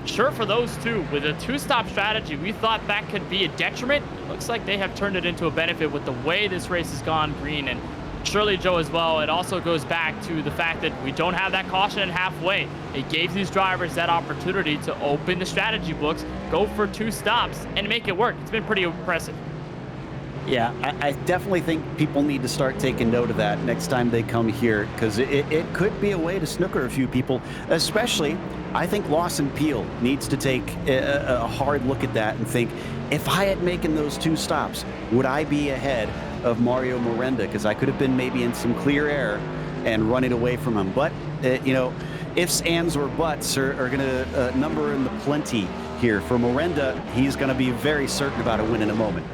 sure, for those two, with a 2-stop strategy, we thought that could be a detriment. It looks like they have turned it into a benefit with the way this race has gone green. And surely, Joe, as well, it also goes back to the fact that we don't have that caution in halfway. It gave these drivers that opportunity to open the strategy books, go for 2 stops, and make it work. It's been pretty impressive. Yeah, I definitely think people need to start taking note of that next time they come here, because it could be a way to snooker a few people, especially I think Lawson Peel needs to take a hard look at that and think, if I had making those 2 stops, would I be ahead of Mario Miranda? Because I could have been maybe in some clear air and running away from him. But, you know, ifs, ands, or buts are going to number in the plenty here. For Miranda, he's going to be very certain about a win in a moment.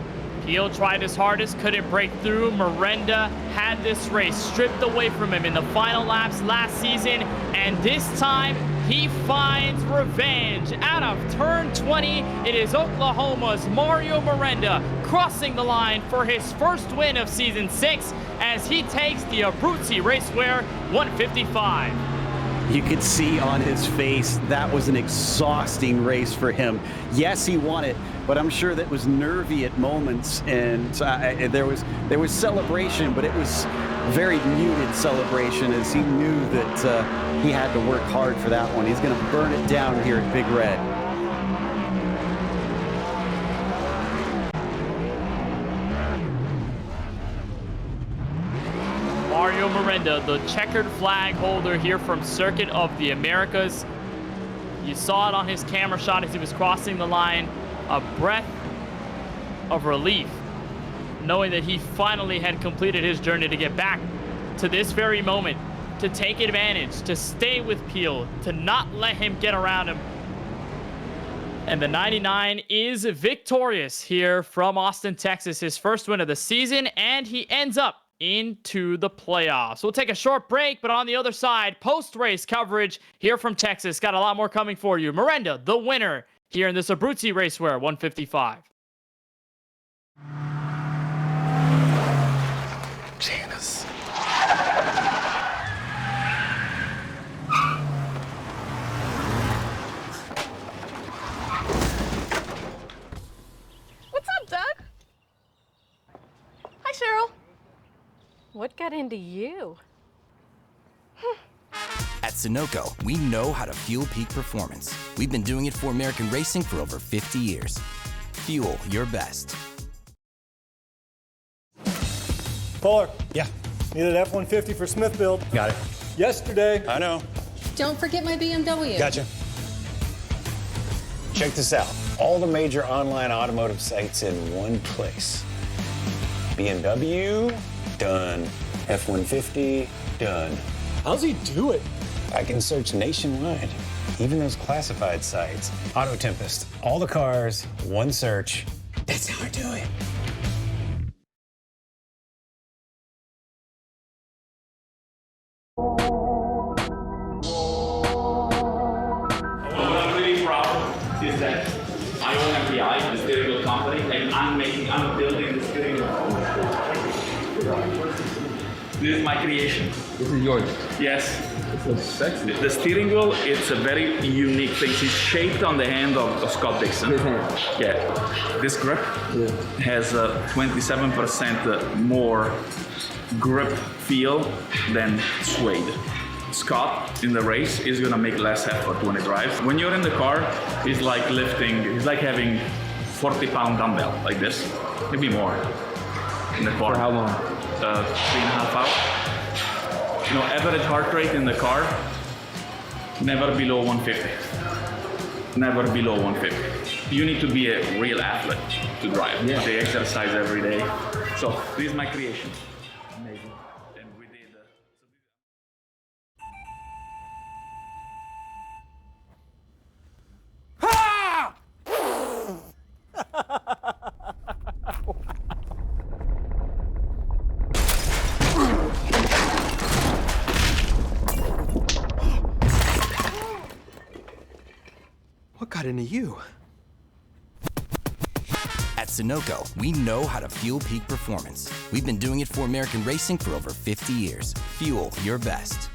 Peel tried his hardest, couldn't break through. Miranda had this race stripped away from him in the final laps last season, and this time he finds revenge. Out of turn 20, it is Oklahoma's Mario Miranda crossing the line for his first win of season 6 as he takes the Abruzzi Racewear 155. You could see on his face that was an exhausting race for him. Yes, he won it, but I'm sure that was nervy at moments, and there was celebration, but it was very muted celebration as he knew that he had to work hard for that one. He's going to burn it down here at Big Red. Mario Miranda, the checkered flag holder here from Circuit of the Americas. You saw it on his camera shot as he was crossing the line. A breath of relief, knowing that he finally had completed his journey to get back to this very moment, to take advantage, to stay with Peel, to not let him get around him. And the 99 is victorious here from Austin, Texas, his first win of the season, and he ends up into the playoffs. We'll take a short break, but on the other side, post-race coverage here from Texas. Got a lot more coming for you. Miranda, the winner here in this Abruzzi Racewear 155. Janice. What's up, Doug? Hi, Cheryl. What got into you? At Sunoco, we know how to fuel peak performance. We've been doing it for American racing for over 50 years. Fuel your best. Fuller, Yeah, needed F-150 for Smith build. got it. Yesterday. I know. Don't forget my BMW. Gotcha. Check this out. All the major online automotive sites in one place. BMW, done. F-150, done. How's he do it? I can search nationwide. Even those classified sites. Auto Tempest, all the cars, one search. That's how I do it. What I'm really proud is that I own MPI, the steering wheel company, and I'm building the steering wheel. This is my creation. This is yours. Yes. It's so sexy. The steering wheel, it's a very unique thing. It's shaped on the hand of Scott Dixon. His hand. Yeah. This grip has 27% more grip feel than suede. Scott in the race is gonna make less effort when he drives. When you're in the car, it's like lifting, it's like having 40-pound dumbbell like this, maybe more in the car. For how long? 3.5 hours. You know, average heart rate in the car, never below 150. Never below 150. You need to be a real athlete to drive. Yeah. They exercise every day. So this is my creation. Amazing. And we did. What got into you? At Sunoco, we know how to fuel peak performance. We've been doing it for American racing for over 50 years. Fuel your best.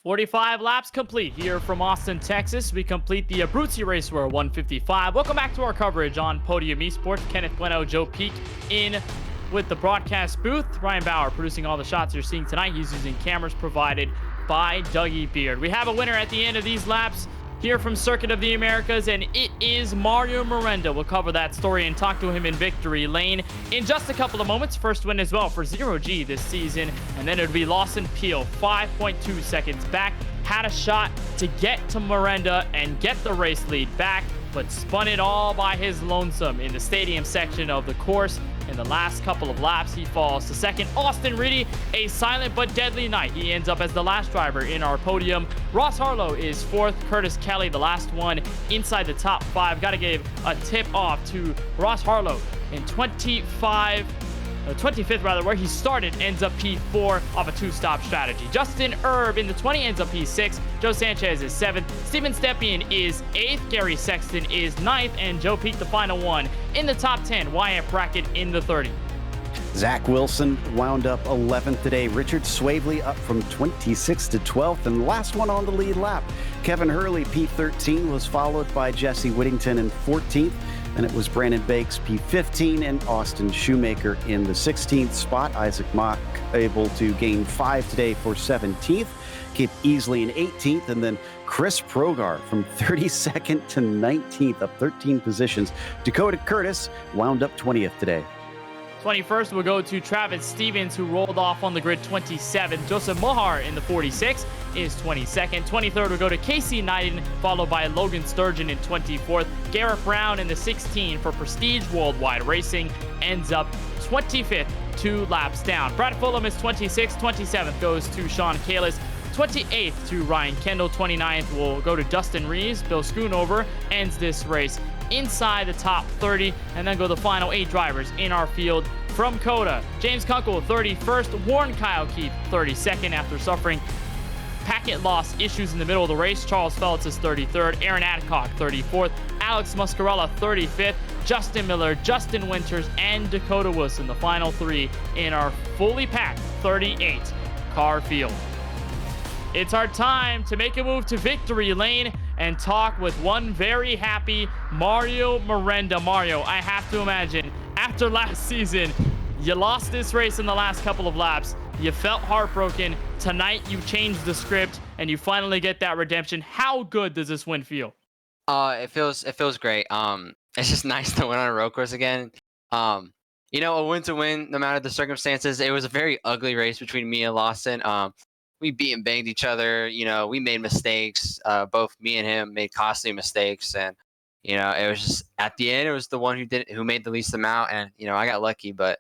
45 laps complete here from Austin, Texas. We complete the Abruzzi Racewear 155. Welcome back to our coverage on Podium Esports. Kenneth Bueno, Joe Peak in with the broadcast booth. Ryan Bauer producing all the shots you're seeing tonight. He's using cameras provided by Dougie Beard. We have a winner at the end of these laps here from Circuit of the Americas, and it is Mario Miranda. We'll cover that story and talk to him in victory lane in just a couple of moments. First win as well for Zero G this season, and then it'll be Lawson Peel, 5.2 seconds back. Had a shot to get to Miranda and get the race lead back, but spun it all by his lonesome in the stadium section of the course. In the last couple of laps, he falls to second. Austin Reedy, a silent but deadly night. He ends up as the last driver in our podium. Ross Harlow is fourth. Curtis Kelly, the last one inside the top five. Got to give a tip off to Ross Harlow in 25th rather, where he started, ends up P4 off a two-stop strategy. Justin Erb in the 20 ends up P6. Joe Sanchez is 7th. Steven Stepien is 8th. Gary Sexton is 9th. And Joe Peak, the final one in the top 10. Wyatt Brackett in the 30. Zach Wilson wound up 11th today. Richard Swavely up from 26th to 12th. And last one on the lead lap, Kevin Hurley, P13, was followed by Jesse Whittington in 14th. And it was Brandon Bakes, P15, and Austin Shoemaker in the 16th spot. Isaac Mock able to gain 5 today for 17th. Kip Easley in 18th, and then Chris Progar from 32nd to 19th, up 13 positions. Dakota Curtis wound up 20th today. 21st will go to Travis Stevens, who rolled off on the grid 27th. Joseph Mohar in the 46th is 22nd. 23rd will go to Casey Knighton, followed by Logan Sturgeon in 24th. Garrett Brown in the 16 for Prestige Worldwide Racing ends up 25th, 2 laps down. Brad Fulham is 26th. 27th goes to Sean Kalis. 28th to Ryan Kendall. 29th will go to Dustin Reeves. Bill Schoonover ends this race inside the top 30, and then go the final 8 drivers in our field from COTA. James Kunkel, 31st. Warren Kyle Keith, 32nd after suffering packet loss issues in the middle of the race. Charles Feltz is 33rd. Aaron Adcock, 34th. Alex Muscarella, 35th. Justin Miller, Justin Winters, and Dakota Wilson, the final 3 in our fully packed 38 car field. It's our time to make a move to victory lane and talk with one very happy Mario Miranda. Mario, I have to imagine, after last season, you lost this race in the last couple of laps. You felt heartbroken. Tonight, you changed the script, and you finally get that redemption. How good does this win feel? It feels great. It's just nice to win on a road course again. You know, a win's a win, no matter the circumstances. It was a very ugly race between me and Lawson. We beat and banged each other. You know, we made mistakes. Both me and him made costly mistakes, and you know, it was just at the end, it was the one who made the least amount, and you know, I got lucky. But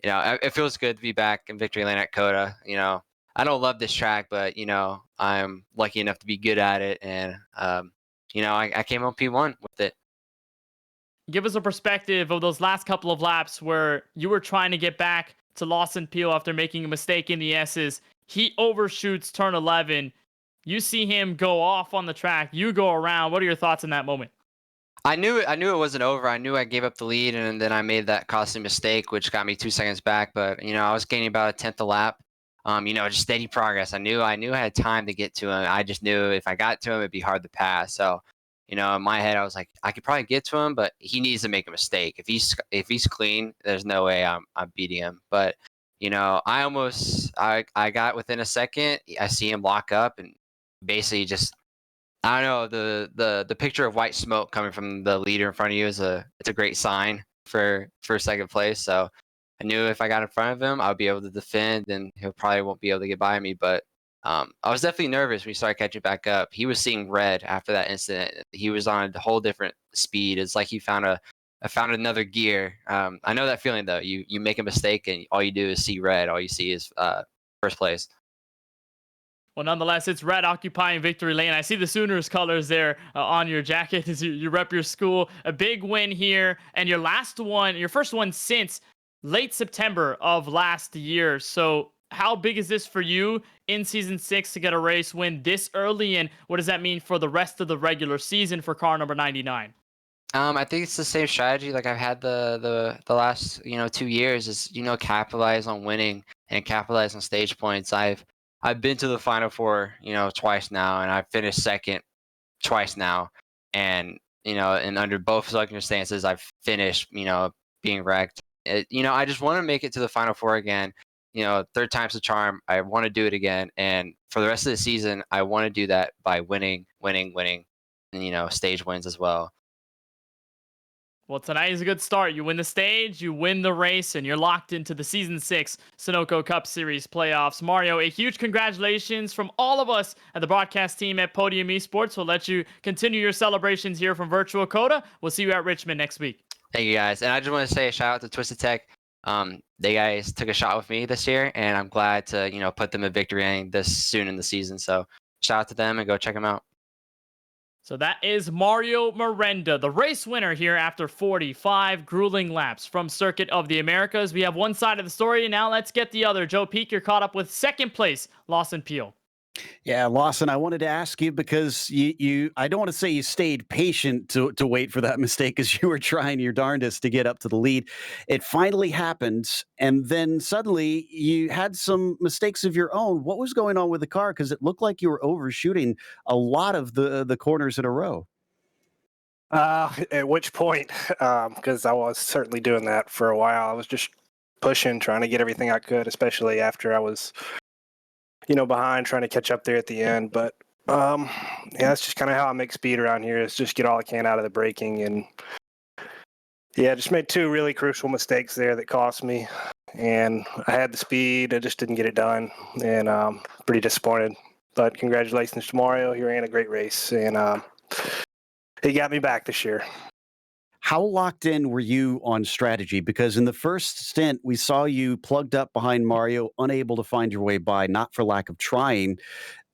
you know, it feels good to be back in victory lane at COTA. You know, I don't love this track, but you know, I'm lucky enough to be good at it, and you know, I came on P1 with it. Give us a perspective of those last couple of laps where you were trying to get back to Lawson Peel after making a mistake in the S's. He overshoots turn 11. You see him go off on the track. You go around. What are your thoughts in that moment? I knew it wasn't over. I knew I gave up the lead, and then I made that costly mistake, which got me 2 seconds back. But you know, I was gaining about a tenth a lap. You know, just steady progress. I knew I had time to get to him. I just knew if I got to him, it'd be hard to pass. So, you know, in my head, I was like, I could probably get to him, but he needs to make a mistake. If he's clean, there's no way I'm beating him. But I got within a second. I see him lock up and basically just, I don't know, the picture of white smoke coming from the leader in front of you it's a great sign for second place. So I knew if I got in front of him, I would be able to defend, and he probably won't be able to get by me. But I was definitely nervous when he started catching back up. He was seeing red after that incident. He was on a whole different speed. It's like he found another gear. I know that feeling though. You make a mistake and all you do is see red. All you see is first place. Well, nonetheless, it's red occupying victory lane. I see the Sooners colors there on your jacket as you rep your school. A big win here, and your first one since late September of last year. So how big is this for you in season 6 to get a race win this early, and what does that mean for the rest of the regular season for car number 99? I think it's the same strategy like I've had the last 2 years is capitalize on winning and capitalize on stage points. I've been to the final four twice now, and I've finished second twice now, and and under both circumstances I've finished being wrecked. I just want to make it to the final four again. Third time's the charm. I want to do it again, and for the rest of the season I want to do that by winning, and stage wins as well. Well, tonight is a good start. You win the stage, you win the race, and you're locked into the Season 6 Sunoco Cup Series playoffs. Mario, a huge congratulations from all of us at the broadcast team at Podium Esports. We'll let you continue your celebrations here from Virtual COTA. We'll see you at Richmond next week. Thank you, guys. And I just want to say a shout out to Twisted Tech. They guys took a shot with me this year, and I'm glad to put them in victory lane this soon in the season. So shout out to them and go check them out. So that is Mario Miranda, the race winner here after 45 grueling laps from Circuit of the Americas. We have one side of the story, and now let's get the other. Joe Peak, you're caught up with second place, Lawson Peel. Yeah, Lawson, I wanted to ask you because I don't want to say you stayed patient to wait for that mistake because you were trying your darndest to get up to the lead. It finally happened, and then suddenly you had some mistakes of your own. What was going on with the car? Because it looked like you were overshooting a lot of the corners in a row. At which point, because I was certainly doing that for a while. I was just pushing, trying to get everything I could, especially after I was behind, trying to catch up there at the end. But yeah, that's just kind of how I make speed around here, is just get all I can out of the braking. And yeah, just made two really crucial mistakes there that cost me. And I had the speed, I just didn't get it done, and pretty disappointed. But congratulations to Mario, he ran a great race, and he got me back this year. How locked in were you on strategy? Because in the first stint, we saw you plugged up behind Mario, unable to find your way by, not for lack of trying.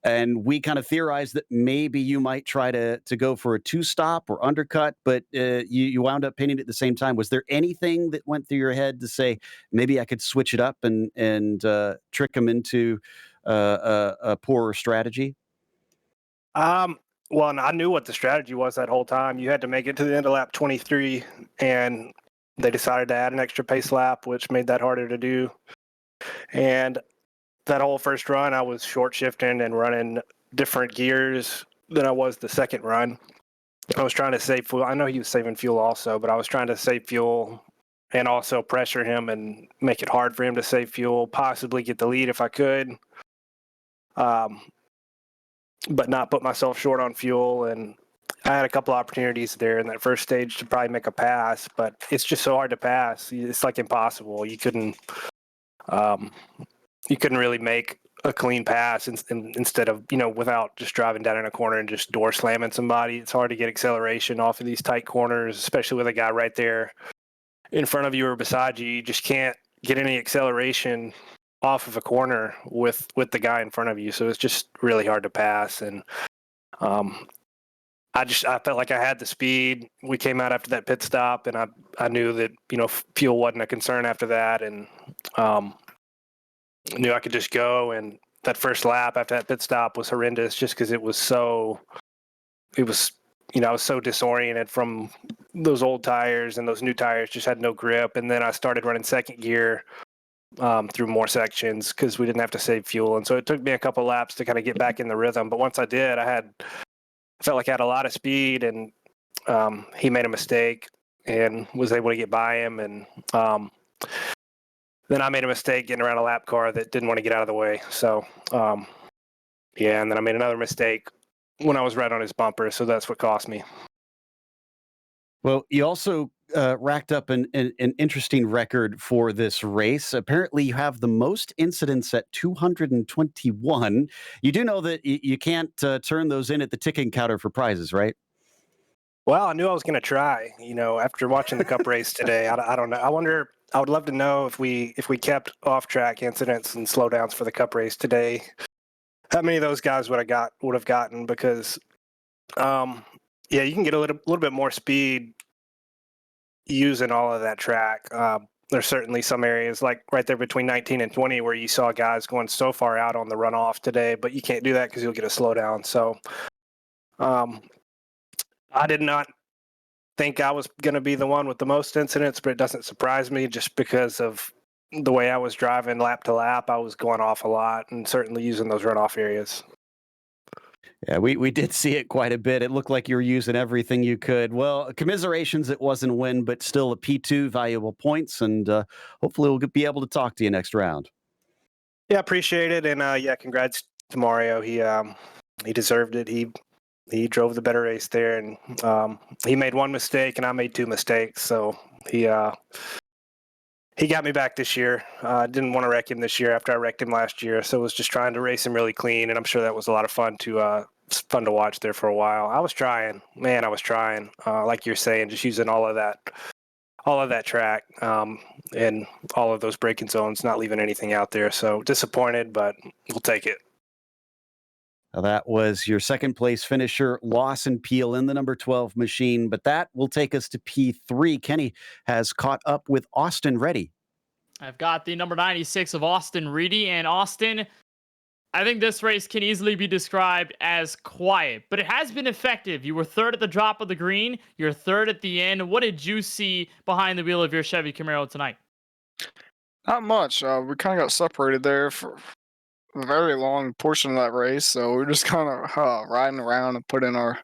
And we kind of theorized that maybe you might try to go for a two-stop or undercut, but you wound up pinning it at the same time. Was there anything that went through your head to say, maybe I could switch it up and trick him into a poorer strategy? Well, I knew what the strategy was that whole time. You had to make it to the end of lap 23, and they decided to add an extra pace lap, which made that harder to do. And that whole first run, I was short shifting and running different gears than I was the second run. I was trying to save fuel. I know he was saving fuel also, but I was trying to save fuel and also pressure him and make it hard for him to save fuel, possibly get the lead if I could. But not put myself short on fuel. And I had a couple opportunities there in that first stage to probably make a pass, but it's just so hard to pass. It's like impossible. You couldn't really make a clean pass instead of, without just driving down in a corner and just door slamming somebody. It's hard to get acceleration off of these tight corners, especially with a guy right there in front of you or beside you. You just can't get any acceleration off of a corner with the guy in front of you. So it's just really hard to pass. And I felt like I had the speed. We came out after that pit stop, and I knew that, fuel wasn't a concern after that. And knew I could just go. And that first lap after that pit stop was horrendous just because I was so disoriented from those old tires, and those new tires just had no grip. And then I started running second gear through more sections because we didn't have to save fuel. And so it took me a couple laps to kind of get back in the rhythm. But once I did, I felt like I had a lot of speed, and he made a mistake and was able to get by him. And then I made a mistake getting around a lap car that didn't want to get out of the way. So, yeah, and then I made another mistake when I was right on his bumper. So that's what cost me. Well, you also racked up an interesting record for this race. Apparently, you have the most incidents at 221. You do know that you can't turn those in at the ticking counter for prizes, right? Well, I knew I was going to try. After watching the Cup race today, I don't know. I wonder. I would love to know if we kept off-track incidents and slowdowns for the Cup race today, how many of those guys would have gotten? Because, yeah, you can get a little bit more speed using all of that track. There's certainly some areas like right there between 19 and 20 where you saw guys going so far out on the runoff today, but you can't do that because you'll get a slowdown. So, I did not think I was going to be the one with the most incidents, but it doesn't surprise me just because of the way I was driving lap to lap. I was going off a lot and certainly using those runoff areas. Yeah, we did see it quite a bit. It looked like you were using everything you could. Well, commiserations, it wasn't a win, but still a P2, valuable points, and hopefully we'll be able to talk to you next round. Yeah, appreciate it, and yeah, congrats to Mario. He deserved it. He drove the better race there, and he made one mistake, and I made two mistakes. So he got me back this year. I didn't want to wreck him this year after I wrecked him last year, so I was just trying to race him really clean, and I'm sure that was a lot of fun to watch there for a while. I was trying, man. I was trying, like you're saying, just using all of that track and all of those braking zones, not leaving anything out there. So disappointed, but we'll take it. Now, that was your second place finisher, Lawson Peel, in the number 12 machine, but that will take us to P3. Kenny has caught up with Austin Reddy. I've got the number 96 of Austin Reedy, and Austin, I think this race can easily be described as quiet, but it has been effective. You were third at the drop of the green. You're third at the end. What did you see behind the wheel of your Chevy Camaro tonight? Not much. We kind of got separated there for a very long portion of that race, so we're just kind of riding around and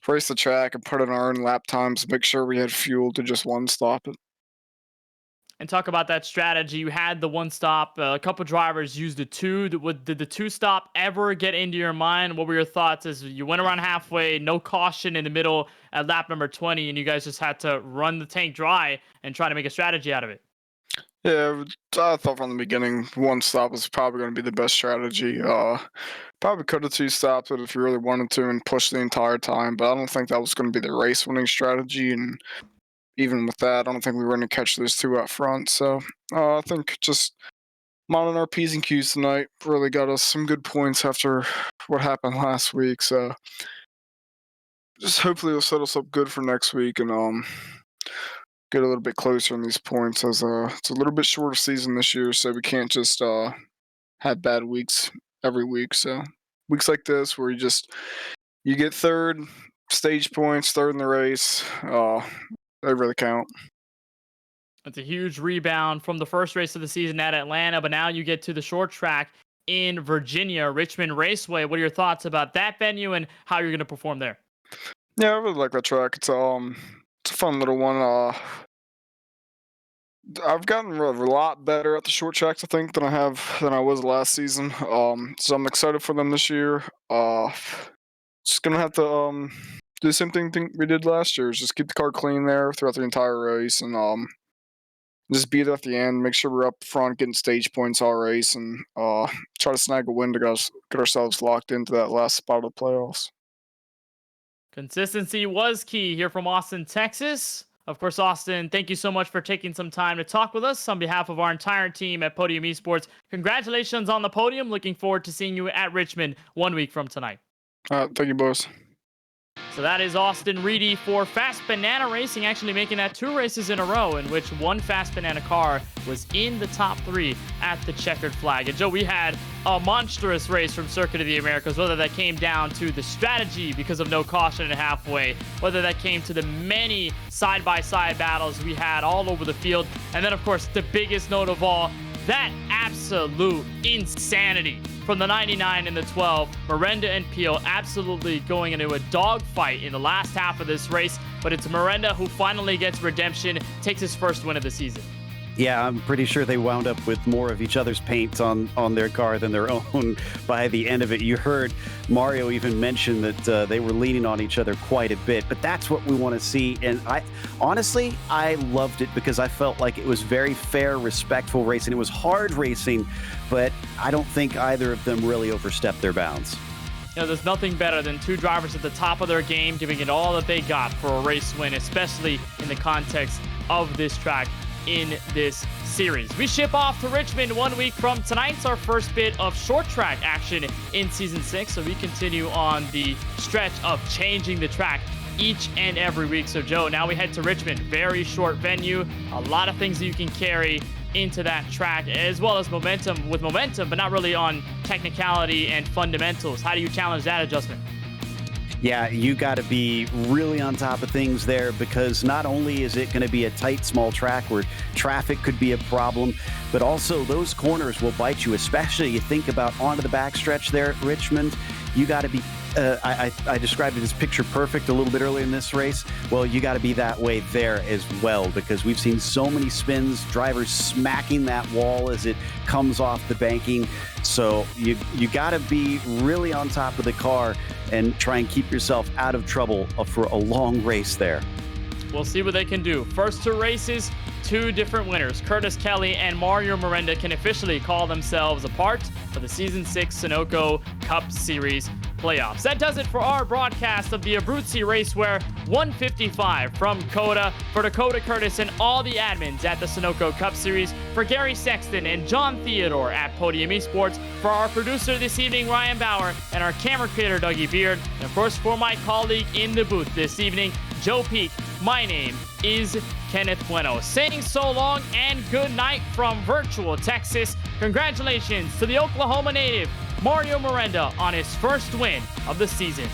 race the track and put in our own lap times, make sure we had fuel to just one stop it. And talk about that strategy. You had the one stop. A couple drivers used the two. Did the two stop ever get into your mind? What were your thoughts as you went around halfway, no caution in the middle at lap number 20, and you guys just had to run the tank dry and try to make a strategy out of it? Yeah, I thought from the beginning one stop was probably going to be the best strategy. Probably could have two stopped it if you really wanted to and pushed the entire time, but I don't think that was going to be the race winning strategy. And even with that, I don't think we were going to catch those two up front. So I think just minding our P's and Q's tonight really got us some good points after what happened last week. So just hopefully it'll set us up good for next week and get a little bit closer in these points as it's a little bit shorter season this year, so we can't just have bad weeks every week. So weeks like this where you get third stage points, third in the race, they really count. It's a huge rebound from the first race of the season at Atlanta, but now you get to the short track in Virginia, Richmond Raceway. What are your thoughts about that venue and how you're going to perform there? Yeah, I really like that track. It's a fun little one. I've gotten a lot better at the short tracks, I think, than I was last season. So I'm excited for them this year. Just gonna have to do the same thing we did last year. Is just keep the car clean there throughout the entire race, and just be there at the end. Make sure we're up front, getting stage points all race, and try to snag a win to get ourselves locked into that last spot of the playoffs. Consistency was key here from Austin, Texas. Of course, Austin, thank you so much for taking some time to talk with us on behalf of our entire team at Podium Esports. Congratulations on the podium. Looking forward to seeing you at Richmond 1 week from tonight. Thank you, boys. So that is Austin Reedy for Fast Banana Racing, actually making that 2 races in a row in which one Fast Banana car was in the top 3 at the checkered flag. And Joe, we had a monstrous race from Circuit of the Americas, whether that came down to the strategy because of no caution at halfway, whether that came to the many side-by-side battles we had all over the field, and then, of course, the biggest note of all, that absolute insanity from the 99 and the 12. Miranda and Peel absolutely going into a dogfight in the last half of this race, but it's Miranda who finally gets redemption, takes his first win of the season. Yeah, I'm pretty sure they wound up with more of each other's paint on their car than their own by the end of it. You heard Mario even mention that they were leaning on each other quite a bit, but that's what we want to see. And I loved it because I felt like it was very fair, respectful racing. It was hard racing, but I don't think either of them really overstepped their bounds. You know, there's nothing better than two drivers at the top of their game giving it all that they got for a race win, especially in the context of this track in this series. We ship off to Richmond 1 week from tonight's our first bit of short track action in Season 6, so we continue on the stretch of changing the track each and every week. So, Joe, now we head to Richmond. Very short venue, a lot of things that you can carry into that track, as well as momentum, but not really on technicality and fundamentals. How do you challenge that adjustment? Yeah, you got to be really on top of things there, because not only is it going to be a tight, small track where traffic could be a problem, but also those corners will bite you, especially you think about onto the backstretch there at Richmond. You got to be, I described it as picture perfect a little bit earlier in this race. Well, you got to be that way there as well, because we've seen so many spins, drivers smacking that wall as it comes off the banking. So you got to be really on top of the car and try and keep yourself out of trouble for a long race there. We'll see what they can do. First two races, two different winners. Curtis Kelly and Mario Miranda can officially call themselves a part of the Season 6 Sunoco Cup Series playoffs. That does it for our broadcast of the Abruzzi Racewear 155 from COTA. For Dakota Curtis and all the admins at the Sunoco Cup Series, for Gary Sexton and John Theodore at Podium Esports, for our producer this evening, Ryan Bauer, and our camera creator, Dougie Beard, and of course for my colleague in the booth this evening, Joe Peak, my name is Kenneth Bueno. Saying so long and good night from virtual Texas. Congratulations to the Oklahoma native, Mario Miranda, on his first win of the season.